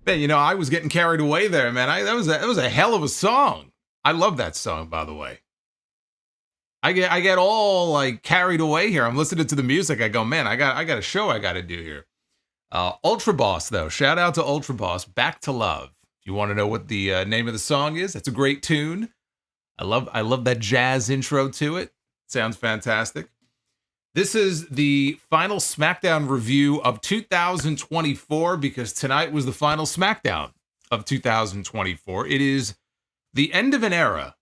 Man, I was getting carried away there, man. That was a hell of a song. I love that song, by the way. I get all like carried away here. I'm listening to the music. I go, man, I got a show I got to do here. Ultra Boss, though. Shout out to Ultra Boss. Back to Love. If you want to know what the name of the song is, it's a great tune. I love that jazz intro to it. Sounds fantastic. This is the final SmackDown review of 2024 because tonight was the final SmackDown of 2024. It is the end of an era.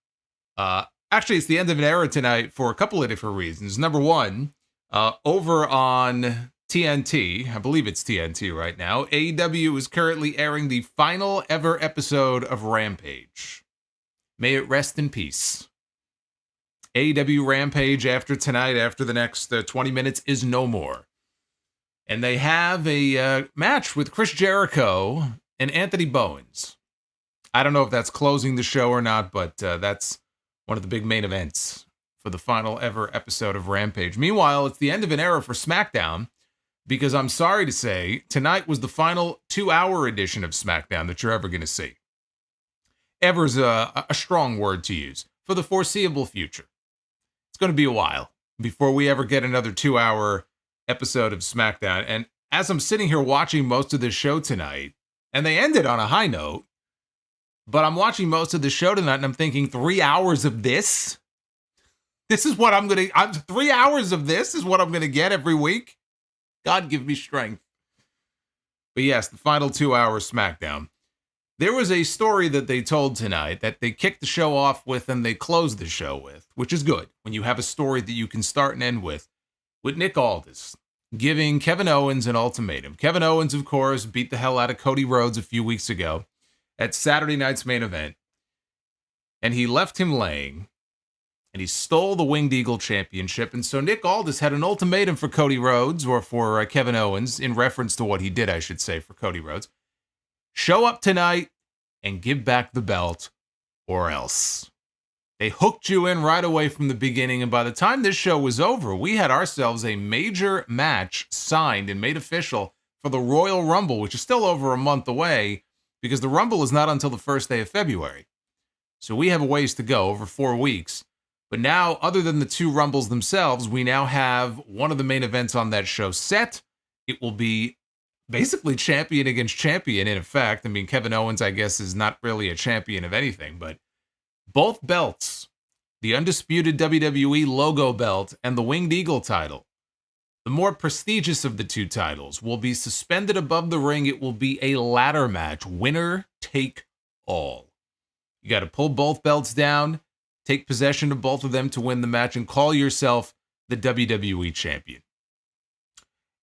Actually, it's the end of an era tonight for a couple of different reasons. Number one, over on TNT, I believe it's TNT right now, AEW is currently airing the final ever episode of Rampage. May it rest in peace. AEW Rampage after tonight, after the next 20 minutes, is no more. And they have a match with Chris Jericho and Anthony Bowens. I don't know if that's closing the show or not, but that's one of the big main events for the final ever episode of Rampage. Meanwhile, it's the end of an era for SmackDown, because I'm sorry to say, tonight was the final 2-hour edition of SmackDown that you're ever going to see. Ever's a strong word to use. For the foreseeable future. It's going to be a while before we ever get another 2-hour episode of SmackDown. And as I'm sitting here watching most of this show tonight, and they ended on a high note, but I'm watching most of the show tonight and I'm thinking 3 hours of this? This is what 3 hours of this is what I'm going to get every week? God give me strength. But yes, the final 2-hour SmackDown. There was a story that they told tonight that they kicked the show off with and they closed the show with, which is good when you have a story that you can start and end with Nick Aldis giving Kevin Owens an ultimatum. Kevin Owens, of course, beat the hell out of Cody Rhodes a few weeks ago at Saturday night's main event, and he left him laying, and he stole the Winged Eagle Championship, and so Nick Aldis had an ultimatum for Cody Rhodes, or for Kevin Owens, in reference to what he did, I should say, for Cody Rhodes. Show up tonight and give back the belt, or else. They hooked you in right away from the beginning, and by the time this show was over, we had ourselves a major match signed and made official for the Royal Rumble, which is still over a month away, because the Rumble is not until the first day of February. So we have a ways to go, over 4 weeks. But now, other than the 2 Rumbles themselves, we now have one of the main events on that show set. It will be basically champion against champion, in effect. I mean, Kevin Owens, I guess, is not really a champion of anything, but both belts, the undisputed WWE logo belt and the Winged Eagle title, the more prestigious of the 2 titles, will be suspended above the ring. It will be a ladder match, winner take all. You got to pull both belts down, take possession of both of them to win the match, and call yourself the WWE champion.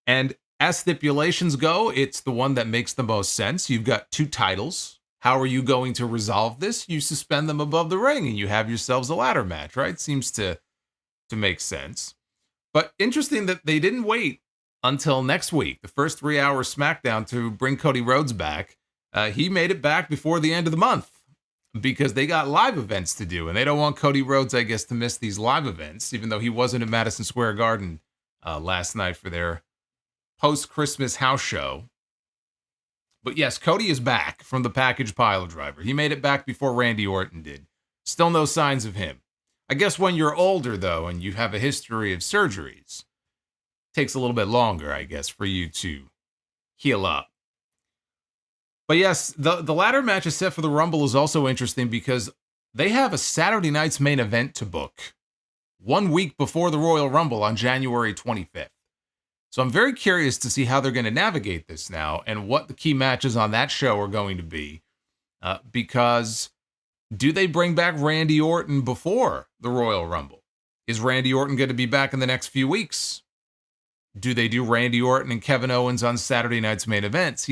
And as stipulations go, it's the one that makes the most sense. You've got 2 titles. How are you going to resolve this? You suspend them above the ring and you have yourselves a ladder match, right? Seems to make sense. But interesting that they didn't wait until next week, the first 3-hour SmackDown, to bring Cody Rhodes back. He made it back before the end of the month because they got live events to do, and they don't want Cody Rhodes, I guess, to miss these live events, even though he wasn't at Madison Square Garden last night for their post-Christmas house show. But yes, Cody is back from the package pile driver. He made it back before Randy Orton did. Still no signs of him. I guess when you're older, though, and you have a history of surgeries, it takes a little bit longer, I guess, for you to heal up. But yes, the ladder match is set for the Rumble is also interesting because they have a Saturday night's main event to book 1 week before the Royal Rumble on January 25th. So I'm very curious to see how they're going to navigate this now and what the key matches on that show are going to be. Because do they bring back Randy Orton before the Royal Rumble? Is Randy Orton going to be back in the next few weeks? Do they do Randy Orton and Kevin Owens on Saturday night's main events?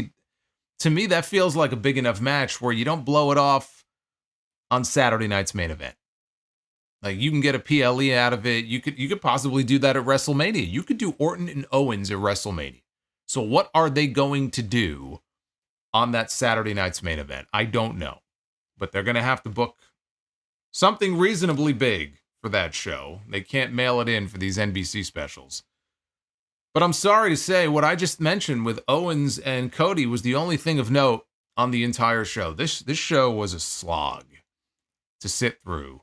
To me, that feels like a big enough match where you don't blow it off on Saturday night's main event. Like, you can get a PLE out of it. You could possibly do that at WrestleMania. You could do Orton and Owens at WrestleMania. So what are they going to do on that Saturday night's main event? I don't know. But they're going to have to book something reasonably big for that show. They can't mail it in for these NBC specials. But I'm sorry to say, what I just mentioned with Owens and Cody was the only thing of note on the entire show. This show was a slog to sit through.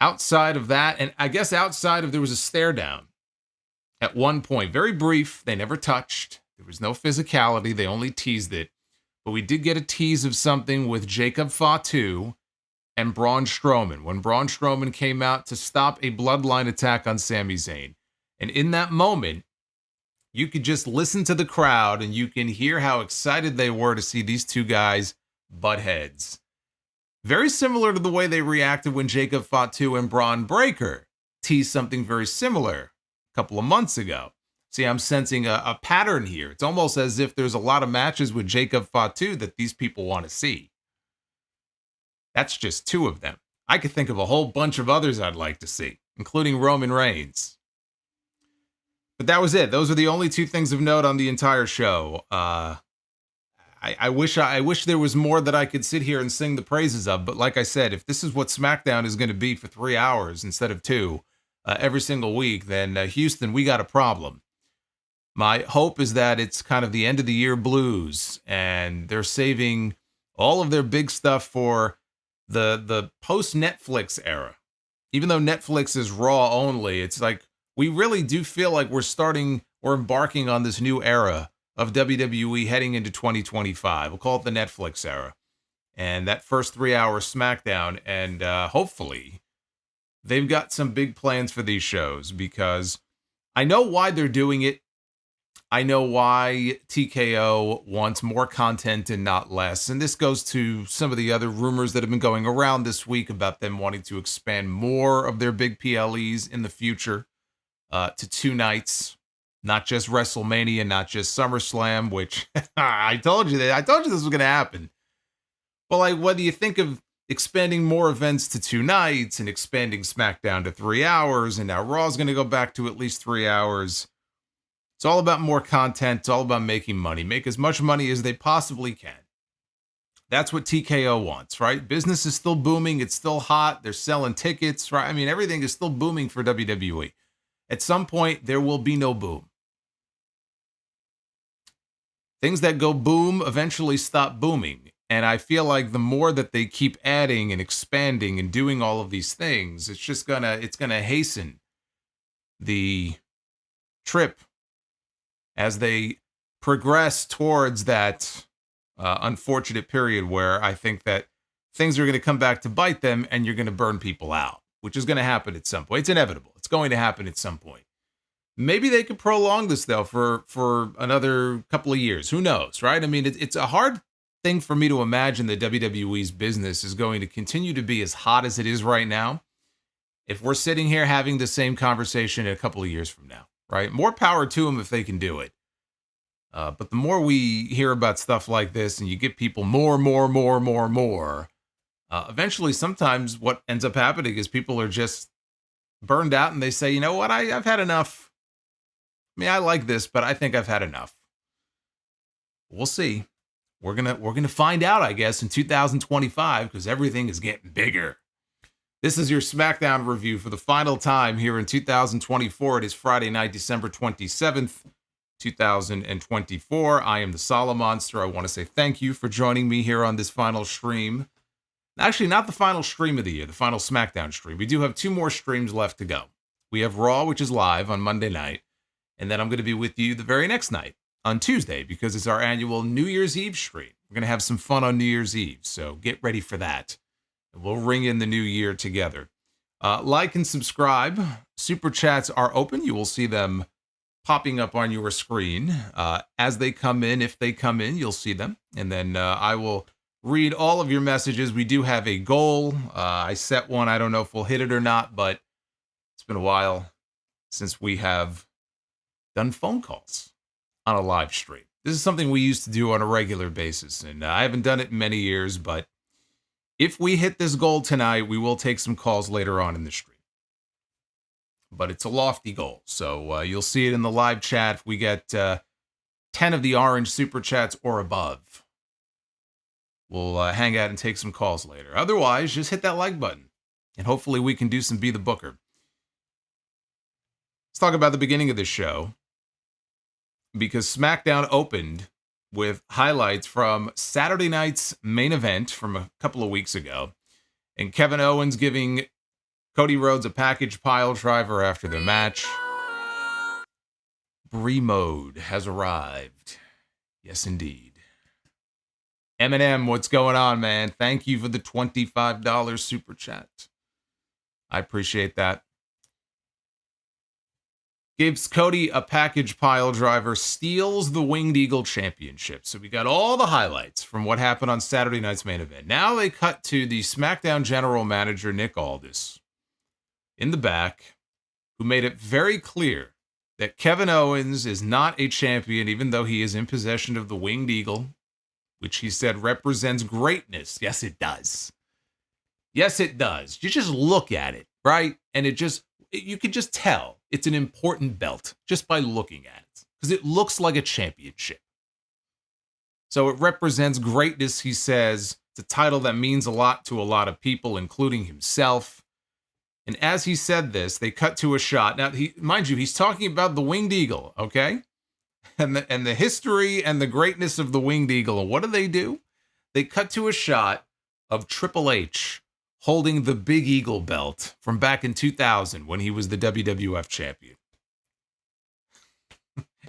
Outside of that, and I guess outside of there was a stare down at one point, very brief. They never touched. There was no physicality. They only teased it. But we did get a tease of something with Jacob Fatu and Braun Strowman, when Braun Strowman came out to stop a bloodline attack on Sami Zayn. And in that moment, you could just listen to the crowd and you can hear how excited they were to see these two guys butt heads. Very similar to the way they reacted when Jacob Fatu and Braun Breaker teased something very similar a couple of months ago. See, I'm sensing a pattern here. It's almost as if there's a lot of matches with Jacob Fatu that these people want to see. That's just two of them. I could think of a whole bunch of others I'd like to see, including Roman Reigns. But that was it. Those are the only two things of note on the entire show. I wish there was more that I could sit here and sing the praises of. But like I said, if this is what SmackDown is going to be for 3 hours instead of 2 every single week, then Houston, we got a problem. My hope is that it's kind of the end of the year blues and they're saving all of their big stuff for the post Netflix era. Even though Netflix is Raw only, it's like we really do feel like we're embarking on this new era of WWE heading into 2025. We'll call it the Netflix era. And that first 3 hour SmackDown, and hopefully they've got some big plans for these shows, because I know why they're doing it. I know why TKO wants more content and not less. And this goes to some of the other rumors that have been going around this week about them wanting to expand more of their big PLEs in the future to 2 nights, not just WrestleMania, not just SummerSlam, which I told you this was going to happen. Well, like, whether you think of expanding more events to 2 nights and expanding SmackDown to 3 hours, and now Raw's going to go back to at least 3 hours. It's all about more content. It's all about making money. Make as much money as they possibly can. That's what TKO wants, right? Business is still booming. It's still hot. They're selling tickets, right? I mean, everything is still booming for WWE. At some point, there will be no boom. Things that go boom eventually stop booming. And I feel like the more that they keep adding and expanding and doing all of these things, it's gonna hasten the trip as they progress towards that unfortunate period where I think that things are going to come back to bite them and you're going to burn people out, which is going to happen at some point. It's inevitable. It's going to happen at some point. Maybe they could prolong this, though, for another couple of years. Who knows, right? I mean, it's a hard thing for me to imagine that WWE's business is going to continue to be as hot as it is right now if we're sitting here having the same conversation in a couple of years from now. Right? More power to them if they can do it. But the more we hear about stuff like this and you get people more, eventually sometimes what ends up happening is people are just burned out and they say, you know what, I've had enough. I mean, I like this, but I think I've had enough. We'll see. We're gonna find out, I guess, in 2025, because everything is getting bigger. This is your SmackDown review for the final time here in 2024. It is Friday night, December 27th, 2024. I am the Solomonster. I want to say thank you for joining me here on this final stream. Actually, not the final stream of the year, the final SmackDown stream. We do have 2 more streams left to go. We have Raw, which is live on Monday night, and then I'm going to be with you the very next night on Tuesday, because it's our annual New Year's Eve stream. We're going to have some fun on New Year's Eve, so get ready for that. We'll ring in the new year together. Like and subscribe. Super chats are open. You will see them popping up on your screen as they come in. If they come in, you'll see them. And then I will read all of your messages. We do have a goal. I set one. I don't know if we'll hit it or not, but it's been a while since we have done phone calls on a live stream. This is something we used to do on a regular basis, and I haven't done it in many years, but if we hit this goal tonight, we will take some calls later on in the stream. But it's a lofty goal, so you'll see it in the live chat. If we get 10 of the orange super chats or above, we'll hang out and take some calls later. Otherwise, just hit that like button, and hopefully we can do some Be the Booker. Let's talk about the beginning of this show, because SmackDown opened with highlights from Saturday night's main event from a couple of weeks ago. And Kevin Owens giving Cody Rhodes a package pile driver after the match. Bree mode has arrived. Yes, indeed. Eminem, what's going on, man? Thank you for the $25 super chat. I appreciate that. Gives Cody a package pile driver, steals the Winged Eagle Championship. So we got all the highlights from what happened on Saturday night's main event. Now they cut to the SmackDown general manager, Nick Aldis, in the back, who made it very clear that Kevin Owens is not a champion, even though he is in possession of the Winged Eagle, which he said represents greatness. Yes, it does. Yes, it does. You just look at it, right? And you can just tell it's an important belt just by looking at it, because it looks like a championship. So it represents greatness, he says. It's a title that means a lot to a lot of people, including himself. And as he said this, they cut to a shot. Now, mind you, he's talking about the Winged Eagle, okay? And the history and the greatness of the Winged Eagle. And what do? They cut to a shot of Triple H holding the Big Eagle belt from back in 2000 when he was the WWF champion.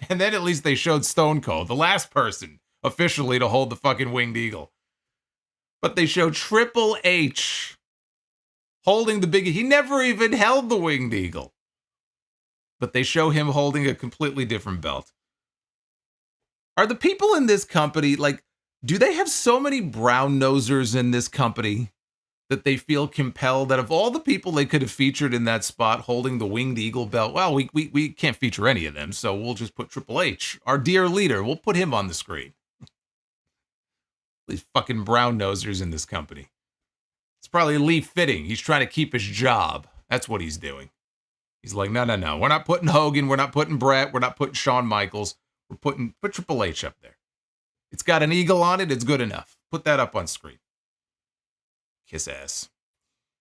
And then at least they showed Stone Cold, the last person officially to hold the fucking Winged Eagle. But they showed Triple H holding the Big Eagle. He never even held the Winged Eagle. But they show him holding a completely different belt. Are the people in this company, like, do they have so many brown nosers in this company that they feel compelled that of all the people they could have featured in that spot holding the Winged Eagle belt, well, we can't feature any of them, so we'll just put Triple H, our dear leader, we'll put him on the screen. These fucking brown nosers in this company. It's probably Lee Fitting. He's trying to keep his job. That's what he's doing. He's like, no. We're not putting Hogan. We're not putting Brett. We're not putting Shawn Michaels. Put Triple H up there. It's got an eagle on it. It's good enough. Put that up on screen. Kiss ass.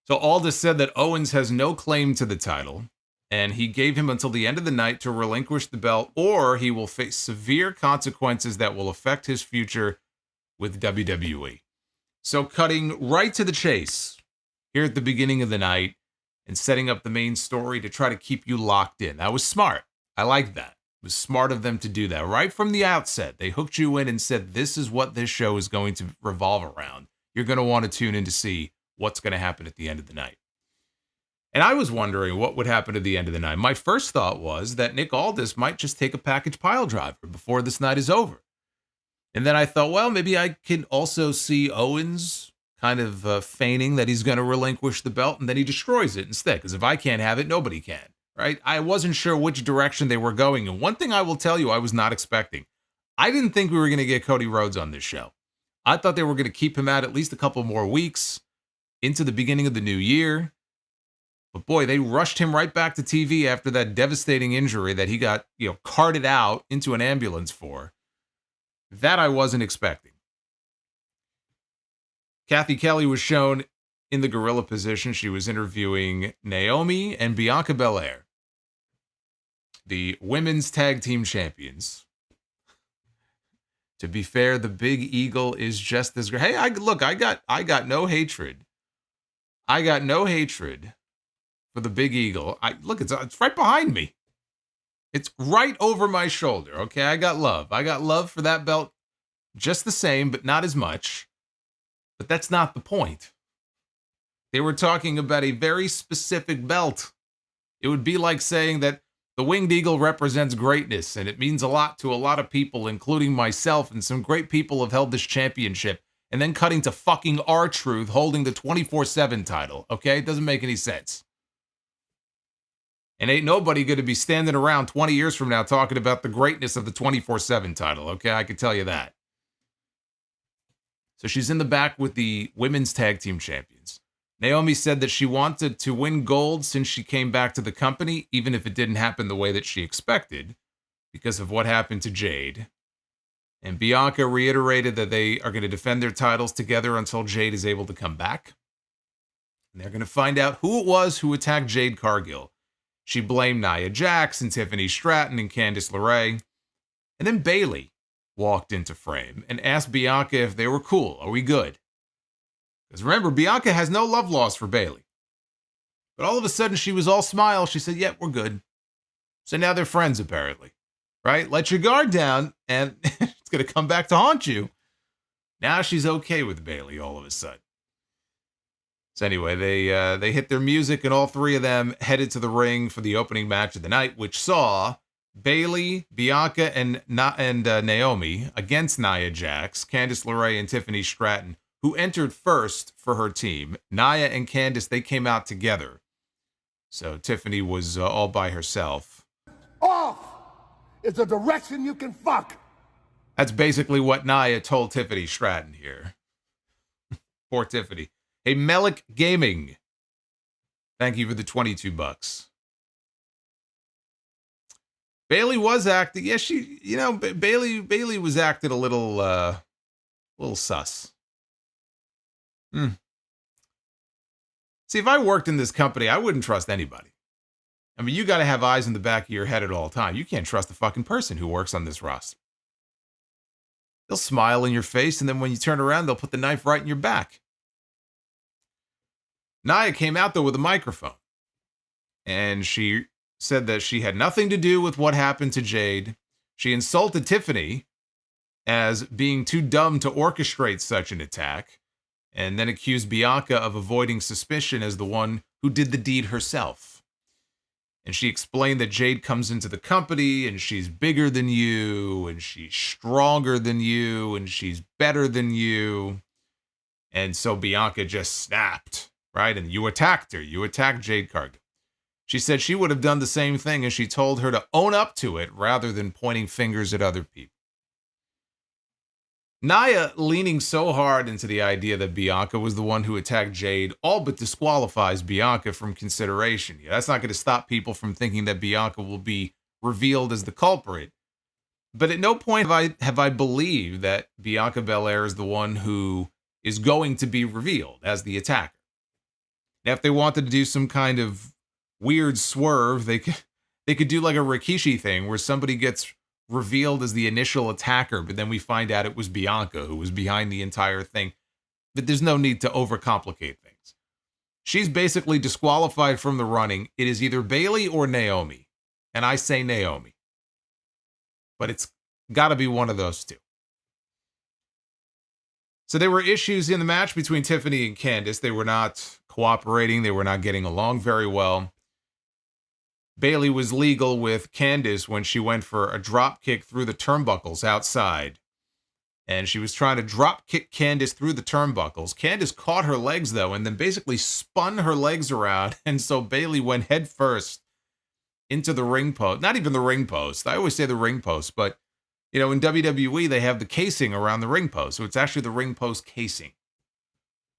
So Aldis said that Owens has no claim to the title, and he gave him until the end of the night to relinquish the belt, or he will face severe consequences that will affect his future with WWE. So cutting right to the chase here at the beginning of the night and setting up the main story to try to keep you locked in. That was smart. I like that. It was smart of them to do that. Right from the outset, they hooked you in and said, this is what this show is going to revolve around. You're going to want to tune in to see what's going to happen at the end of the night. And I was wondering what would happen at the end of the night. My first thought was that Nick Aldis might just take a package pile driver before this night is over. And then I thought, well, maybe I can also see Owens kind of feigning that he's going to relinquish the belt, and then he destroys it instead. Because if I can't have it, nobody can, right? I wasn't sure which direction they were going. And one thing I will tell you I was not expecting. I didn't think we were going to get Cody Rhodes on this show. I thought they were going to keep him out at least a couple more weeks into the beginning of the new year. But boy, they rushed him right back to TV after that devastating injury that he got, carted out into an ambulance for. That I wasn't expecting. Kathy Kelly was shown in the gorilla position. She was interviewing Naomi and Bianca Belair, the women's tag team champions. To be fair, the Big Eagle is just as great. Hey, I got no hatred. I got no hatred for the Big Eagle. It's right behind me. It's right over my shoulder. Okay, I got love. I got love for that belt just the same, but not as much. But that's not the point. They were talking about a very specific belt. It would be like saying that the Winged Eagle represents greatness, and it means a lot to a lot of people, including myself, and some great people have held this championship, and then cutting to fucking R-Truth holding the 24/7 title, okay? It doesn't make any sense. And ain't nobody going to be standing around 20 years from now talking about the greatness of the 24/7 title, okay? I can tell you that. So she's in the back with the women's tag team champions. Naomi said that she wanted to win gold since she came back to the company, even if it didn't happen the way that she expected, because of what happened to Jade. And Bianca reiterated that they are going to defend their titles together until Jade is able to come back. And they're going to find out who it was who attacked Jade Cargill. She blamed Nia Jax and Tiffany Stratton and Candice LeRae. And then Bayley walked into frame and asked Bianca if they were cool. Are we good? Because remember, Bianca has no love lost for Bayley. But all of a sudden, she was all smile. She said, "Yep, we're good." So now they're friends, apparently. Right? Let your guard down, and it's going to come back to haunt you. Now she's okay with Bayley all of a sudden. So anyway, they hit their music, and all three of them headed to the ring for the opening match of the night, which saw Bayley, Bianca, and Naomi against Nia Jax, Candice LeRae, and Tiffany Stratton, who entered first for her team. Nia and Candice, they came out together. So Tiffany was all by herself. Off is a direction you can fuck. That's basically what Nia told Tiffany Stratton here. Poor Tiffany. Hey, Melik Gaming. Thank you for the $22. Bayley was acting. Yeah, Bayley was acting a little sus. See, if I worked in this company, I wouldn't trust anybody. I mean, you got to have eyes in the back of your head at all times. You can't trust the fucking person who works on this roster. They'll smile in your face, and then when you turn around, they'll put the knife right in your back. Nia came out, though, with a microphone. And she said that she had nothing to do with what happened to Jade. She insulted Tiffany as being too dumb to orchestrate such an attack, and then accused Bianca of avoiding suspicion as the one who did the deed herself. And she explained that Jade comes into the company, and she's bigger than you, and she's stronger than you, and she's better than you. And so Bianca just snapped, right? And you attacked her. You attacked Jade Cargill. She said she would have done the same thing, and she told her to own up to it rather than pointing fingers at other people. Nia leaning so hard into the idea that Bianca was the one who attacked Jade all but disqualifies Bianca from consideration. Yeah, that's not going to stop people from thinking that Bianca will be revealed as the culprit. But at no point have I believed that Bianca Belair is the one who is going to be revealed as the attacker. Now, if they wanted to do some kind of weird swerve, they could do like a Rikishi thing where somebody gets revealed as the initial attacker, but then we find out it was Bianca who was behind the entire thing. But there's no need to overcomplicate things. She's basically disqualified from the running. It is either Bayley or Naomi. And I say Naomi. But it's got to be one of those two. So there were issues in the match between Tiffany and Candice. They were not cooperating. They were not getting along very well. Bayley was legal with Candice when she went for a drop kick through the turnbuckles outside. And she was trying to drop kick Candice through the turnbuckles. Candice caught her legs, though, and then basically spun her legs around. And so Bayley went head first into the ring post. Not even the ring post. I always say the ring post, but, you know, in WWE, they have the casing around the ring post. So it's actually the ring post casing.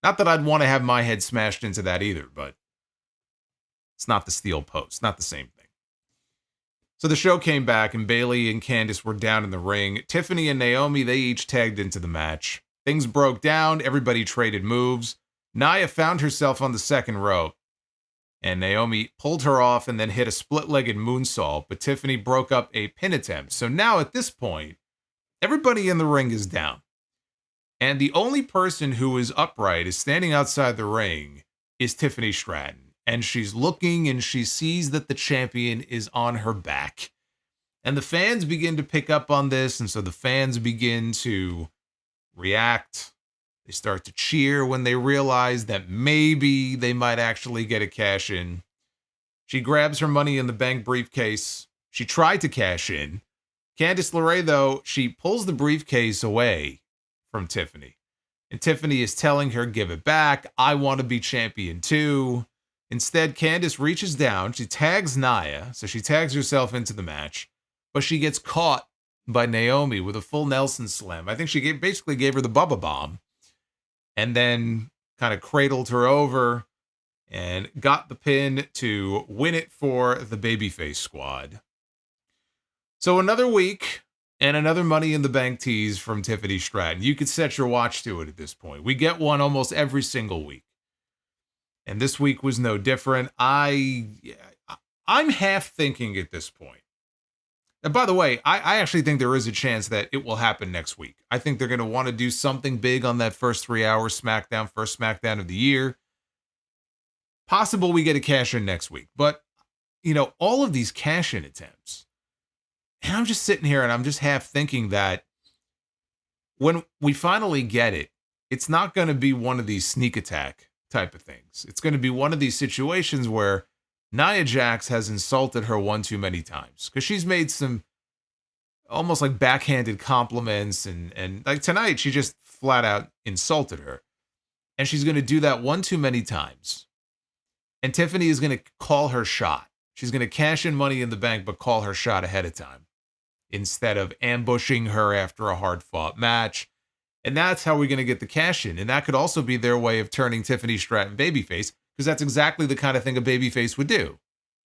Not that I'd want to have my head smashed into that either, but it's not the steel post, not the same thing. So the show came back, and Bayley and Candice were down in the ring. Tiffany and Naomi, they each tagged into the match. Things broke down. Everybody traded moves. Nia found herself on the second rope, and Naomi pulled her off and then hit a split-legged moonsault, but Tiffany broke up a pin attempt. So now at this point, everybody in the ring is down. And the only person who is upright is standing outside the ring is Tiffany Stratton. And she's looking, and she sees that the champion is on her back. And the fans begin to pick up on this, and so the fans begin to react. They start to cheer when they realize that maybe they might actually get a cash in. She grabs her Money in the Bank briefcase. She tried to cash in. Candice LeRae, though, she pulls the briefcase away from Tiffany. And Tiffany is telling her, give it back. I want to be champion too. Instead, Candice reaches down. She tags Nia, so she tags herself into the match. But she gets caught by Naomi with a full Nelson slam. I think she basically gave her the Bubba Bomb. And then kind of cradled her over and got the pin to win it for the Babyface squad. So another week and another Money in the Bank tease from Tiffany Stratton. You could set your watch to it at this point. We get one almost every single week. And this week was no different. I'm half thinking at this point And by the way, I actually think there is a chance that it will happen next week. I think they're going to want to do something big on that first 3 hours SmackDown, first SmackDown of the year. Possible we get a cash in next week. But, you know, all of these cash in attempts, and I'm just sitting here and I'm just half thinking that when we finally get it, it's not going to be one of these sneak attack type of things. It's going to be one of these situations where Nia Jax has insulted her one too many times, because she's made some almost like backhanded compliments, and like tonight she just flat out insulted her, and she's going to do that one too many times, and Tiffany is going to call her shot. She's going to cash in Money in the Bank, but call her shot ahead of time instead of ambushing her after a hard fought match. And that's how we're going to get the cash in. And that could also be their way of turning Tiffany Stratton babyface, because that's exactly the kind of thing a babyface would do,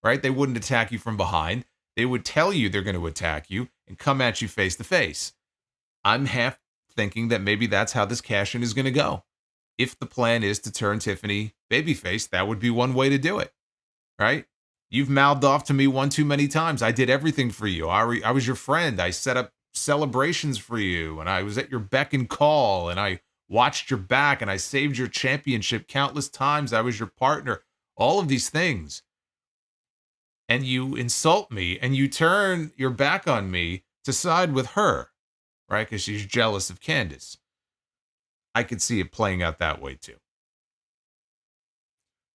right? They wouldn't attack you from behind. They would tell you they're going to attack you and come at you face to face. I'm half thinking that maybe that's how this cash in is going to go. If the plan is to turn Tiffany babyface, that would be one way to do it, right? You've mouthed off to me one too many times. I did everything for you. I was your friend. I set up celebrations for you, and I was at your beck and call, and I watched your back, and I saved your championship countless times. I was your partner. All of these things. And you insult me, and you turn your back on me to side with her, right? Because she's jealous of Candice. I could see it playing out that way too.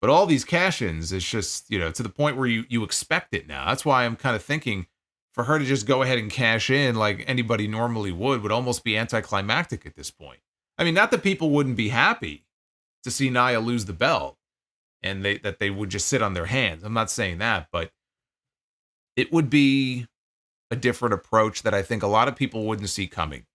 But all these cash-ins is just, you know, to the point where you expect it now. That's why I'm kind of thinking for her to just go ahead and cash in like anybody normally would almost be anticlimactic at this point. I mean, not that people wouldn't be happy to see Nia lose the belt and that they would just sit on their hands. I'm not saying that, but it would be a different approach that I think a lot of people wouldn't see coming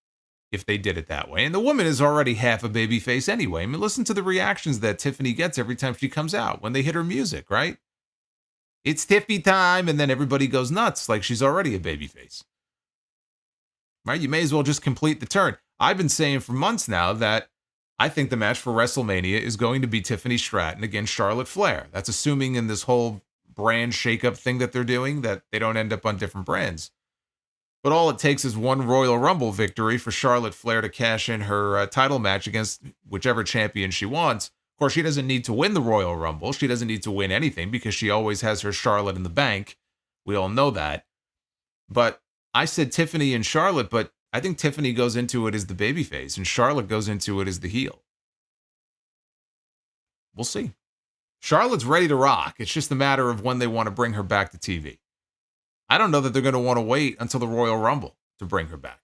if they did it that way. And the woman is already half a babyface anyway. I mean, listen to the reactions that Tiffany gets every time she comes out when they hit her music, right? It's Tiffy time, and then everybody goes nuts like she's already a babyface. Right? You may as well just complete the turn. I've been saying for months now that I think the match for WrestleMania is going to be Tiffany Stratton against Charlotte Flair. That's assuming in this whole brand shakeup thing that they're doing that they don't end up on different brands. But all it takes is one Royal Rumble victory for Charlotte Flair to cash in her title match against whichever champion she wants. Of course, she doesn't need to win the Royal Rumble. She doesn't need to win anything because she always has her Charlotte in the bank. We all know that. But I said Tiffany and Charlotte, but I think Tiffany goes into it as the babyface and Charlotte goes into it as the heel. We'll see. Charlotte's ready to rock. It's just a matter of when they want to bring her back to TV. I don't know that they're going to want to wait until the Royal Rumble to bring her back.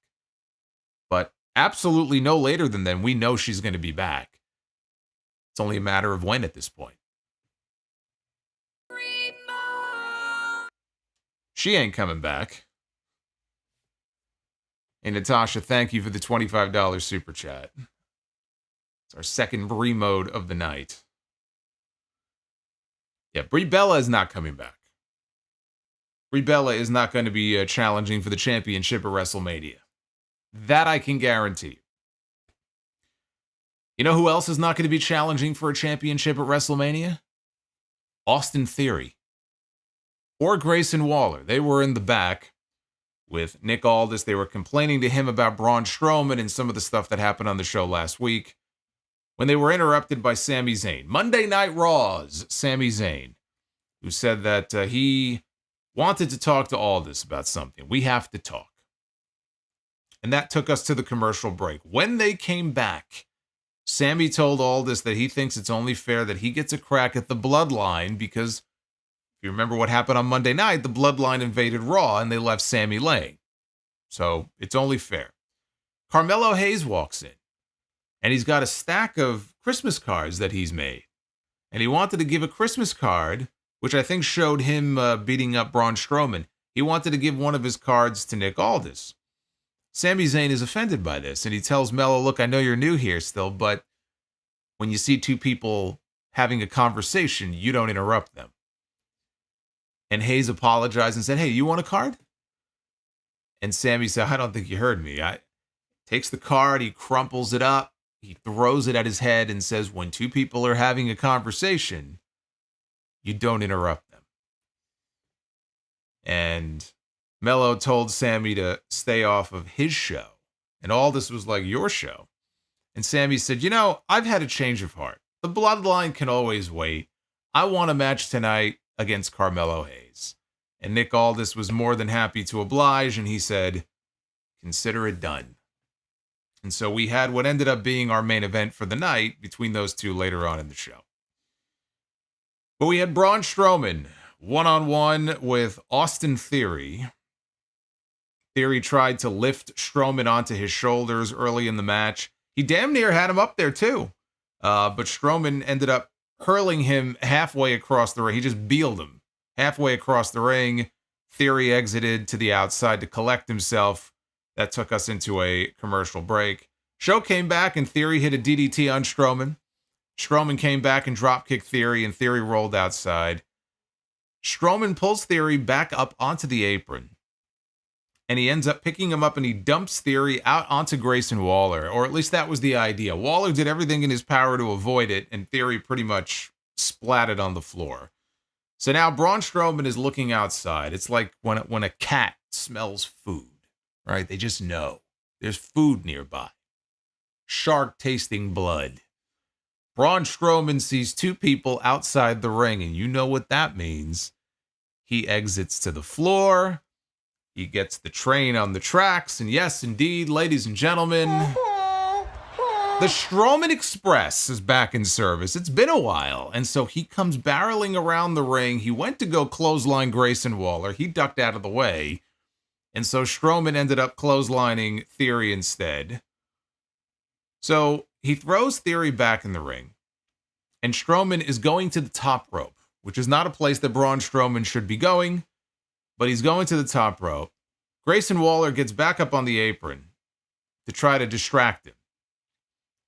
But absolutely no later than then, we know she's going to be back. It's only a matter of when at this point. She ain't coming back. Hey, Natasha, thank you for the $25 super chat. It's our second Brie mode of the night. Yeah, Brie Bella is not coming back. Brie Bella is not going to be challenging for the championship at WrestleMania. That I can guarantee. You know who else is not going to be challenging for a championship at WrestleMania? Austin Theory. Or Grayson Waller. They were in the back with Nick Aldis. They were complaining to him about Braun Strowman and some of the stuff that happened on the show last week when they were interrupted by Sami Zayn. Monday Night Raw's Sami Zayn, who said that he wanted to talk to Aldis about something. We have to talk. And that took us to the commercial break. When they came back, Sami told Aldis that he thinks it's only fair that he gets a crack at the Bloodline because if you remember what happened on Monday night, the Bloodline invaded Raw and they left Sami laying. So it's only fair. Carmelo Hayes walks in and he's got a stack of Christmas cards that he's made. And he wanted to give a Christmas card, which I think showed him beating up Braun Strowman. He wanted to give one of his cards to Nick Aldis. Sami Zayn is offended by this, and he tells Mello, look, I know you're new here still, but when you see two people having a conversation, you don't interrupt them. And Hayes apologized and said, hey, you want a card? And Sami said, I don't think you heard me. Takes the card, he crumples it up, he throws it at his head and says, when two people are having a conversation, you don't interrupt them. And Mello told Sammy to stay off of his show. And Aldis was like, your show. And Sammy said, you know, I've had a change of heart. The bloodline can always wait. I want a match tonight against Carmelo Hayes. And Nick Aldis was more than happy to oblige, and he said, consider it done. And so we had what ended up being our main event for the night between those two later on in the show. But we had Braun Strowman one-on-one with Austin Theory. Theory tried to lift Strowman onto his shoulders early in the match. He damn near had him up there too. But Strowman ended up hurling him halfway across the ring. He just beeled him halfway across the ring. Theory exited to the outside to collect himself. That took us into a commercial break. Show came back and Theory hit a DDT on Strowman. Strowman came back and dropkicked Theory, and Theory rolled outside. Strowman pulls Theory back up onto the apron, and he ends up picking him up, and he dumps Theory out onto Grayson Waller, or at least that was the idea. Waller did everything in his power to avoid it, and Theory pretty much splatted on the floor. So now Braun Strowman is looking outside. It's like when a cat smells food, right? They just know there's food nearby. Shark tasting blood. Braun Strowman sees two people outside the ring, and you know what that means. He exits to the floor. He gets the train on the tracks, and yes, indeed, ladies and gentlemen, the Strowman Express is back in service. It's been a while, and so he comes barreling around the ring. He went to go clothesline Grayson Waller. He ducked out of the way, and so Strowman ended up clotheslining Theory instead. So he throws Theory back in the ring, and Strowman is going to the top rope, which is not a place that Braun Strowman should be going, but he's going to the top rope. Grayson Waller gets back up on the apron to try to distract him,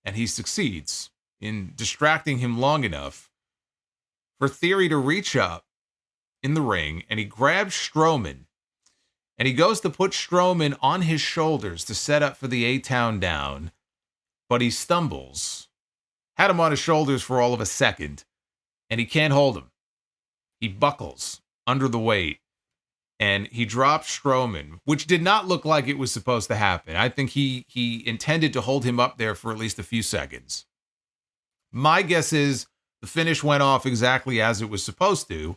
and he succeeds in distracting him long enough for Theory to reach up in the ring, and he grabs Strowman, and he goes to put Strowman on his shoulders to set up for the A-Town down, but he stumbles. Had him on his shoulders for all of a second, and he can't hold him. He buckles under the weight, and he drops Strowman, which did not look like it was supposed to happen. I think he intended to hold him up there for at least a few seconds. My guess is the finish went off exactly as it was supposed to.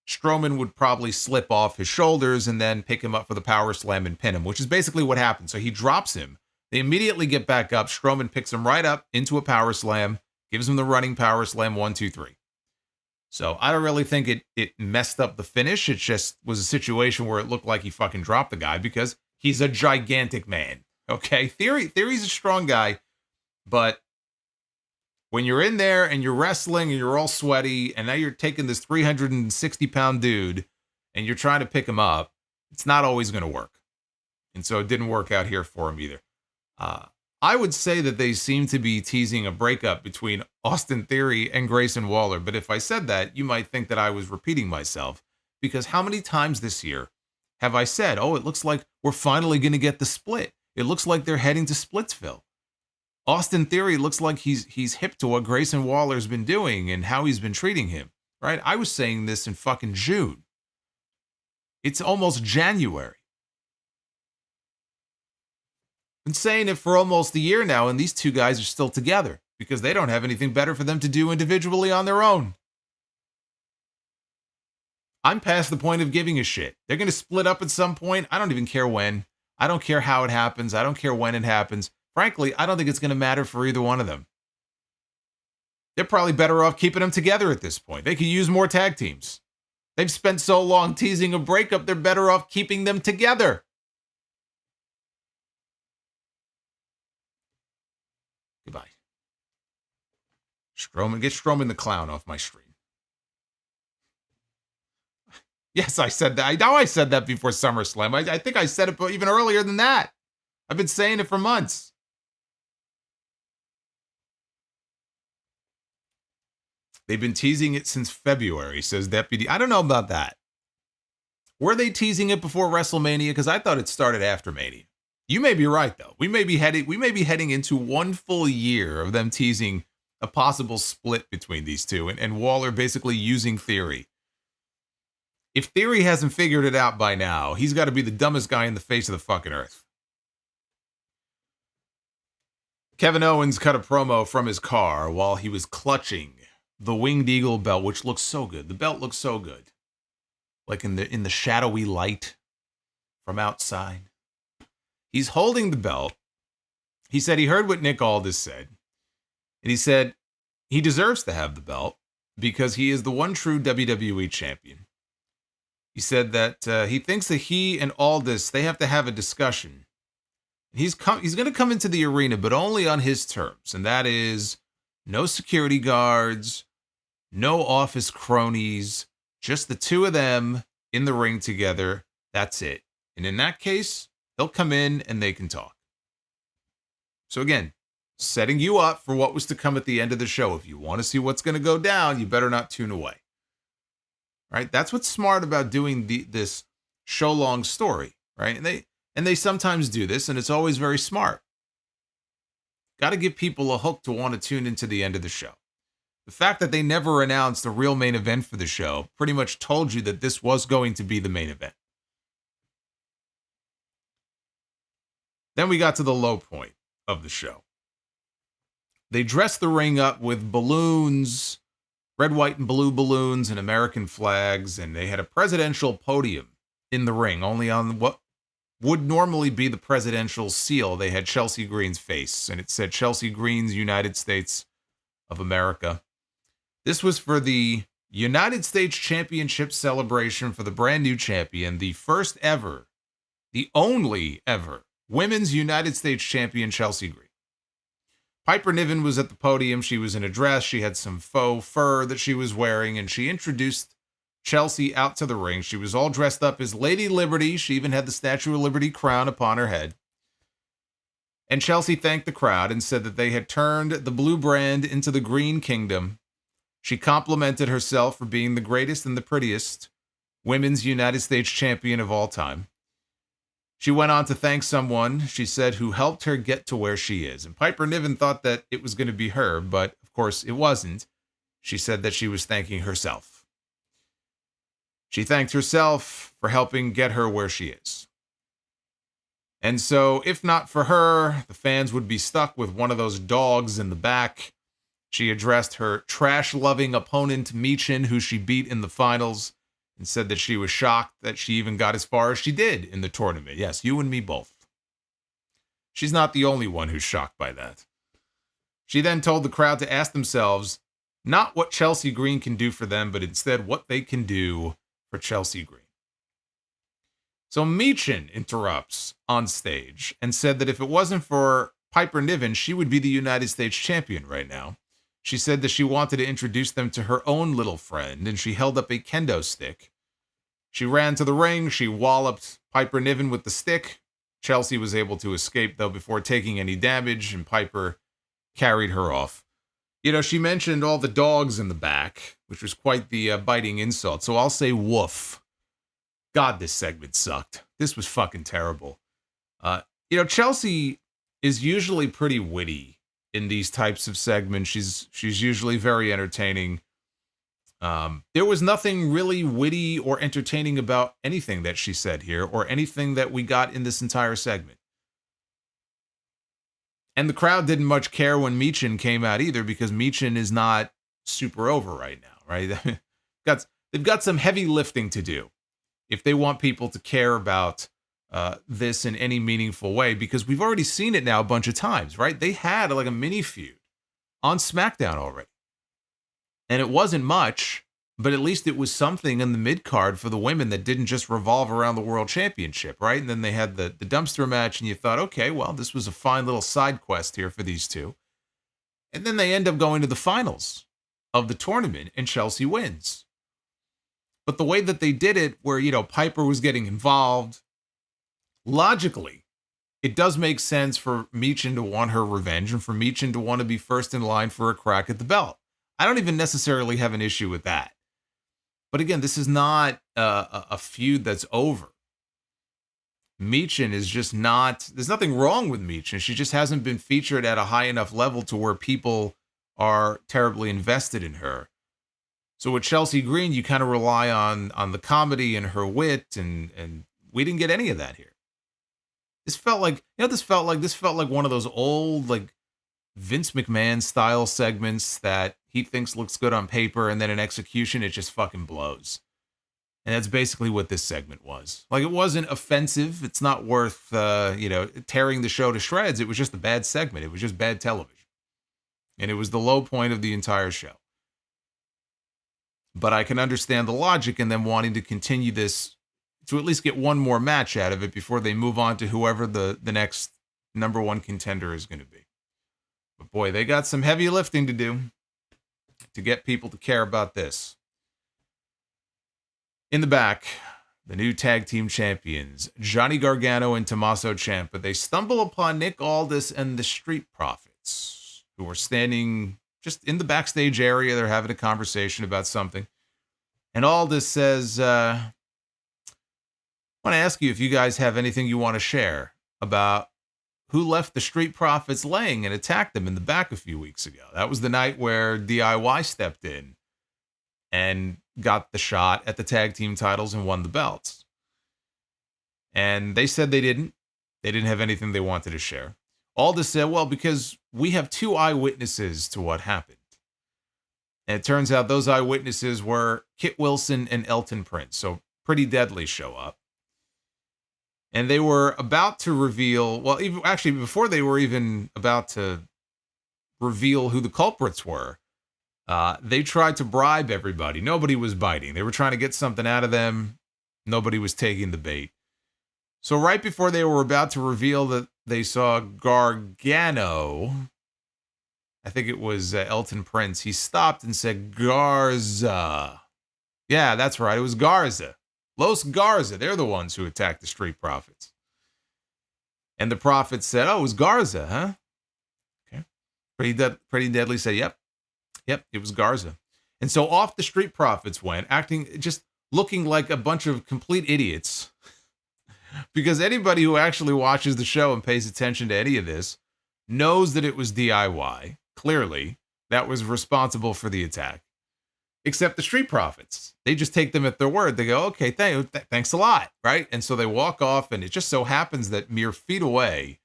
Strowman would probably slip off his shoulders and then pick him up for the power slam and pin him, which is basically what happened. So he drops him. They immediately get back up. Strowman picks him right up into a power slam, gives him the running power slam 1, 2, 3. So I don't really think it messed up the finish. It just was a situation where it looked like he fucking dropped the guy because he's a gigantic man. Okay, Theory's a strong guy, but when you're in there and you're wrestling and you're all sweaty and now you're taking this 360-pound dude and you're trying to pick him up, it's not always going to work. And so it didn't work out here for him either. I would say that they seem to be teasing a breakup between Austin Theory and Grayson Waller, but if I said that, you might think that I was repeating myself, because how many times this year have I said, oh, it looks like we're finally going to get the split. It looks like they're heading to Splitsville. Austin Theory looks like he's hip to what Grayson Waller's been doing and how he's been treating him, right? I was saying this in fucking June. It's almost January. Been saying it for almost a year now, and these two guys are still together because they don't have anything better for them to do individually on their own. I'm past the point of giving a shit. They're going to split up at some point. I don't even care when. I don't care how it happens. I don't care when it happens. Frankly, I don't think it's going to matter for either one of them. They're probably better off keeping them together at this point. They could use more tag teams. They've spent so long teasing a breakup, they're better off keeping them together. Goodbye. Get Strowman the Clown off my stream. Yes, I said that. I know I said that before SummerSlam. I think I said it even earlier than that. I've been saying it for months. They've been teasing it since February, says Deputy. I don't know about that. Were they teasing it before WrestleMania? Because I thought it started after Mania. You may be right, though. We may be heading into one full year of them teasing a possible split between these two, and Waller basically using Theory. If Theory hasn't figured it out by now, he's got to be the dumbest guy in the face of the fucking earth. Kevin Owens cut a promo from his car while he was clutching the Winged Eagle belt, which looks so good. The belt looks so good. Like in the shadowy light from outside. He's holding the belt. He said he heard what Nick Aldis said. And he said he deserves to have the belt because he is the one true WWE champion. He said that he thinks that he and Aldis, they have to have a discussion. He's going to come into the arena, but only on his terms. And that is no security guards, no office cronies, just the two of them in the ring together. That's it. And in that case, they'll come in and they can talk. So again, setting you up for what was to come at the end of the show. If you want to see what's going to go down, you better not tune away. Right? That's what's smart about doing this show-long story, right? And they sometimes do this, and it's always very smart. Got to give people a hook to want to tune into the end of the show. The fact that they never announced the real main event for the show pretty much told you that this was going to be the main event. Then we got to the low point of the show. They dressed the ring up with balloons, red, white, and blue balloons and American flags, and they had a presidential podium in the ring, only on what would normally be the presidential seal. They had Chelsea Green's face, and it said Chelsea Green's United States of America. This was for the United States Championship celebration for the brand new champion, the first ever, the only ever Women's United States Champion Chelsea Green. Piper Niven was at the podium. She was in a dress. She had some faux fur that she was wearing, and she introduced Chelsea out to the ring. She was all dressed up as Lady Liberty. She even had the Statue of Liberty crown upon her head. And Chelsea thanked the crowd and said that they had turned the blue brand into the green kingdom. She complimented herself for being the greatest and the prettiest Women's United States Champion of all time. She went on to thank someone, she said, who helped her get to where she is. And Piper Niven thought that it was going to be her, but of course it wasn't. She said that she was thanking herself. She thanked herself for helping get her where she is. And so, if not for her, the fans would be stuck with one of those dogs in the back. She addressed her trash-loving opponent, Michin, who she beat in the finals, and said that she was shocked that she even got as far as she did in the tournament. Yes, you and me both. She's not the only one who's shocked by that. She then told the crowd to ask themselves not what Chelsea Green can do for them, but instead what they can do for Chelsea Green. So Michin interrupts on stage and said that if it wasn't for Piper Niven, she would be the United States champion right now. She said that she wanted to introduce them to her own little friend, and she held up a kendo stick. She ran to the ring. She walloped Piper Niven with the stick. Chelsea was able to escape, though, before taking any damage, and Piper carried her off. You know, she mentioned all the dogs in the back, which was quite the biting insult, so I'll say woof. God, this segment sucked. This was fucking terrible. You know, Chelsea is usually pretty witty in these types of segments. She's usually very entertaining. There was nothing really witty or entertaining about anything that she said here or anything that we got in this entire segment. And the crowd didn't much care when Michin came out either, because Michin is not super over right now, right? They've got some heavy lifting to do if they want people to care about this in any meaningful way, because we've already seen it now a bunch of times, right? They had like a mini feud on SmackDown already. And it wasn't much, but at least it was something in the mid-card for the women that didn't just revolve around the World Championship, right? And then they had the dumpster match, and you thought, okay, well, this was a fine little side quest here for these two. And then they end up going to the finals of the tournament, and Chelsea wins. But the way that they did it, where, you know, Piper was getting involved, logically, it does make sense for Michin to want her revenge and for Michin to want to be first in line for a crack at the belt. I don't even necessarily have an issue with that. But again, this is not a feud that's over. Michin is just not, there's nothing wrong with Michin. She just hasn't been featured at a high enough level to where people are terribly invested in her. So with Chelsea Green, you kind of rely on the comedy and her wit, and we didn't get any of that here. This felt like, this felt like one of those old, like, Vince McMahon style segments that he thinks looks good on paper, and then in execution it just fucking blows. And that's basically what this segment was. Like, it wasn't offensive. It's not worth tearing the show to shreds. It was just a bad segment. It was just bad television. And it was the low point of the entire show. But I can understand the logic in them wanting to continue this, to at least get one more match out of it before they move on to whoever the next number one contender is going to be. But boy, they got some heavy lifting to do to get people to care about this. In the back, the new tag team champions, Johnny Gargano and Tommaso Ciampa, they stumble upon Nick Aldis and the Street Profits, who are standing just in the backstage area. They're having a conversation about something. And Aldis says, I want to ask you if you guys have anything you want to share about who left the Street Profits laying and attacked them in the back a few weeks ago. That was the night where DIY stepped in and got the shot at the tag team titles and won the belts. And they said they didn't. They didn't have anything they wanted to share. Aldis said, well, because we have 2 eyewitnesses to what happened. And it turns out those eyewitnesses were Kit Wilson and Elton Prince. So Pretty Deadly show up. And they were about to reveal, before they were even about to reveal who the culprits were, they tried to bribe everybody. Nobody was biting. They were trying to get something out of them. Nobody was taking the bait. So right before they were about to reveal that they saw Gargano, I think it was Elton Prince, he stopped and said, Garza. Yeah, that's right. It was Garza. Los Garza, they're the ones who attacked the Street Profits. And the Profits said, oh, it was Garza, huh? Okay. Pretty Deadly said, yep, it was Garza. And so off the Street Profits went, just looking like a bunch of complete idiots. Because anybody who actually watches the show and pays attention to any of this knows that it was DIY. Clearly, that was responsible for the attack. Except the Street Profits. They just take them at their word. They go, okay, thanks a lot, right? And so they walk off, and it just so happens that mere feet away,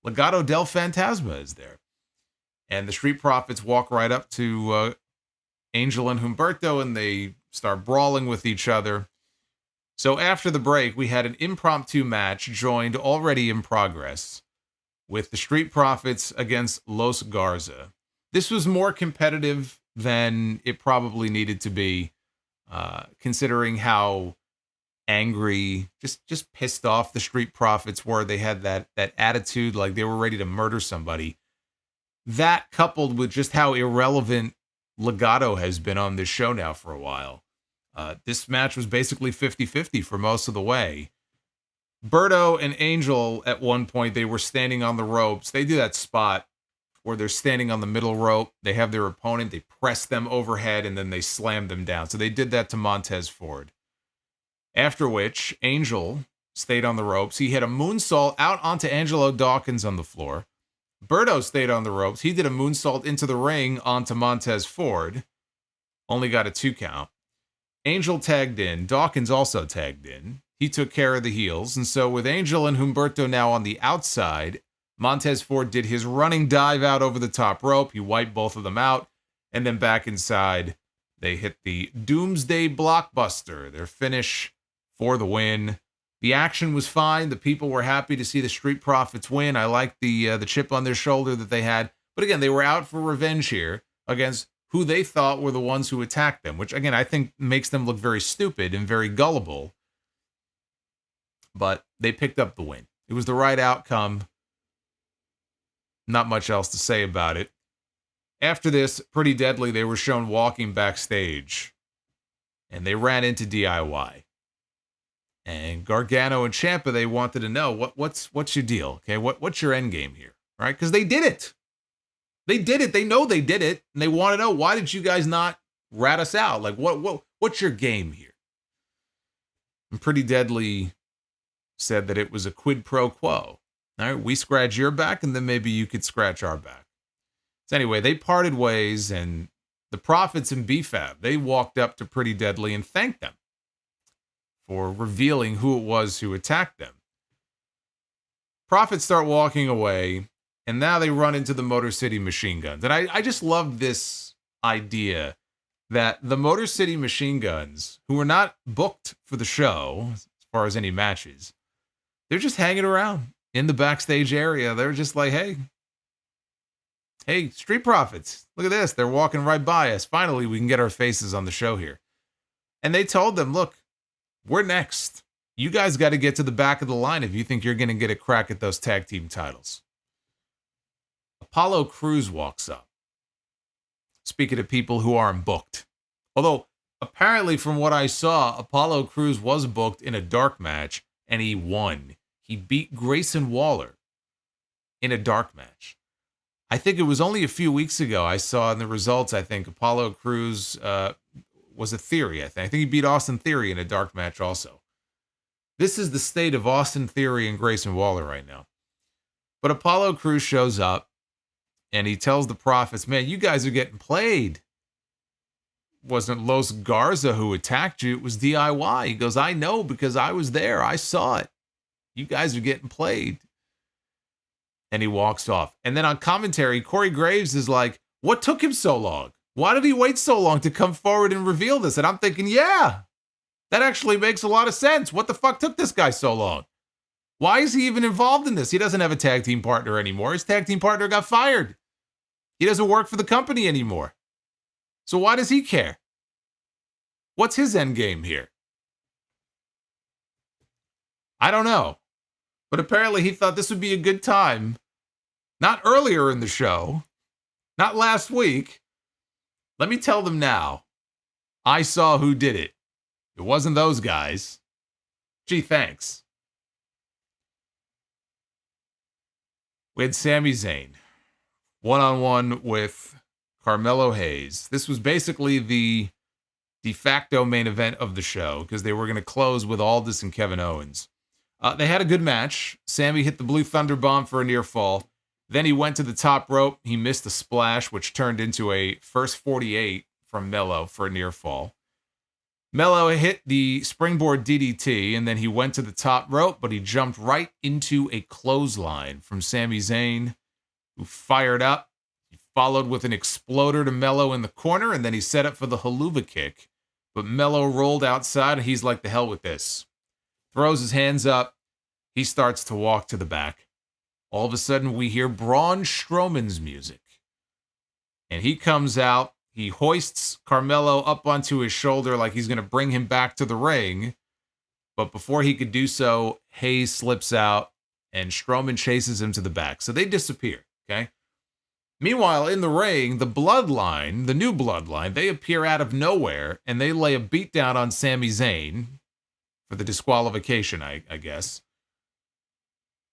Legado del Fantasma is there. And the Street Profits walk right up to Angel and Humberto, and they start brawling with each other. So after the break, we had an impromptu match joined already in progress with the Street Profits against Los Garza. This was more competitive than it probably needed to be, considering how angry, just pissed off the Street Profits were. They had that attitude like they were ready to murder somebody. That coupled with just how irrelevant Legado has been on this show now for a while. This match was basically 50-50 for most of the way. Berto and Angel, at one point, they were standing on the ropes. They do that spot where they're standing on the middle rope. They have their opponent. They press them overhead, and then they slam them down. So they did that to Montez Ford. After which, Angel stayed on the ropes. He hit a moonsault out onto Angelo Dawkins on the floor. Berto stayed on the ropes. He did a moonsault into the ring onto Montez Ford. Only got a 2 count. Angel tagged in. Dawkins also tagged in. He took care of the heels. And so with Angel and Humberto now on the outside, Montez Ford did his running dive out over the top rope. He wiped both of them out. And then back inside, they hit the Doomsday Blockbuster, their finish for the win. The action was fine. The people were happy to see the Street Profits win. I liked the chip on their shoulder that they had. But again, they were out for revenge here against who they thought were the ones who attacked them, which, again, I think makes them look very stupid and very gullible. But they picked up the win. It was the right outcome. Not much else to say about it. After this, Pretty Deadly, they were shown walking backstage. And they ran into DIY. And Gargano and Ciampa, they wanted to know, what's your deal? Okay, what's your end game here? Right? Because they did it. They did it. They know they did it. And they want to know, why did you guys not rat us out? Like, what's your game here? And Pretty Deadly said that it was a quid pro quo. All right, we scratch your back, and then maybe you could scratch our back. So anyway, they parted ways, and the Profits and B-Fab, they walked up to Pretty Deadly and thanked them for revealing who it was who attacked them. Profits start walking away, and now they run into the Motor City Machine Guns. And I just love this idea that the Motor City Machine Guns, who were not booked for the show, as far as any matches, they're just hanging around in the backstage area. They're just like, hey, Street Profits, look at this. They're walking right by us. Finally, we can get our faces on the show here. And they told them, look, we're next. You guys got to get to the back of the line if you think you're going to get a crack at those tag team titles. Apollo Crews walks up. Speaking of people who aren't booked. Although, apparently from what I saw, Apollo Crews was booked in a dark match, and he won. He beat Grayson Waller in a dark match. I think it was only a few weeks ago I saw in the results, I think Apollo Crews was a Theory, I think he beat Austin Theory in a dark match also. This is the state of Austin Theory and Grayson Waller right now. But Apollo Crews shows up, and he tells the Profits, man, you guys are getting played. It wasn't Los Garza who attacked you, it was DIY. He goes, I know because I was there. I saw it. You guys are getting played. And he walks off. And then on commentary, Corey Graves is like, what took him so long? Why did he wait so long to come forward and reveal this? And I'm thinking, yeah, that actually makes a lot of sense. What the fuck took this guy so long? Why is he even involved in this? He doesn't have a tag team partner anymore. His tag team partner got fired. He doesn't work for the company anymore. So why does he care? What's his end game here? I don't know. But apparently he thought this would be a good time. Not earlier in the show. Not last week. Let me tell them now. I saw who did it. It wasn't those guys. Gee, thanks. We had Sami Zayn. One-on-one with Carmelo Hayes. This was basically the de facto main event of the show because they were going to close with Aldis and Kevin Owens. They had a good match. Sami hit the Blue Thunder Bomb for a near fall. Then he went to the top rope. He missed a splash, which turned into a first 48 from Melo for a near fall. Melo hit the springboard DDT, and then he went to the top rope, but he jumped right into a clothesline from Sami Zayn, who fired up. He followed with an exploder to Melo in the corner, and then he set up for the haluva kick. But Melo rolled outside, and he's like, the hell with this. Throws his hands up. He starts to walk to the back. All of a sudden, we hear Braun Strowman's music. And he comes out. He hoists Carmelo up onto his shoulder like he's going to bring him back to the ring. But before he could do so, Hayes slips out, and Strowman chases him to the back. So they disappear, okay? Meanwhile, in the ring, the Bloodline, the new Bloodline, they appear out of nowhere, and they lay a beatdown on Sami Zayn for the disqualification, I guess.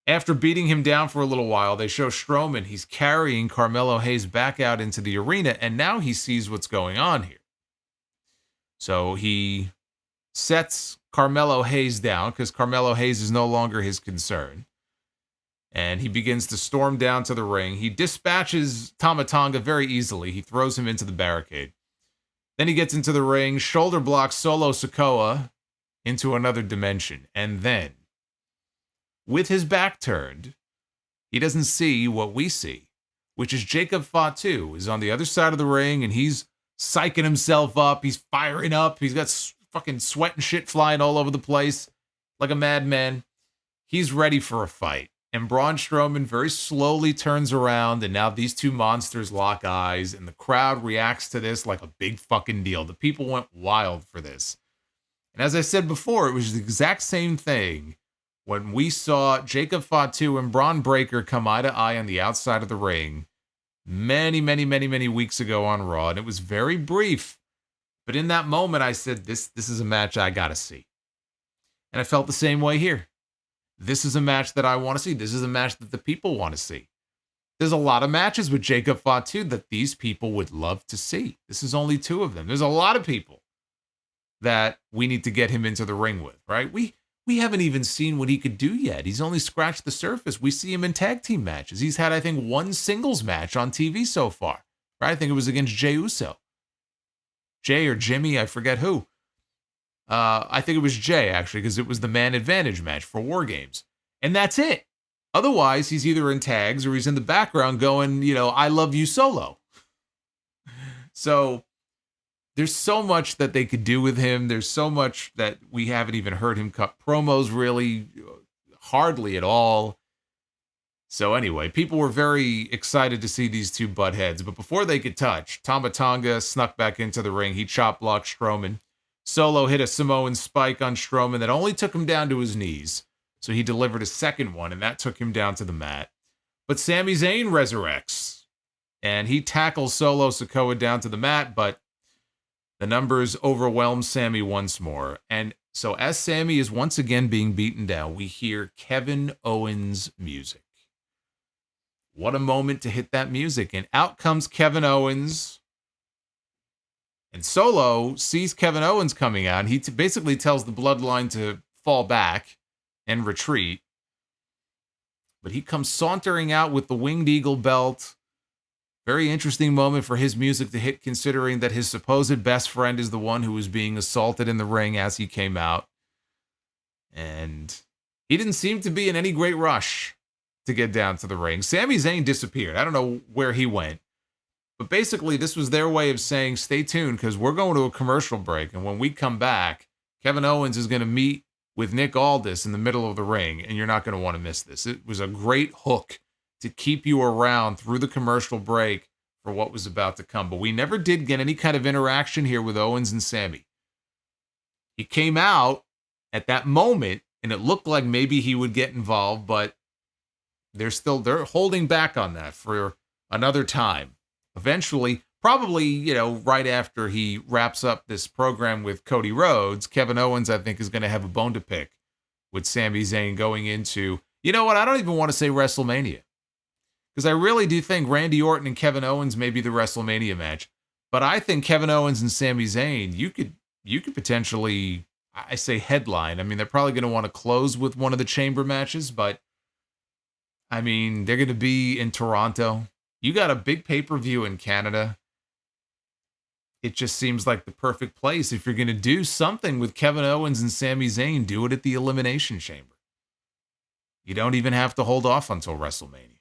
After beating him down for a little while, they show Strowman. He's carrying Carmelo Hayes back out into the arena, and now he sees what's going on here. So he sets Carmelo Hayes down because Carmelo Hayes is no longer his concern. And he begins to storm down to the ring. He dispatches Tama Tonga very easily. He throws him into the barricade. Then he gets into the ring, shoulder blocks Solo Sikoa into another dimension. And then, with his back turned, he doesn't see what we see, which is Jacob Fatu is on the other side of the ring, and he's psyching himself up. He's firing up. He's got fucking sweat and shit flying all over the place like a madman. He's ready for a fight. And Braun Strowman very slowly turns around, and now these two monsters lock eyes, and the crowd reacts to this like a big fucking deal. The people went wild for this. And as I said before, it was the exact same thing when we saw Jacob Fatu and Braun Breaker come eye to eye on the outside of the ring many weeks ago on Raw, and it was very brief. But in that moment, I said, this is a match I gotta see. And I felt the same way here. This is a match that I want to see. This is a match that the people want to see. There's a lot of matches with Jacob Fatu that these people would love to see. This is only two of them. There's a lot of people that we need to get him into the ring with, right? We haven't even seen what he could do yet. He's only scratched the surface. We see him in tag team matches. He's had, I think, one singles match on TV so far, right? I think it was against Jey Uso. Jay or Jimmy, I forget who. I think it was Jay, actually, because it was the man advantage match for War Games. And that's it. Otherwise, he's either in tags or he's in the background going, I love you solo. So there's so much that they could do with him. There's so much that we haven't even heard him cut promos really, hardly at all. So anyway, people were very excited to see these two butt heads. But before they could touch, Tama Tonga snuck back into the ring. He chop blocked Strowman. Solo hit a Samoan spike on Strowman that only took him down to his knees. So he delivered a second one, and that took him down to the mat. But Sami Zayn resurrects. And he tackles Solo Sikoa down to the mat, but the numbers overwhelm Sami once more. And so as Sami is once again being beaten down, we hear Kevin Owens music. What a moment to hit that music. And out comes Kevin Owens. And Solo sees Kevin Owens coming out. And he basically tells the Bloodline to fall back and retreat. But he comes sauntering out with the Winged Eagle belt. Very interesting moment for his music to hit, considering that his supposed best friend is the one who was being assaulted in the ring as he came out. And he didn't seem to be in any great rush to get down to the ring. Sami Zayn disappeared. I don't know where he went. But basically, this was their way of saying, stay tuned, because we're going to a commercial break. And when we come back, Kevin Owens is going to meet with Nick Aldis in the middle of the ring, and you're not going to want to miss this. It was a great hook to keep you around through the commercial break for what was about to come. But we never did get any kind of interaction here with Owens and Sami. He came out at that moment, and it looked like maybe he would get involved, but they're holding back on that for another time. Eventually, probably, right after he wraps up this program with Cody Rhodes, Kevin Owens, I think, is going to have a bone to pick with Sami Zayn going into, I don't even want to say WrestleMania. Because I really do think Randy Orton and Kevin Owens may be the WrestleMania match. But I think Kevin Owens and Sami Zayn, you could potentially, I say headline. I mean, they're probably going to want to close with one of the chamber matches, but I mean, they're going to be in Toronto. You got a big pay-per-view in Canada. It just seems like the perfect place. If you're going to do something with Kevin Owens and Sami Zayn, do it at the Elimination Chamber. You don't even have to hold off until WrestleMania.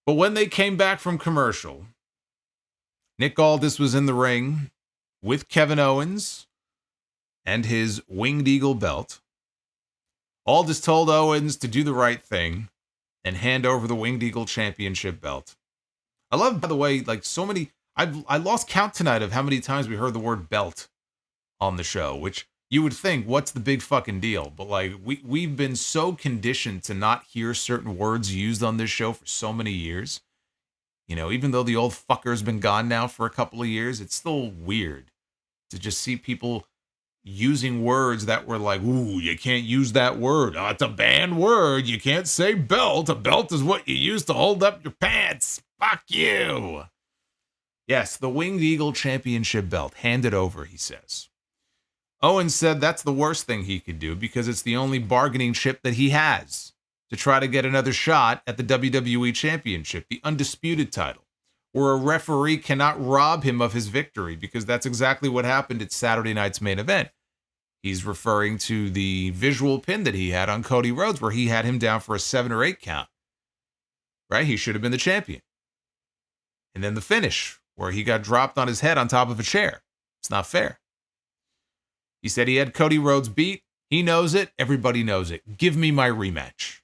But when they came back from commercial, Nick Aldis was in the ring with Kevin Owens and his Winged Eagle belt. Aldis told Owens to do the right thing and hand over the Winged Eagle Championship belt. I love, by the way, so many, I lost count tonight of how many times we heard the word belt on the show, which you would think, what's the big fucking deal? But we've been so conditioned to not hear certain words used on this show for so many years. Even though the old fucker's been gone now for a couple of years, it's still weird to just see people using words that were like, ooh, you can't use that word. Oh, it's a banned word. You can't say belt. A belt is what you use to hold up your pants. Fuck you. Yes, the Winged Eagle Championship belt. Hand it over, he says. Owens said that's the worst thing he could do because it's the only bargaining chip that he has to try to get another shot at the WWE Championship, the undisputed title, where a referee cannot rob him of his victory, because that's exactly what happened at Saturday night's main event. He's referring to the visual pin that he had on Cody Rhodes, where he had him down for a 7 or 8 count. Right? He should have been the champion. And then the finish, where he got dropped on his head on top of a chair. It's not fair. He said he had Cody Rhodes beat. He knows it. Everybody knows it. Give me my rematch.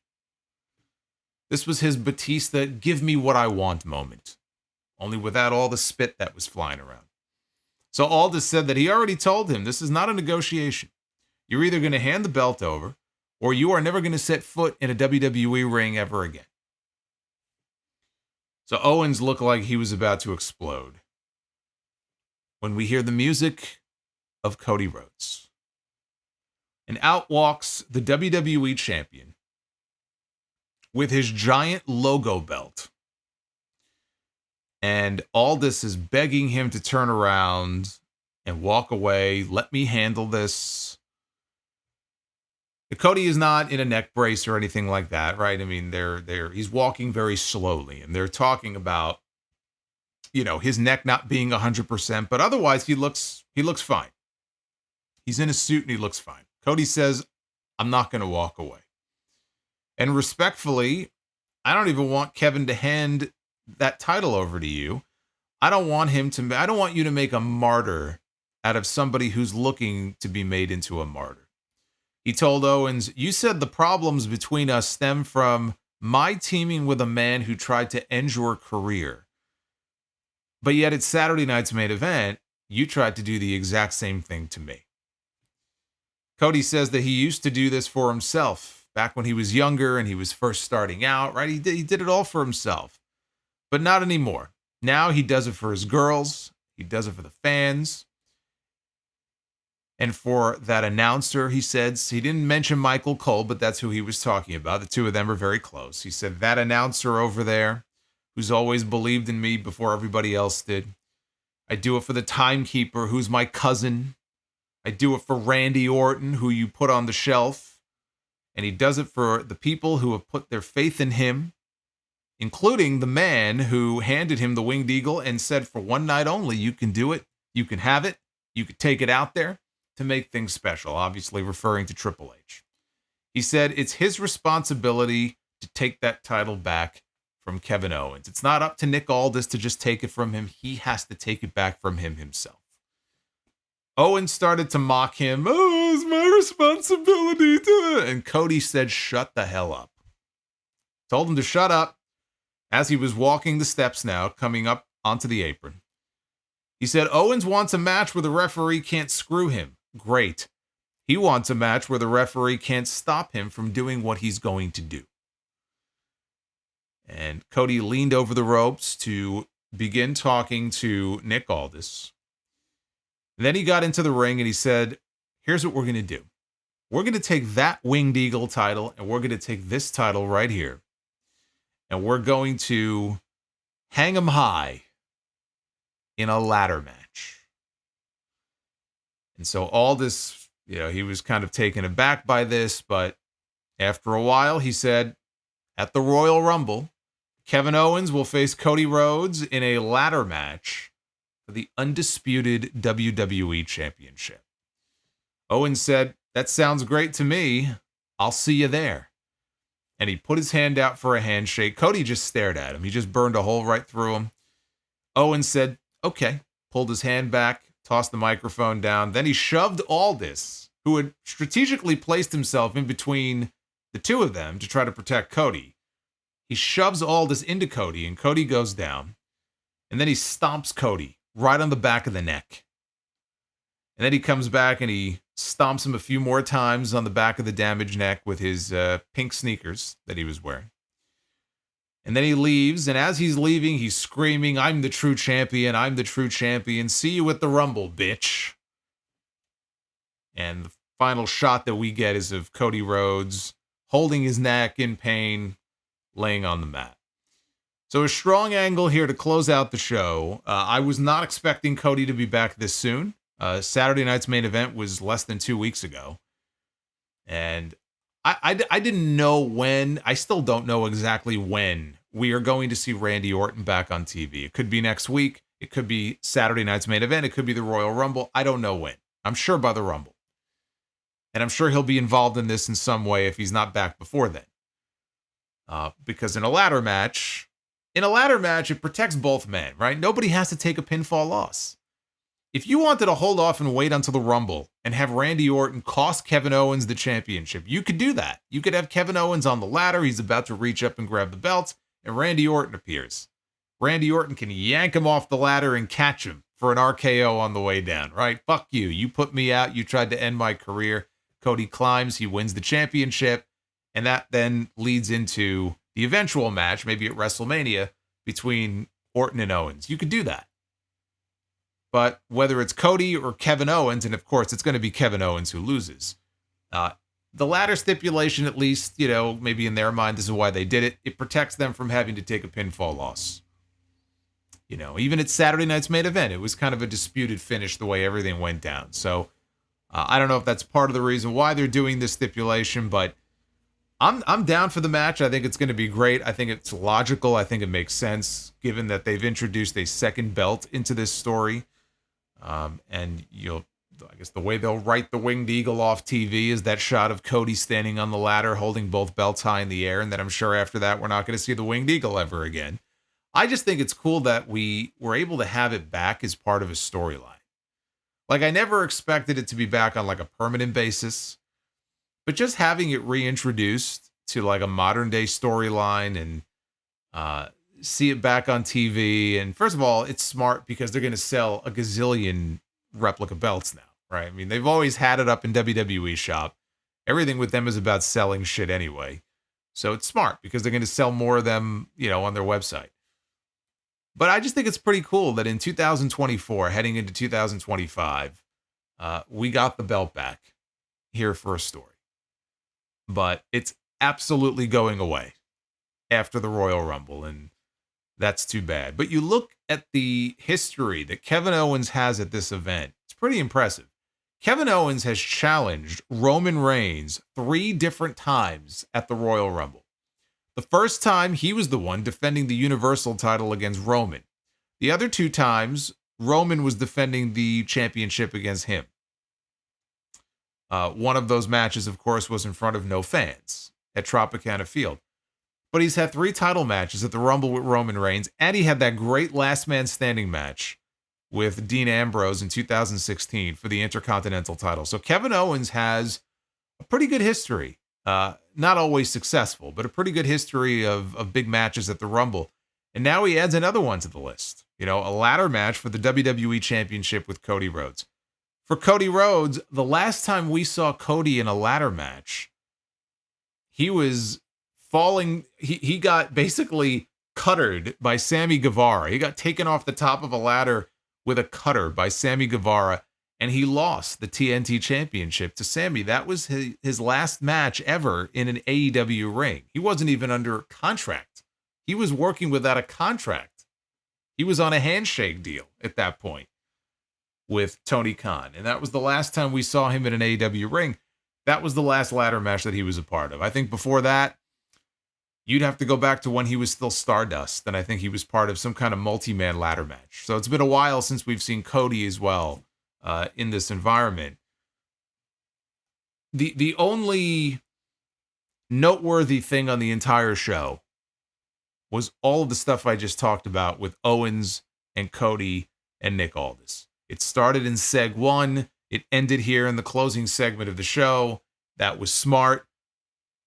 This was his Batista, give me what I want moment. Only without all the spit that was flying around. So Aldis said that he already told him this is not a negotiation. You're either going to hand the belt over, or you are never going to set foot in a WWE ring ever again. So Owens looked like he was about to explode when we hear the music of Cody Rhodes. And out walks the WWE champion with his giant logo belt. And Aldis is begging him to turn around and walk away. Let me handle this. Cody is not in a neck brace or anything like that, right? I mean, he's walking very slowly, and they're talking about his neck not being 100%, but otherwise he looks fine. He's in a suit and he looks fine. Cody says, I'm not going to walk away. And respectfully, I don't even want Kevin to hand that title over to you. I don't want you to make a martyr out of somebody who's looking to be made into a martyr. He told Owens, you said the problems between us stem from my teaming with a man who tried to end your career. But yet at Saturday night's main event, you tried to do the exact same thing to me. Cody says that he used to do this for himself back when he was younger and he was first starting out, right? He did it all for himself, but not anymore. Now he does it for his girls. He does it for the fans. And for that announcer, he said, he didn't mention Michael Cole, but that's who he was talking about. The two of them are very close. He said, that announcer over there who's always believed in me before everybody else did. I do it for the timekeeper, who's my cousin. I do it for Randy Orton, who you put on the shelf. And he does it for the people who have put their faith in him, including the man who handed him the Winged Eagle and said, for one night only, you can do it. You can have it. You can take it out there to make things special, obviously referring to Triple H. He said it's his responsibility to take that title back from Kevin Owens. It's not up to Nick Aldis to just take it from him. He has to take it back from him himself. Owens started to mock him. Oh, it's my responsibility to it. And Cody said, shut the hell up. Told him to shut up as he was walking the steps now, coming up onto the apron. He said, Owens wants a match where the referee can't screw him. Great. He wants a match where the referee can't stop him from doing what he's going to do. And Cody leaned over the ropes to begin talking to Nick Aldis. And then he got into the ring and he said, here's what we're going to do. We're going to take that Winged Eagle title and we're going to take this title right here. And we're going to hang them high in a ladder match. And so Aldis, he was kind of taken aback by this, but after a while, he said, at the Royal Rumble, Kevin Owens will face Cody Rhodes in a ladder match for the undisputed WWE Championship. Owens said, that sounds great to me. I'll see you there. And he put his hand out for a handshake. Cody just stared at him. He just burned a hole right through him. Owens said, okay, pulled his hand back, tossed the microphone down. Then he shoved Aldis, who had strategically placed himself in between the two of them to try to protect Cody. He shoves Aldis into Cody, and Cody goes down. And then he stomps Cody right on the back of the neck. And then he comes back and he stomps him a few more times on the back of the damaged neck with his pink sneakers that he was wearing. And then he leaves, and as he's leaving, he's screaming, I'm the true champion, I'm the true champion, see you at the Rumble, bitch. And the final shot that we get is of Cody Rhodes holding his neck in pain, laying on the mat. So a strong angle here to close out the show. I was not expecting Cody to be back this soon. Saturday night's main event was less than 2 weeks ago. And I didn't know when, I still don't know exactly when we are going to see Randy Orton back on TV. It could be next week. It could be Saturday night's main event. It could be the Royal Rumble. I don't know when. I'm sure by the Rumble. And I'm sure he'll be involved in this in some way if he's not back before then. Because in a ladder match, it protects both men, right? Nobody has to take a pinfall loss. If you wanted to hold off and wait until the Rumble and have Randy Orton cost Kevin Owens the championship, you could do that. You could have Kevin Owens on the ladder. He's about to reach up and grab the belt, and Randy Orton appears. Randy Orton can yank him off the ladder and catch him for an RKO on the way down, right? Fuck you. You put me out. You tried to end my career. Cody climbs. He wins the championship. And that then leads into the eventual match, maybe at WrestleMania, between Orton and Owens. You could do that. But whether it's Cody or Kevin Owens, and of course it's going to be Kevin Owens who loses, the ladder stipulation, at least, maybe in their mind, this is why they did it. It protects them from having to take a pinfall loss. Even at Saturday night's main event, it was kind of a disputed finish the way everything went down. So I don't know if that's part of the reason why they're doing this stipulation, but I'm down for the match. I think it's going to be great. I think it's logical. I think it makes sense given that they've introduced a second belt into this story. And I guess the way they'll write the Winged Eagle off TV is that shot of Cody standing on the ladder holding both belts high in the air, and then I'm sure after that we're not going to see the Winged Eagle ever again. I just think it's cool that we were able to have it back as part of a storyline. Like, I never expected it to be back on like a permanent basis, but just having it reintroduced to like a modern day storyline and see it back on TV. And first of all, it's smart because they're going to sell a gazillion replica belts now, right? I mean, they've always had it up in WWE shop. Everything with them is about selling shit anyway. So it's smart because they're going to sell more of them, on their website. But I just think it's pretty cool that in 2024, heading into 2025, we got the belt back here for a story. But it's absolutely going away after the Royal Rumble, and that's too bad. But you look at the history that Kevin Owens has at this event, it's pretty impressive. Kevin Owens has challenged Roman Reigns 3 different times at the Royal Rumble. The first time, he was the one defending the Universal title against Roman. The other 2 times, Roman was defending the championship against him. One of those matches, of course, was in front of no fans at Tropicana Field. But he's had 3 title matches at the Rumble with Roman Reigns, and he had that great last man standing match with Dean Ambrose in 2016 for the Intercontinental title. So Kevin Owens has a pretty good history. Not always successful, but a pretty good history of big matches at the Rumble. And now he adds another one to the list. A ladder match for the WWE Championship with Cody Rhodes. For Cody Rhodes, the last time we saw Cody in a ladder match, he was falling. He got basically cuttered by Sammy Guevara. He got taken off the top of a ladder with a cutter by Sammy Guevara, and he lost the TNT Championship to Sammy. That was his last match ever in an AEW ring. He wasn't even under contract. He was working without a contract. He was on a handshake deal at that point with Tony Khan. And that was the last time we saw him in an AEW ring. That was the last ladder match that he was a part of. I think before that, you'd have to go back to when he was still Stardust. And I think he was part of some kind of multi-man ladder match. So it's been a while since we've seen Cody as well in this environment. The only noteworthy thing on the entire show was all of the stuff I just talked about with Owens and Cody and Nick Aldis. It started in Seg 1. It ended here in the closing segment of the show. That was smart.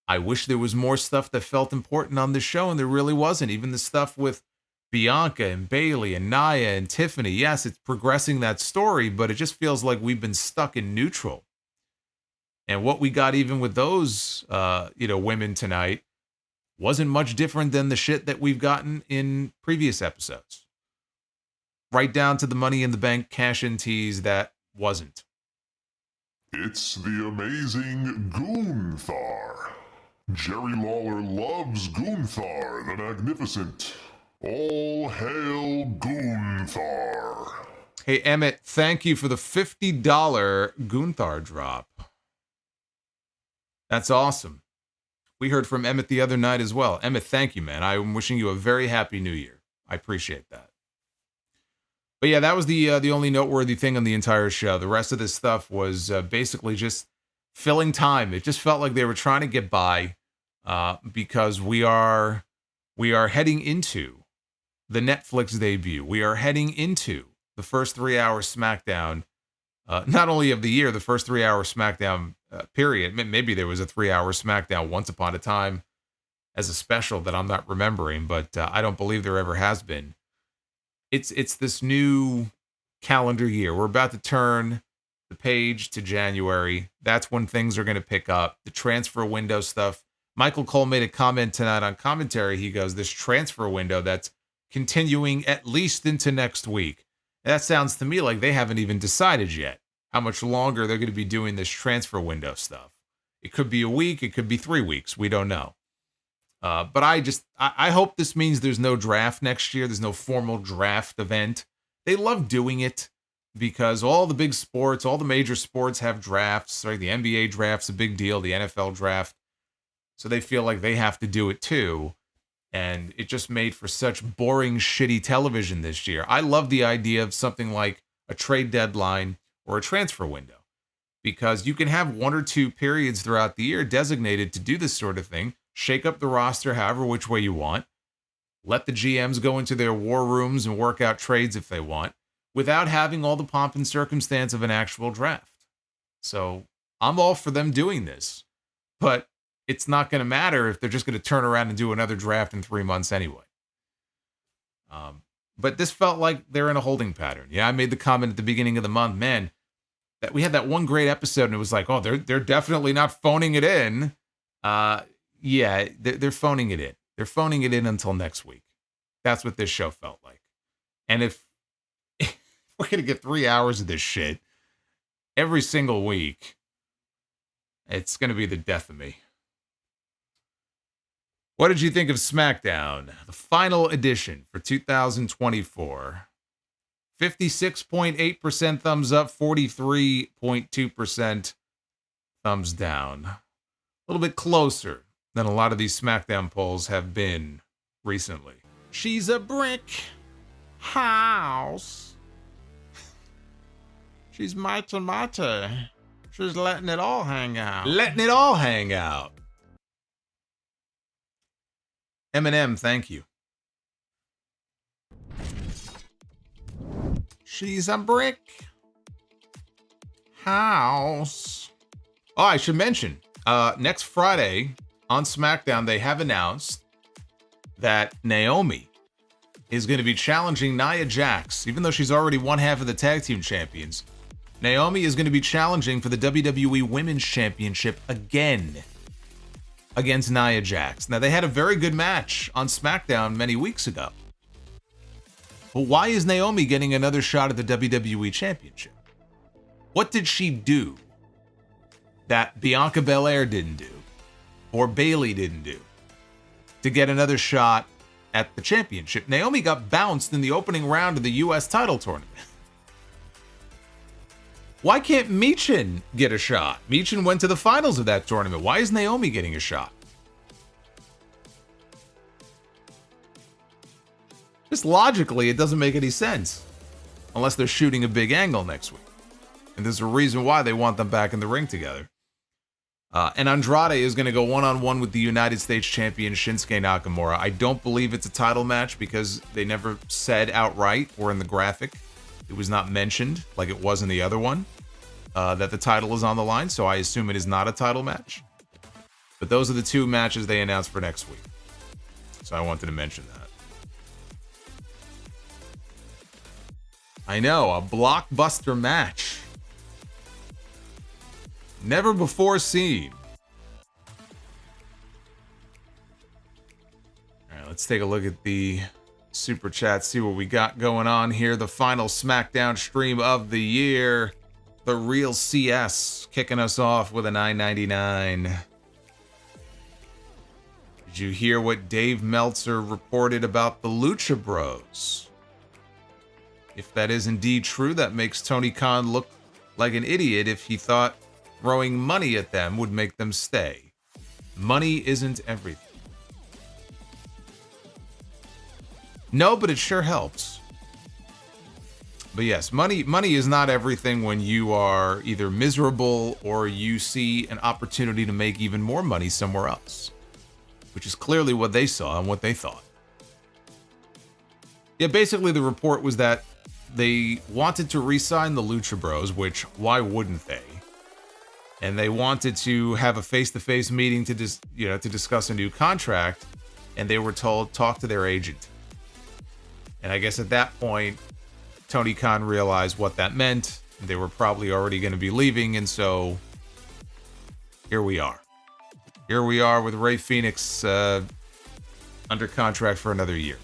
I wish there was more stuff that felt important on the show, and there really wasn't. Even the stuff with Bianca and Bayley and Nia and Tiffany. Yes, it's progressing that story, but it just feels like we've been stuck in neutral. And what we got even with those, women tonight wasn't much different than the shit that we've gotten in previous episodes. Right down to the Money in the Bank cash-in tease that wasn't. It's the amazing Gunther. Jerry Lawler loves Gunther the Magnificent. All hail Gunther. Hey, Emmett, thank you for the $50 Gunther drop. That's awesome. We heard from Emmett the other night as well. Emmett, thank you, man. I'm wishing you a very happy new year. I appreciate that. But yeah, that was the only noteworthy thing on the entire show. The rest of this stuff was basically just filling time. It just felt like they were trying to get by because we are heading into the Netflix debut. We are heading into the first 3-hour SmackDown, not only of the year, the first 3-hour SmackDown period. Maybe there was a 3-hour SmackDown once upon a time as a special that I'm not remembering, but I don't believe there ever has been. It's this new calendar year. We're about to turn the page to January. That's when things are going to pick up. The transfer window stuff. Michael Cole made a comment tonight on commentary. He goes, this transfer window that's continuing at least into next week. And that sounds to me like they haven't even decided yet how much longer they're going to be doing this transfer window stuff. It could be a week. It could be 3 weeks. We don't know. But I hope this means there's no draft next year. There's no formal draft event. They love doing it because all the big sports, all the major sports have drafts. Right? The NBA draft's a big deal. The NFL draft. So they feel like they have to do it too. And it just made for such boring, shitty television this year. I love the idea of something like a trade deadline or a transfer window, because you can have 1 or 2 periods throughout the year designated to do this sort of thing, shake up the roster however which way you want, let the GMs go into their war rooms and work out trades if they want, without having all the pomp and circumstance of an actual draft. So I'm all for them doing this, but it's not going to matter if they're just going to turn around and do another draft in 3 months anyway. But this felt like they're in a holding pattern. Yeah, I made the comment at the beginning of the month, man, that we had that one great episode and it was like, oh, they're definitely not phoning it in. Yeah, they're phoning it in. They're phoning it in until next week. That's what this show felt like. And if we're going to get 3 hours of this shit every single week, it's going to be the death of me. What did you think of SmackDown, the final edition for 2024? 56.8% thumbs up, 43.2% thumbs down. A little bit closer than a lot of these SmackDown polls have been recently. She's a brick house. She's mighty. She's letting it all hang out. Letting it all hang out. Eminem, thank you. She's a brick house. Oh, I should mention, next Friday on SmackDown, they have announced that Naomi is going to be challenging Nia Jax, even though she's already one half of the tag team champions. Naomi is going to be challenging for the WWE Women's Championship again against Nia Jax. Now, they had a very good match on SmackDown many weeks ago. But why is Naomi getting another shot at the WWE Championship? What did she do that Bianca Belair didn't do or Bayley didn't do to get another shot at the championship? Naomi got bounced in the opening round of the U.S. title tournament. Why can't Michin get a shot? Michin went to the finals of that tournament. Why is Naomi getting a shot? Just logically, it doesn't make any sense. Unless they're shooting a big angle next week. And there's a reason why they want them back in the ring together. And Andrade is going to go one-on-one with the United States champion Shinsuke Nakamura. I don't believe it's a title match because they never said outright or in the graphic. It was not mentioned, like it was in the other one, that the title is on the line, so I assume it is not a title match. But those are the 2 matches they announced for next week. So I wanted to mention that. I know, a blockbuster match. Never before seen. All right, let's take a look at the Super Chat, see what we got going on here. The final SmackDown stream of the year. The Real CS kicking us off with a $9.99. Did you hear what Dave Meltzer reported about the Lucha Bros? If that is indeed true, that makes Tony Khan look like an idiot if he thought throwing money at them would make them stay. Money isn't everything. No, but it sure helps. But yes, money is not everything when you are either miserable or you see an opportunity to make even more money somewhere else, which is clearly what they saw and what they thought. Yeah, basically the report was that they wanted to re-sign the Lucha Bros, which why wouldn't they? And they wanted to have a face-to-face meeting to discuss a new contract, and they were told talk to their agent. And I guess at that point, Tony Khan realized what that meant. They were probably already going to be leaving, and so here we are. Here we are with Rey Fenix under contract for another year.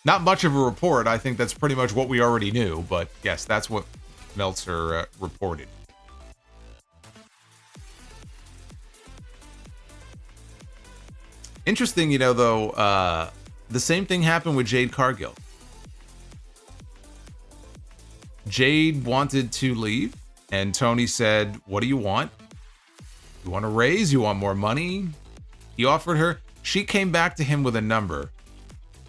Not much of a report. I think that's pretty much what we already knew, but yes, that's what Meltzer reported. Interesting, though, the same thing happened with Jade Cargill. Jade wanted to leave, And Tony said, what do you want? You want a raise? You want more money? He offered her. She came back to him with a number.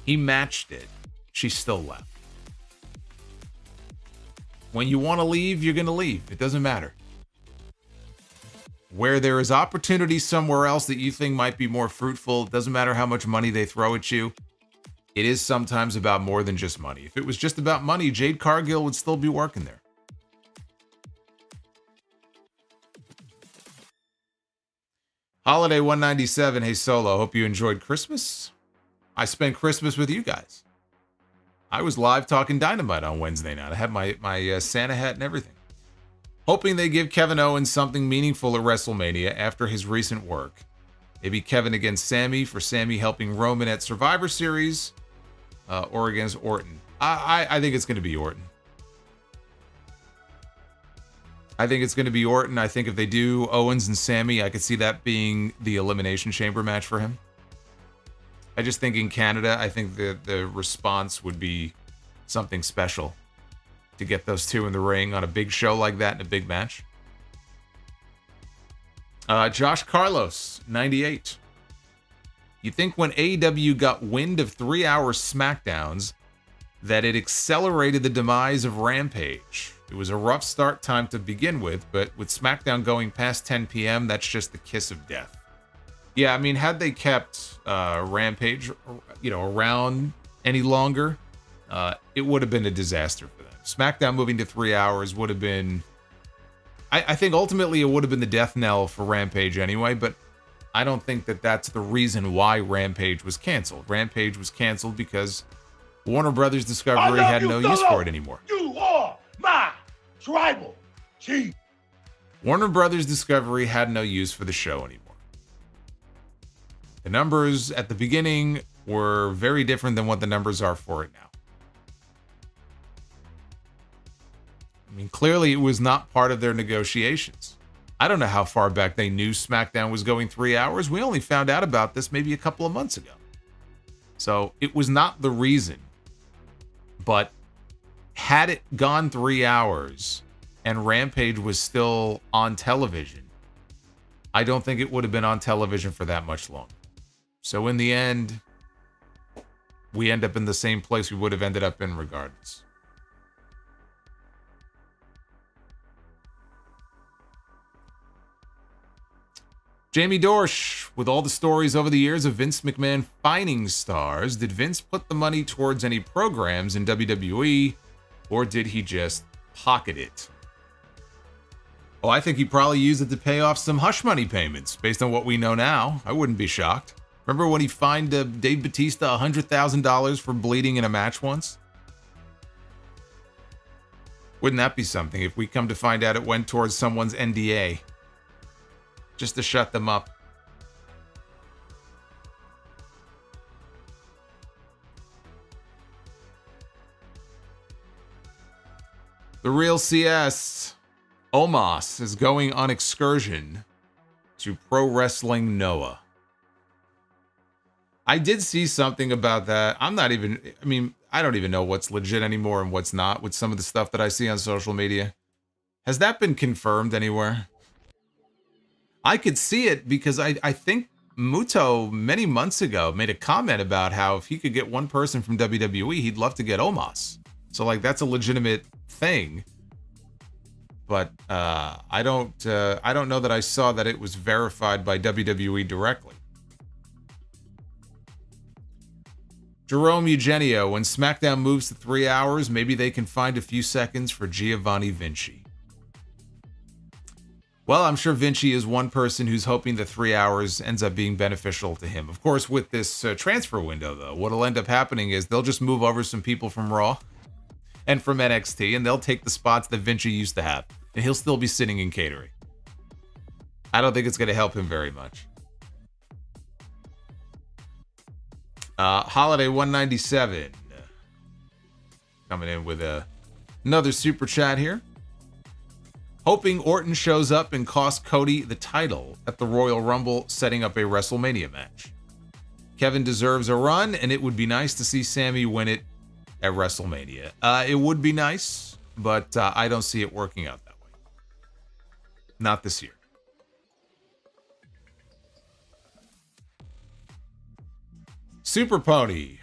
He matched it. She still left. When you want to leave, you're going to leave. It doesn't matter. Where there is opportunity somewhere else that you think might be more fruitful, it doesn't matter how much money they throw at you. It is sometimes about more than just money. If it was just about money, Jade Cargill would still be working there. Holiday 197. Hey, Solo. Hope you enjoyed Christmas. I spent Christmas with you guys. I was live talking Dynamite on Wednesday night. I had my Santa hat and everything. Hoping they give Kevin Owens something meaningful at WrestleMania after his recent work. Maybe Kevin against Sammy for Sammy helping Roman at Survivor Series or against Orton. I think it's going to be Orton. I think it's going to be Orton. I think if they do Owens and Sammy, I could see that being the Elimination Chamber match for him. I just think in Canada, I think the response would be something special to get those two in the ring on a big show like that in a big match. Josh Carlos, 98. You think when AEW got wind of 3-hour SmackDowns that it accelerated the demise of Rampage? It was a rough start time to begin with, but with SmackDown going past 10 p.m., that's just the kiss of death. Yeah, I mean, had they kept Rampage, around any longer, it would have been a disaster for them. SmackDown moving to 3 hours would have been... I think ultimately it would have been the death knell for Rampage anyway, but I don't think that that's the reason why Rampage was canceled. Rampage was canceled because Warner Brothers Discovery had no use for it anymore. You are my tribal chief. Warner Brothers Discovery had no use for the show anymore. The numbers at the beginning were very different than what the numbers are for it now. I mean, clearly it was not part of their negotiations. I don't know how far back they knew SmackDown was going 3 hours. We only found out about this maybe a couple of months ago. So it was not the reason. But had it gone 3 hours and Rampage was still on television, I don't think it would have been on television for that much longer. So in the end, we end up in the same place we would have ended up in regardless. Jamie Dorsch, with all the stories over the years of Vince McMahon fining stars, did Vince put the money towards any programs in WWE, or did he just pocket it? Oh, I think he probably used it to pay off some hush money payments, based on what we know now. I wouldn't be shocked. Remember when he fined Dave Bautista $100,000 for bleeding in a match once? Wouldn't that be something if we come to find out it went towards someone's NDA? Just to shut them up. The real CS, Omos, is going on excursion to Pro Wrestling Noah. I did see something about that. I don't even know what's legit anymore and what's not with some of the stuff that I see on social media. Has that been confirmed anywhere? I could see it because I think Muto many months ago made a comment about how if he could get one person from WWE, he'd love to get Omos. So like that's a legitimate thing. But I don't know that I saw that it was verified by WWE directly. Jerome Eugenio, when SmackDown moves to 3 hours, maybe they can find a few seconds for Giovanni Vinci. Well, I'm sure Vinci is one person who's hoping that 3 hours ends up being beneficial to him. Of course, with this transfer window, though, what'll end up happening is they'll just move over some people from Raw and from NXT, and they'll take the spots that Vinci used to have, and he'll still be sitting in catering. I don't think it's going to help him very much. Holiday 197 coming in with another super chat here. Hoping Orton shows up and costs Cody the title at the Royal Rumble, setting up a WrestleMania match. Kevin deserves a run, and it would be nice to see Sammy win it at WrestleMania. It would be nice, but I don't see it working out that way. Not this year. Super Pony.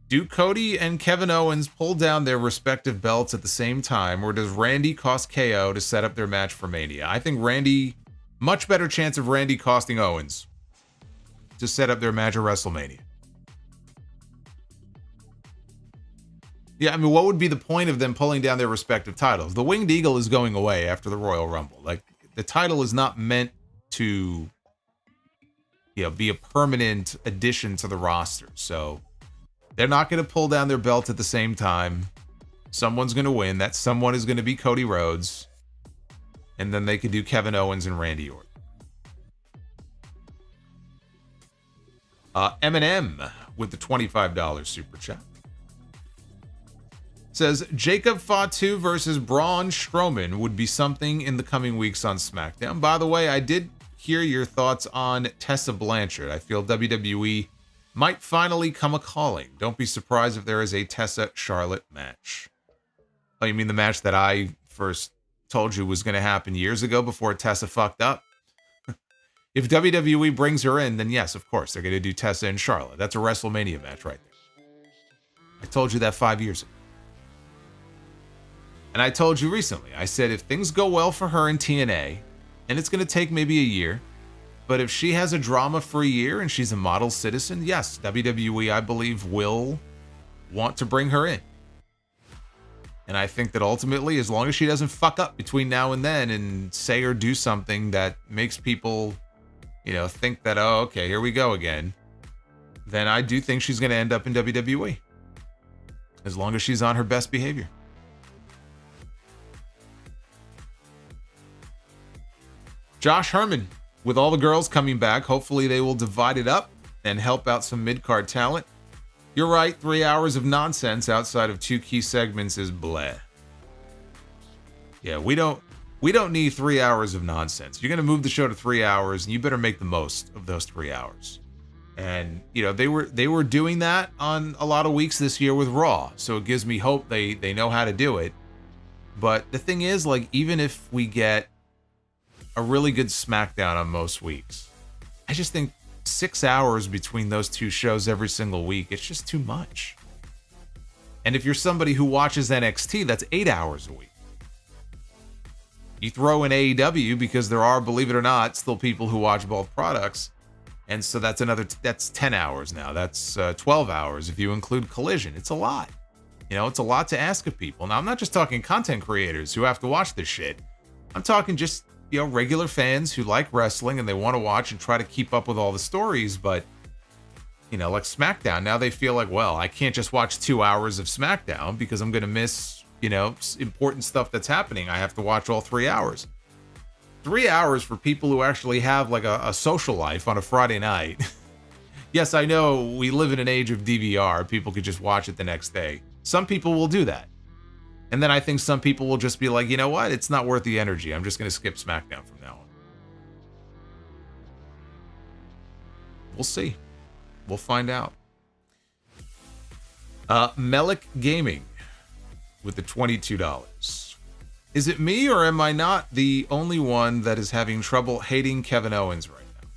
Do Cody and Kevin Owens pull down their respective belts at the same time, or does Randy cost KO to set up their match for Mania? I think Randy, much better chance of Randy costing Owens to set up their match at WrestleMania. Yeah, I mean, what would be the point of them pulling down their respective titles? The Winged Eagle is going away after the Royal Rumble. Like, the title is not meant to, be a permanent addition to the roster. So they're not going to pull down their belt at the same time. Someone's going to win. That someone is going to be Cody Rhodes. And then they could do Kevin Owens and Randy Orton. Eminem with the $25 super chat says Jacob Fatu versus Braun Strowman would be something in the coming weeks on SmackDown. By the way, I did hear your thoughts on Tessa Blanchard. I feel WWE might finally come a calling. Don't be surprised if there is a Tessa Charlotte match. Oh, you mean the match that I first told you was going to happen years ago before Tessa fucked up? If WWE brings her in, then yes, of course, they're going to do Tessa and Charlotte. That's a WrestleMania match right there. I told you that 5 years ago. And I told you recently, I said if things go well for her in TNA, and it's going to take maybe a year, but if she has a drama-free year and she's a model citizen, yes, WWE, I believe, will want to bring her in. And I think that ultimately, as long as she doesn't fuck up between now and then and say or do something that makes people, think that, oh, okay, here we go again, then I do think she's going to end up in WWE. As long as she's on her best behavior. Josh Herman, with all the girls coming back, hopefully they will divide it up and help out some mid-card talent. You're right, 3 hours of nonsense outside of 2 key segments is bleh. Yeah, we don't need 3 hours of nonsense. You're going to move the show to 3 hours, and you better make the most of those 3 hours. And, they were doing that on a lot of weeks this year with Raw, so it gives me hope they know how to do it. But the thing is, even if we get a really good SmackDown on most weeks, I just think 6 hours between those two shows every single week, it's just too much. And if you're somebody who watches NXT, that's 8 hours a week. You throw in AEW because there are, believe it or not, still people who watch both products. And so that's that's 10 hours now. That's 12 hours if you include Collision. It's a lot. It's a lot to ask of people. Now, I'm not just talking content creators who have to watch this shit. I'm talking just regular fans who like wrestling and they want to watch and try to keep up with all the stories, but, like SmackDown, now they feel like, well, I can't just watch 2 hours of SmackDown because I'm going to miss, important stuff that's happening. I have to watch all 3 hours. 3 hours for people who actually have a social life on a Friday night. Yes, I know we live in an age of DVR. People could just watch it the next day. Some people will do that. And then I think some people will just be like, you know what? It's not worth the energy. I'm just going to skip SmackDown from now on. We'll see. We'll find out. Melik Gaming with the $22. Is it me or am I not the only one that is having trouble hating Kevin Owens right now?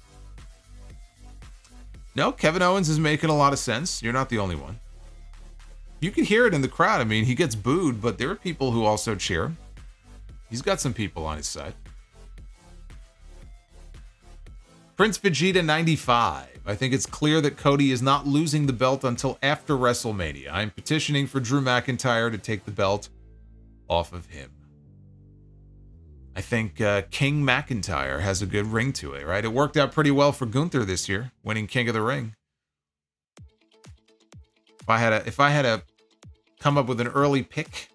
No, Kevin Owens is making a lot of sense. You're not the only one. You can hear it in the crowd. I mean, he gets booed, but there are people who also cheer. He's got some people on his side. Prince Vegeta 95. I think it's clear that Cody is not losing the belt until after WrestleMania. I'm petitioning for Drew McIntyre to take the belt off of him. I think King McIntyre has a good ring to it, right? It worked out pretty well for Gunther this year, winning King of the Ring. If I had a come up with an early pick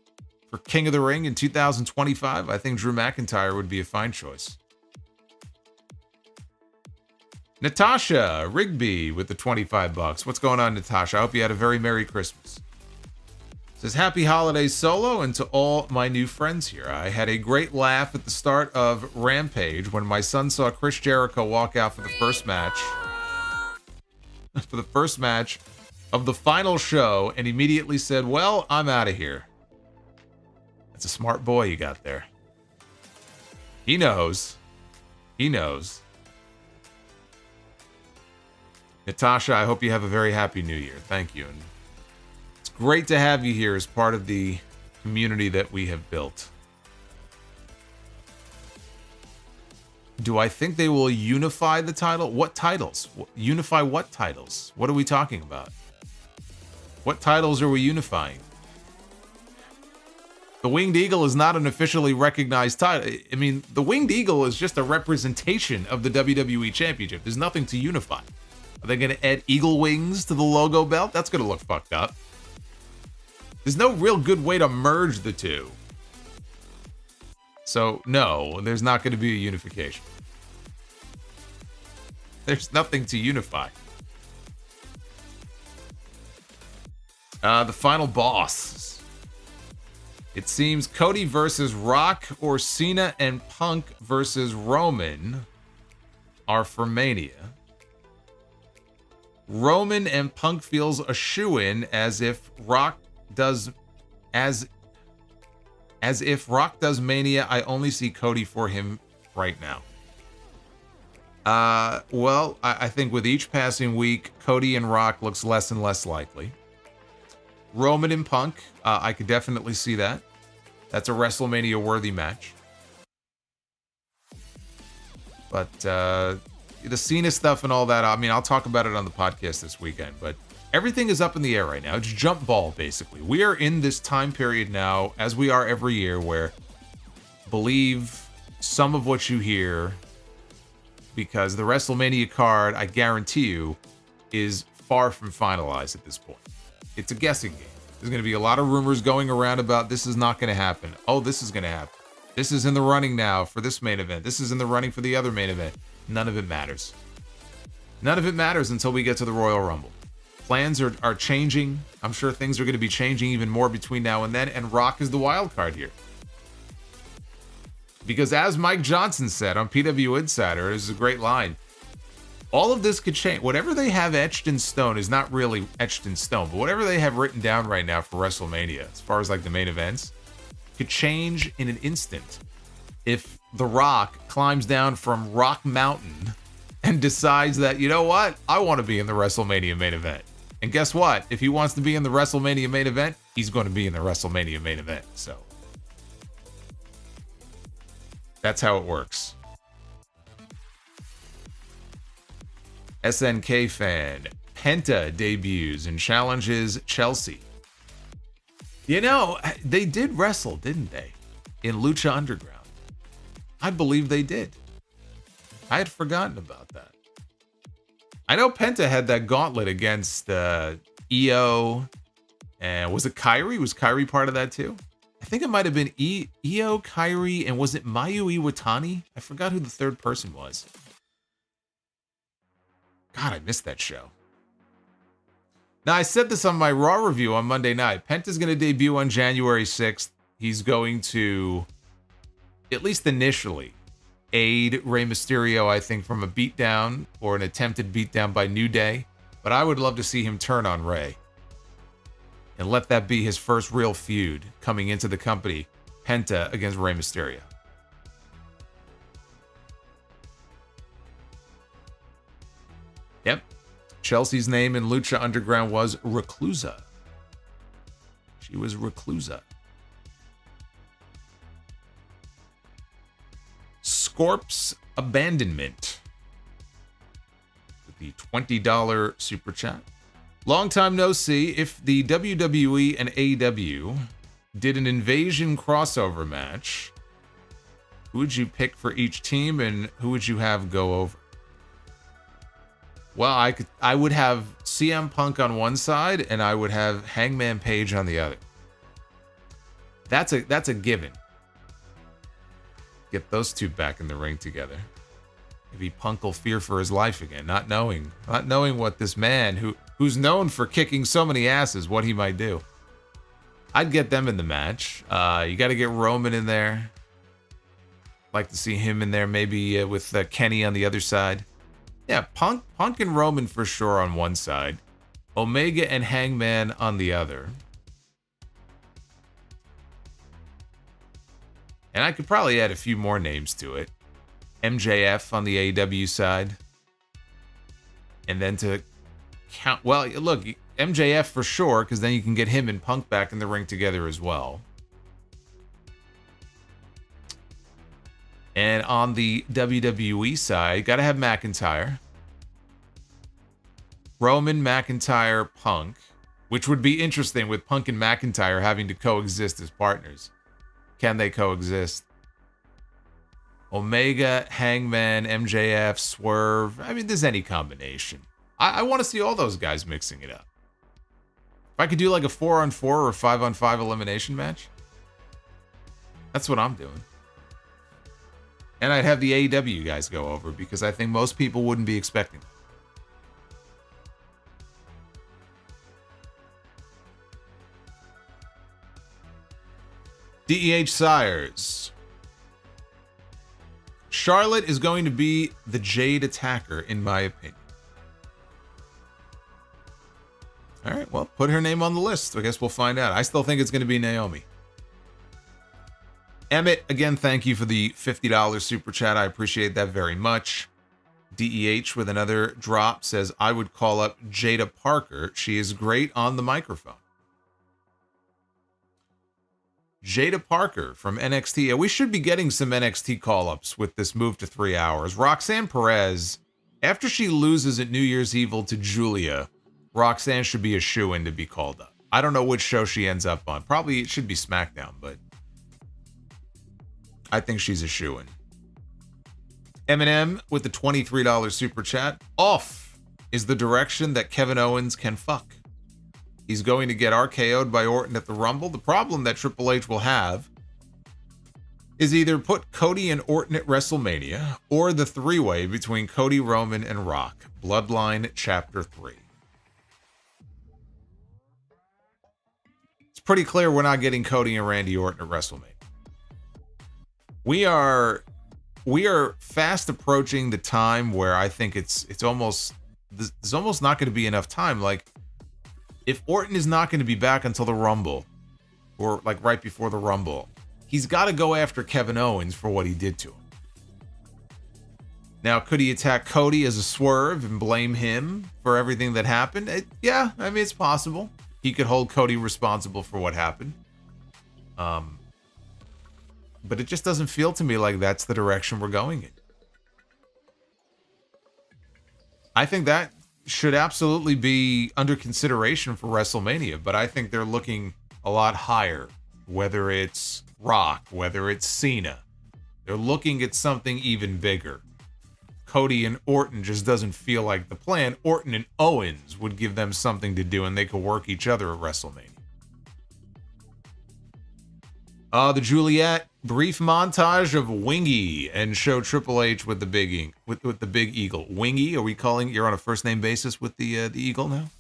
for King of the Ring in 2025, I think Drew McIntyre would be a fine choice. Natasha Rigby with the $25. What's going on, Natasha? I hope you had a very Merry Christmas. Says, happy holidays, Solo, and to all my new friends here. I had a great laugh at the start of Rampage when my son saw Chris Jericho walk out for the first match. Of the final show and immediately said, well, I'm out of here. That's a smart boy you got there. He knows. He knows. Natasha, I hope you have a very happy new year. Thank you. And it's great to have you here as part of the community that we have built. Do I think they will unify the title? What titles? Unify what titles? What are we talking about? What titles are we unifying? The Winged Eagle is not an officially recognized title. I mean, the Winged Eagle is just a representation of the WWE Championship. There's nothing to unify. Are they going to add eagle wings to the logo belt? That's going to look fucked up. There's no real good way to merge the two. So, no, there's not going to be a unification. There's nothing to unify. The final boss. It seems Cody versus Rock or Cena and Punk versus Roman are for Mania. Roman and Punk feels a shoo-in as if Rock does Mania. I only see Cody for him right now. Well, I think with each passing week, Cody and Rock looks less and less likely. Roman and Punk, I could definitely see that. That's a WrestleMania-worthy match. But the Cena stuff and all that, I mean, I'll talk about it on the podcast this weekend. But everything is up in the air right now. It's jump ball, basically. We are in this time period now, as we are every year, where believe some of what you hear, because the WrestleMania card, I guarantee you, is far from finalized at this point. It's a guessing game. There's going to be a lot of rumors going around about this is not going to happen. Oh, this is going to happen. This is in the running now for this main event. This is in the running for the other main event. None of it matters. None of it matters until we get to the Royal Rumble. Plans are changing. I'm sure things are going to be changing even more between now and then, and Rock is the wild card here. Because as Mike Johnson said on PW Insider, this is a great line, all of this could change. Whatever they have etched in stone is not really etched in stone, but whatever they have written down right now for WrestleMania, as far as like the main events, could change in an instant if The Rock climbs down from Rock Mountain and decides that, you know what, I want to be in the WrestleMania main event. And guess what? If he wants to be in the WrestleMania main event, he's going to be in the WrestleMania main event. So that's how it works. SNK fan, Penta debuts and challenges Chelsea. You know, they did wrestle, didn't they? In Lucha Underground. I believe they did. I had forgotten about that. I know Penta had that gauntlet against EO. And was it Kairi? Was Kairi part of that too? I think it might have been EO, Kairi, and was it Mayu Iwatani? I forgot who the third person was. God, I missed that show. Now, I said this on my Raw review on Monday night. Penta's going to debut on January 6th. He's going to, at least initially, aid Rey Mysterio, I think, from a beatdown or an attempted beatdown by New Day. But I would love to see him turn on Rey. And let that be his first real feud coming into the company. Penta against Rey Mysterio. Yep. Chelsea's name in Lucha Underground was Reclusa. She was Reclusa. Scorp's Abandonment. With the $20 super chat. Long time no see. If the WWE and AEW did an invasion crossover match, who would you pick for each team and who would you have go over? Well, I would have CM Punk on one side and I would have Hangman Page on the other. That's a given. Get those two back in the ring together. Maybe Punk will fear for his life again, not knowing what this man who's known for kicking so many asses, what he might do. I'd get them in the match. You got to get Roman in there. Like to see him in there, maybe with Kenny on the other side. Yeah, Punk and Roman for sure on one side. Omega and Hangman on the other. And I could probably add a few more names to it. MJF on the AEW side. And then to count, well, look, MJF for sure, because then you can get him and Punk back in the ring together as well. And on the WWE side, got to have McIntyre. Roman, McIntyre, Punk, which would be interesting with Punk and McIntyre having to coexist as partners. Can they coexist? Omega, Hangman, MJF, Swerve. I mean, there's any combination. I want to see all those guys mixing it up. If I could do like a 4-on-4 or a 5-on-5 elimination match, that's what I'm doing. And I'd have the AEW guys go over because I think most people wouldn't be expecting it. DEH Sires. Charlotte is going to be the Jade attacker, in my opinion. All right, well, put her name on the list. I guess we'll find out. I still think it's going to be Naomi. Emmett, again, thank you for the $50 super chat. I appreciate that very much. DEH with another drop says, I would call up Jada Parker. She is great on the microphone. Jada Parker from NXT. Yeah, we should be getting some NXT call-ups with this move to 3 hours. Roxanne Perez, after she loses at New Year's Evil to Julia, Roxanne should be a shoo-in to be called up. I don't know which show she ends up on. Probably it should be SmackDown, but I think she's a shoo-in. Eminem with the $23 super chat. Off is the direction that Kevin Owens can fuck. He's going to get RKO'd by Orton at the Rumble. The problem that Triple H will have is either put Cody and Orton at WrestleMania or the three-way between Cody, Roman, and Rock. Bloodline Chapter 3. It's pretty clear we're not getting Cody and Randy Orton at WrestleMania. We are fast approaching the time where I think it's almost, there's almost not going to be enough time. Like, if Orton is not going to be back until the Rumble, or like right before the Rumble, he's got to go after Kevin Owens for what he did to him. Now, could he attack Cody as a swerve and blame him for everything that happened? Yeah, I mean, it's possible. He could hold Cody responsible for what happened. But it just doesn't feel to me like that's the direction we're going in. I think that should absolutely be under consideration for WrestleMania, but I think they're looking a lot higher, whether it's Rock, whether it's Cena. They're looking at something even bigger. Cody and Orton just doesn't feel like the plan. Orton and Owens would give them something to do, and they could work each other at WrestleMania. The Juliet brief montage of Wingy and show Triple H with the big with the big eagle. Wingy, are we calling you're on a first name basis with the eagle now?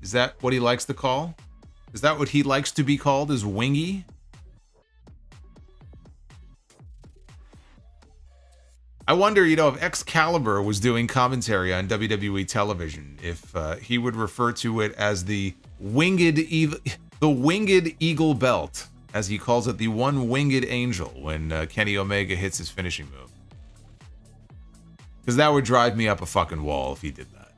Is that what he likes to call? Is that what he likes to be called? Is Wingy? I wonder, if Excalibur was doing commentary on WWE television, if he would refer to it as the winged eagle belt, as he calls it, the one winged angel, when Kenny Omega hits his finishing move. Because that would drive me up a fucking wall if he did that.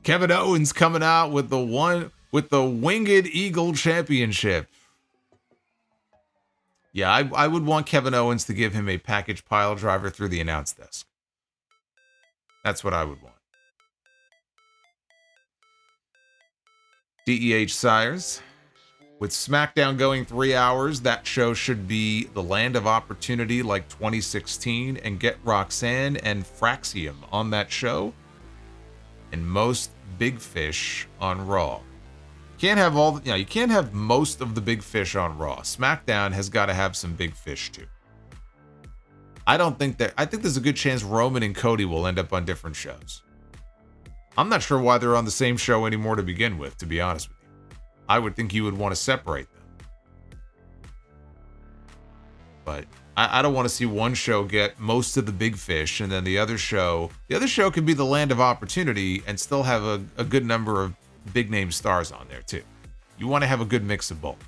Kevin Owens coming out with the Winged Eagle Championship. Yeah, I would want Kevin Owens to give him a package pile driver through the announce desk. That's what I would want. DEH Sires. With SmackDown going 3 hours, that show should be the land of opportunity like 2016 and get Roxanne and Fraxium on that show. And most big fish on Raw. You can't have most of the big fish on Raw. SmackDown has got to have some big fish too. I think there's a good chance Roman and Cody will end up on different shows. I'm not sure why they're on the same show anymore to begin with, to be honest with you. I would think you would want to separate them. But I don't want to see one show get most of the big fish and then the other show could be the land of opportunity and still have a good number of big name stars on there too. You want to have a good mix of both.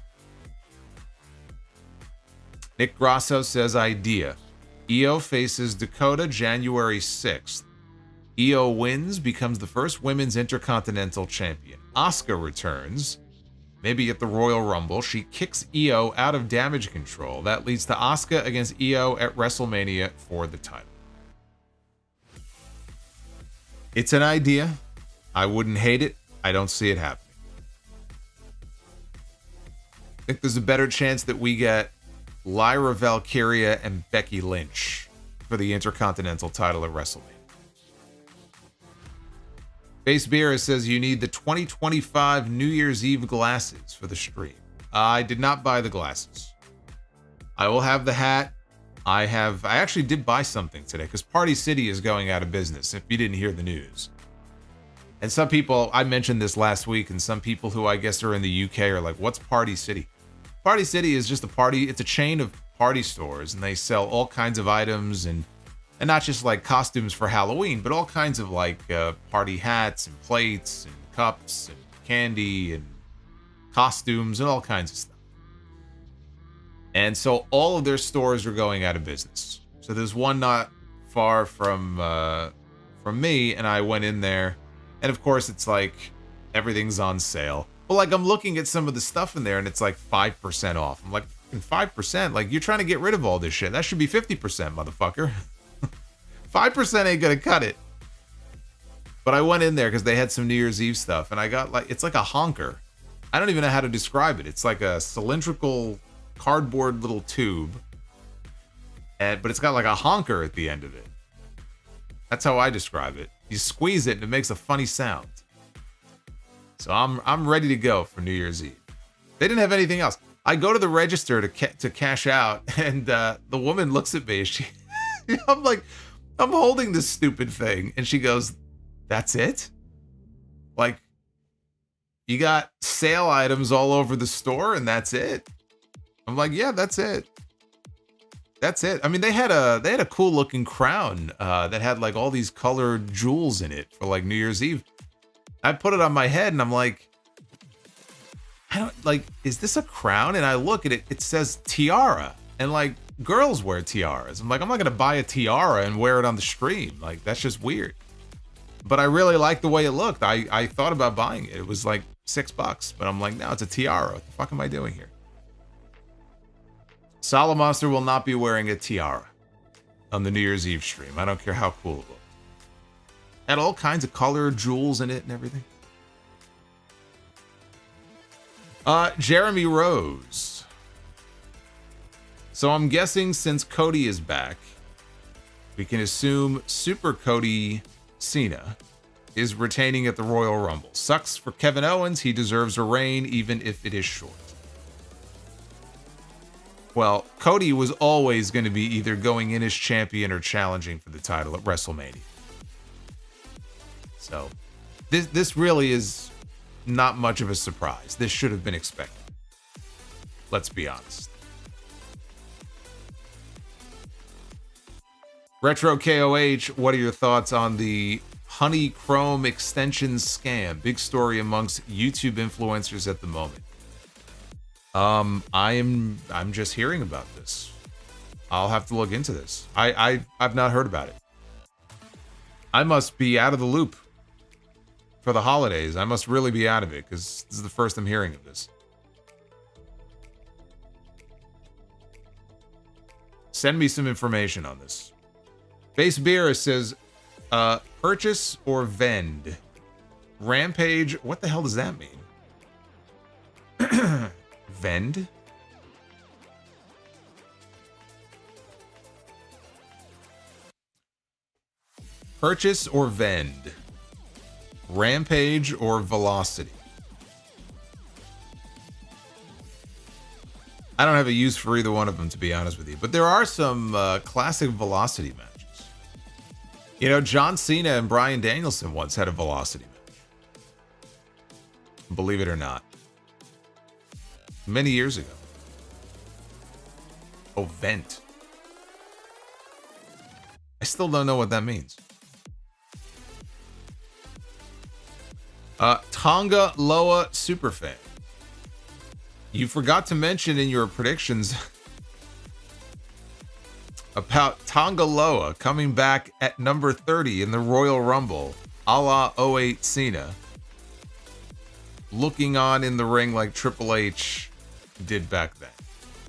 Nick Grasso says idea. Io faces Dakota January 6th. Io wins, becomes the first women's intercontinental champion. Asuka returns, maybe at the Royal Rumble. She kicks Io out of Damage Control. That leads to Asuka against Io at WrestleMania for the title. It's an idea. I wouldn't hate it. I don't see it happening. I think there's a better chance that we get Lyra Valkyria and Becky Lynch for the Intercontinental title at WrestleMania. Base Beer says you need the 2025 New Year's Eve glasses for the stream. I did not buy the glasses. I will have the hat. I actually did buy something today because Party City is going out of business, if you didn't hear the news. And some people, I mentioned this last week, and some people who I guess are in the UK are like, what's Party City? Party City is just it's a chain of party stores, and they sell all kinds of items, and not just like costumes for Halloween, but all kinds of like party hats and plates and cups and candy and costumes and all kinds of stuff. And so all of their stores are going out of business. So there's one not far from me, and I went in there, and of course it's like everything's on sale. But like I'm looking at some of the stuff in there, and it's like 5% off. I'm like, 5%? Like you're trying to get rid of all this shit. That should be 50%, motherfucker. 5% ain't gonna cut it. But I went in there because they had some New Year's Eve stuff, and I got like, it's like a honker. I don't even know how to describe it. It's like a cylindrical cardboard little tube, but it's got like a honker at the end of it. That's how I describe it. You squeeze it and it makes a funny sound. So I'm ready to go for New Year's Eve. They didn't have anything else. I go to the register to cash out, and the woman looks at me. I'm like, I'm holding this stupid thing, and she goes, "That's it? Like, you got sale items all over the store, and that's it?" I'm like, "Yeah, that's it. That's it." I mean, they had a cool looking crown that had like all these colored jewels in it for like New Year's Eve. I put it on my head, and I'm like, I don't like, is this a crown? And I look at it, it says tiara, and like girls wear tiaras. I'm like, I'm not gonna buy a tiara and wear it on the stream. Like, that's just weird. But I really liked the way it looked. I thought about buying it. It was like $6, but I'm like, no, it's a tiara. What the fuck am I doing here? Solomonster will not be wearing a tiara on the New Year's Eve stream. I don't care how cool it looked. Had all kinds of colored jewels in it and everything. Jeremy Rose. So I'm guessing since Cody is back, we can assume Super Cody Cena is retaining at the Royal Rumble. Sucks for Kevin Owens. He deserves a reign, even if it is short. Well, Cody was always going to be either going in as champion or challenging for the title at WrestleMania. So this really is not much of a surprise. This should have been expected. Let's be honest. Retro KOH, what are your thoughts on the Honeychrome extension scam? Big story amongst YouTube influencers at the moment. I'm just hearing about this. I'll have to look into this. I've not heard about it. I must be out of the loop for the holidays. I must really be out of it because this is the first I'm hearing of this. Send me some information on this. Base Beer says, purchase or vend. Rampage, what the hell does that mean? Vend? Purchase or vend. Rampage or Velocity. I don't have a use for either one of them, to be honest with you. But there are some classic Velocity matches. You know, John Cena and Bryan Danielson once had a Velocity match. Believe it or not. Many years ago. Oh, vent. I still don't know what that means. Tonga Loa Superfan. You forgot to mention in your predictions about Tongaloa coming back at number 30 in the Royal Rumble, a la 08 Cena, looking on in the ring like Triple H did back then.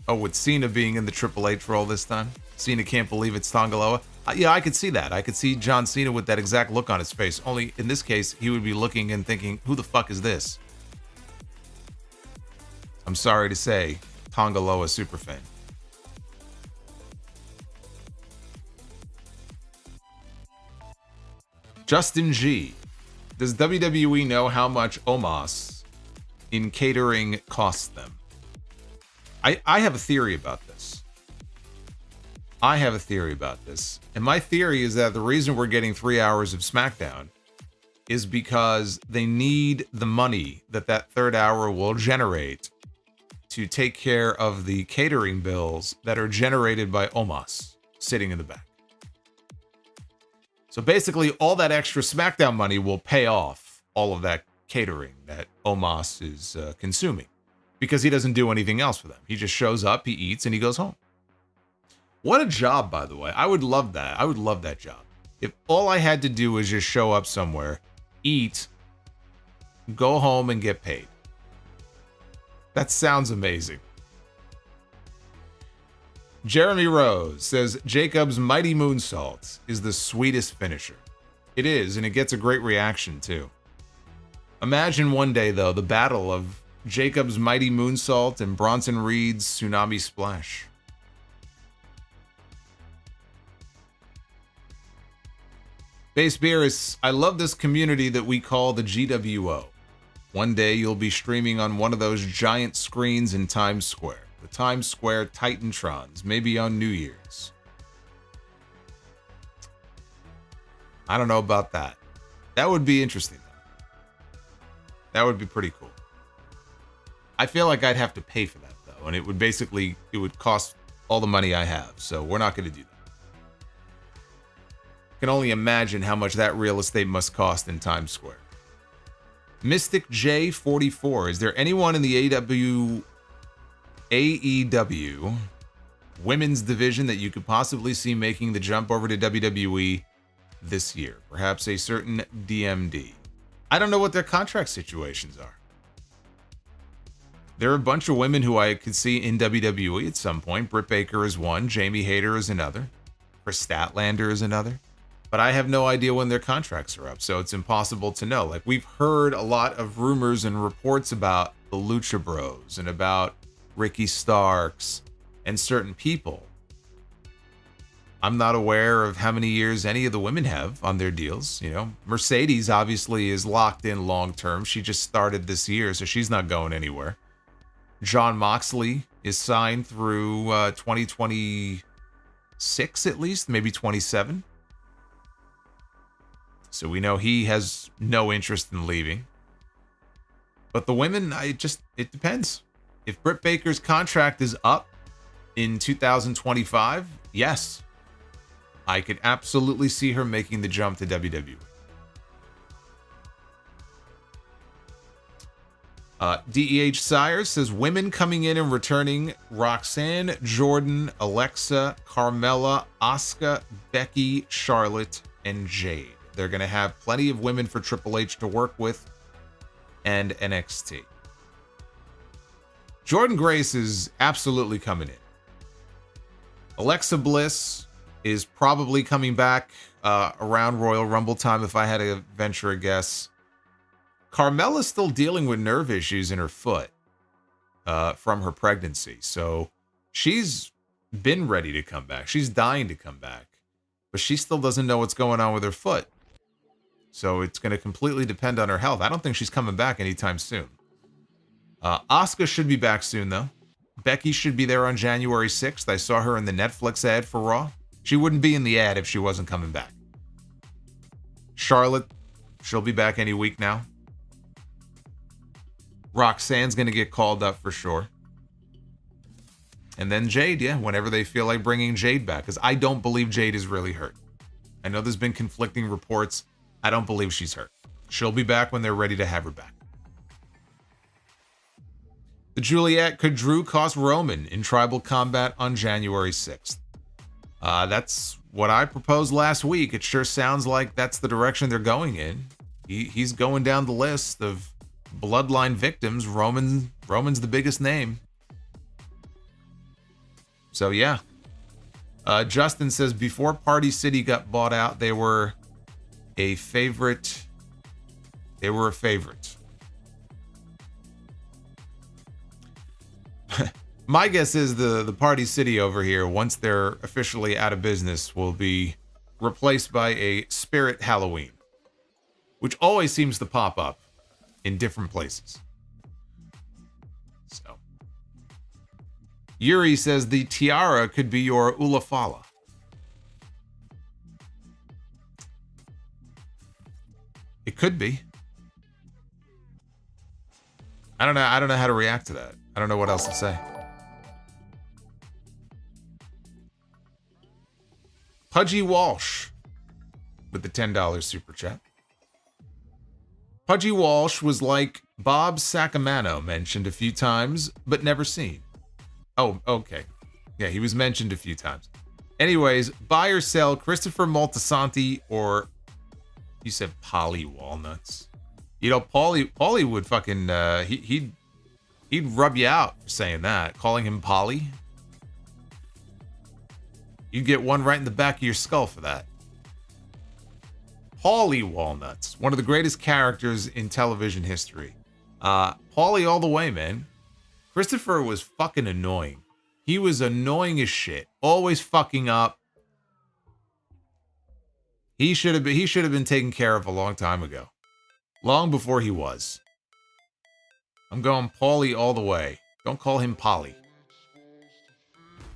Oh, with Cena being in the Triple H role this time? Cena can't believe it's Tongaloa? Yeah, I could see that. I could see John Cena with that exact look on his face. Only in this case, he would be looking and thinking, who the fuck is this? I'm sorry to say, Tongaloa superfan. Justin G. Does WWE know how much Omos in catering costs them? I have a theory about this. And my theory is that the reason we're getting 3 hours of SmackDown is because they need the money that third hour will generate to take care of the catering bills that are generated by Omos sitting in the back. So basically, all that extra SmackDown money will pay off all of that catering that Omos is consuming, because he doesn't do anything else for them. He just shows up, he eats, and he goes home. What a job, by the way. I would love that. I would love that job. If all I had to do was just show up somewhere, eat, go home, and get paid. That sounds amazing. Jeremy Rose says Jacob's Mighty Moonsault is the sweetest finisher. It is, and it gets a great reaction too. Imagine one day, though, the battle of Jacob's Mighty Moonsault and Bronson Reed's Tsunami Splash. Base Beerus, I love this community that we call the GWO. One day you'll be streaming on one of those giant screens in Times Square. The Times Square Titantrons, maybe on New Year's. I don't know about that. That would be interesting, though. That would be pretty cool. I feel like I'd have to pay for that, though, and it would cost all the money I have, so we're not going to do that. Can only imagine how much that real estate must cost in Times Square. Mystic J44, is there anyone in the AEW women's division that you could possibly see making the jump over to WWE this year? Perhaps a certain DMD. I don't know what their contract situations are. There are a bunch of women who I could see in WWE at some point. Britt Baker is one, Jamie Hayter is another, Chris Statlander is another. But I have no idea when their contracts are up, so it's impossible to know. Like, we've heard a lot of rumors and reports about the Lucha Bros and about Ricky Starks and certain people. I'm not aware of how many years any of the women have on their deals. You know, Mercedes obviously is locked in long term. She just started this year, so she's not going anywhere. Jon Moxley is signed through 2026 at least, maybe 27. So we know he has no interest in leaving. But the women, it depends. If Britt Baker's contract is up in 2025, yes, I could absolutely see her making the jump to WWE. DEH Sires says women coming in and returning: Roxanne, Jordan, Alexa, Carmella, Asuka, Becky, Charlotte, and Jade. They're going to have plenty of women for Triple H to work with and NXT. Jordan Grace is absolutely coming in. Alexa Bliss is probably coming back around Royal Rumble time if I had to venture a guess. Carmella's still dealing with nerve issues in her foot from her pregnancy. So she's been ready to come back. She's dying to come back. But she still doesn't know what's going on with her foot. So it's going to completely depend on her health. I don't think she's coming back anytime soon. Asuka should be back soon, though. Becky should be there on January 6th. I saw her in the Netflix ad for Raw. She wouldn't be in the ad if she wasn't coming back. Charlotte, she'll be back any week now. Roxanne's going to get called up for sure. And then Jade, yeah, whenever they feel like bringing Jade back. Because I don't believe Jade is really hurt. I know there's been conflicting reports. I don't believe she's hurt. She'll be back when they're ready to have her back. The Juliet, could Drew cost Roman in Tribal Combat on January 6th? That's what I proposed last week. It sure sounds like that's the direction they're going in. He's going down the list of bloodline victims. Roman's the biggest name. So yeah. Justin says before Party City got bought out, they were a favorite. They were a favorite. My guess is the Party City over here, once they're officially out of business, will be replaced by a Spirit Halloween, which always seems to pop up in different places. So, Yuri says the tiara could be your Ulafala. It could be. I don't know how to react to that. I don't know what else to say. Pudgy Walsh with the $10 super chat. Pudgy Walsh was like Bob Sacamano, mentioned a few times, but never seen. Oh, okay. Yeah, he was mentioned a few times. Anyways, buy or sell Christopher Moltisanti or you said Polly Walnuts. You know, Paulie would fucking he'd rub you out for saying that, calling him Polly. You'd get one right in the back of your skull for that. Paulie Walnuts, one of the greatest characters in television history. Paulie all the way, man. Christopher was fucking annoying. He was annoying as shit. Always fucking up. He should have been taken care of a long time ago. Long before he was. I'm going Paulie all the way. Don't call him Polly.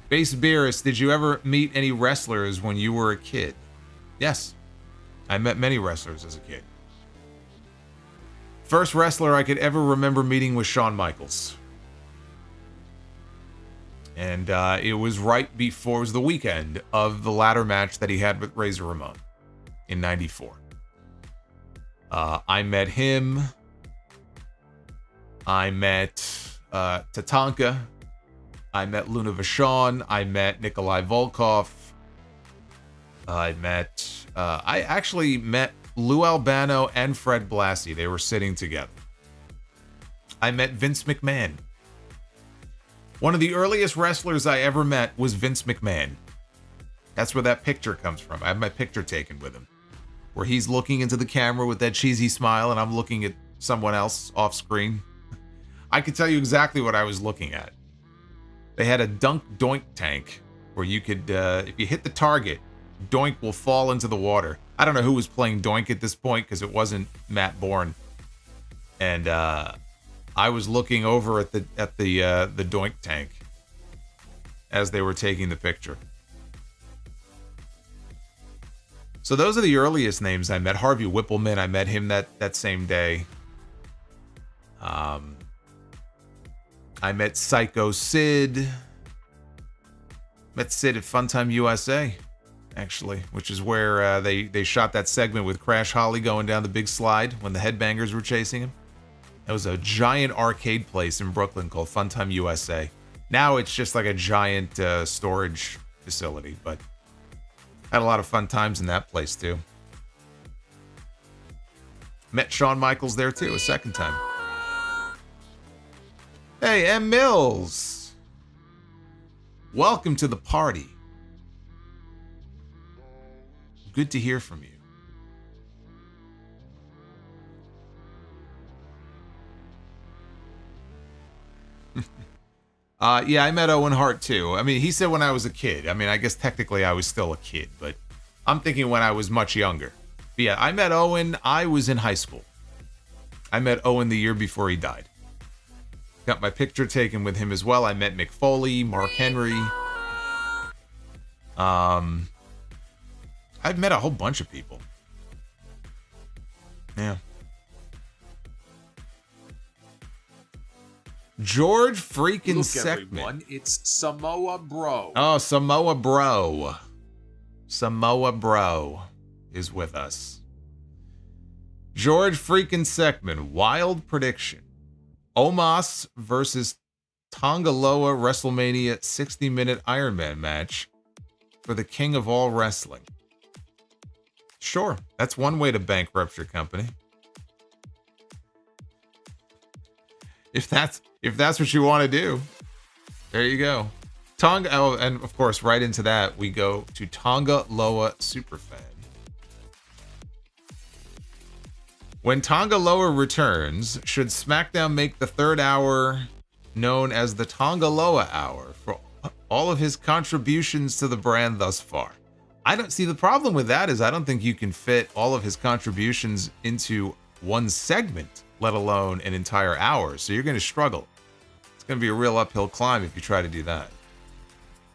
Base Beerus, did you ever meet any wrestlers when you were a kid? Yes. I met many wrestlers as a kid. First wrestler I could ever remember meeting was Shawn Michaels. And it was right before, it was the weekend of the ladder match that he had with Razor Ramon in '94. I met him. I met Tatanka. I met Luna Vachon. I met Nikolai Volkov. I actually met Lou Albano and Fred Blassie. They were sitting together. I met Vince McMahon. One of the earliest wrestlers I ever met was Vince McMahon. That's where that picture comes from. I have my picture taken with him, where he's looking into the camera with that cheesy smile and I'm looking at someone else off screen. I could tell you exactly what I was looking at. They had a dunk doink tank where you could, if you hit the target, doink will fall into the water. I don't know who was playing doink at this point because it wasn't Matt Bourne. And I was looking over at the doink tank as they were taking the picture. So those are the earliest names I met. Harvey Whippleman, I met him that same day. I met Psycho Sid. Met Sid at Funtime USA, actually, which is where they shot that segment with Crash Holly going down the big slide when the headbangers were chasing him. It was a giant arcade place in Brooklyn called Funtime USA. Now it's just like a giant storage facility, but had a lot of fun times in that place too. Met Shawn Michaels there too, a second time. Hey, M. Mills. Welcome to the party. Good to hear from you. Yeah, I met Owen Hart too. I mean, he said when I was a kid. I mean, I guess technically I was still a kid, but I'm thinking when I was much younger. But yeah, I met Owen. I was in high school. I met Owen the year before he died. Got my picture taken with him as well. I met Mick Foley, Mark Henry. I've met a whole bunch of people. Yeah. George freaking Seckman. Everyone, it's Samoa Bro. Oh, Samoa Bro. Samoa Bro is with us. George freaking Seckman. Wild prediction. Omos versus Tongaloa WrestleMania 60-minute Iron Man match. for the king of all wrestling. Sure, that's one way to bankrupt your company. If that's what you want to do, there you go. Tonga, oh, and of course, right into that, we go to Tonga Loa Superfan. When Tonga Loa returns, should SmackDown make the third hour known as the Tonga Loa Hour for all of his contributions to the brand thus far? I don't see the problem with that is I don't think you can fit all of his contributions into one segment, let alone an entire hour. So you're going to struggle. It's going to be a real uphill climb if you try to do that.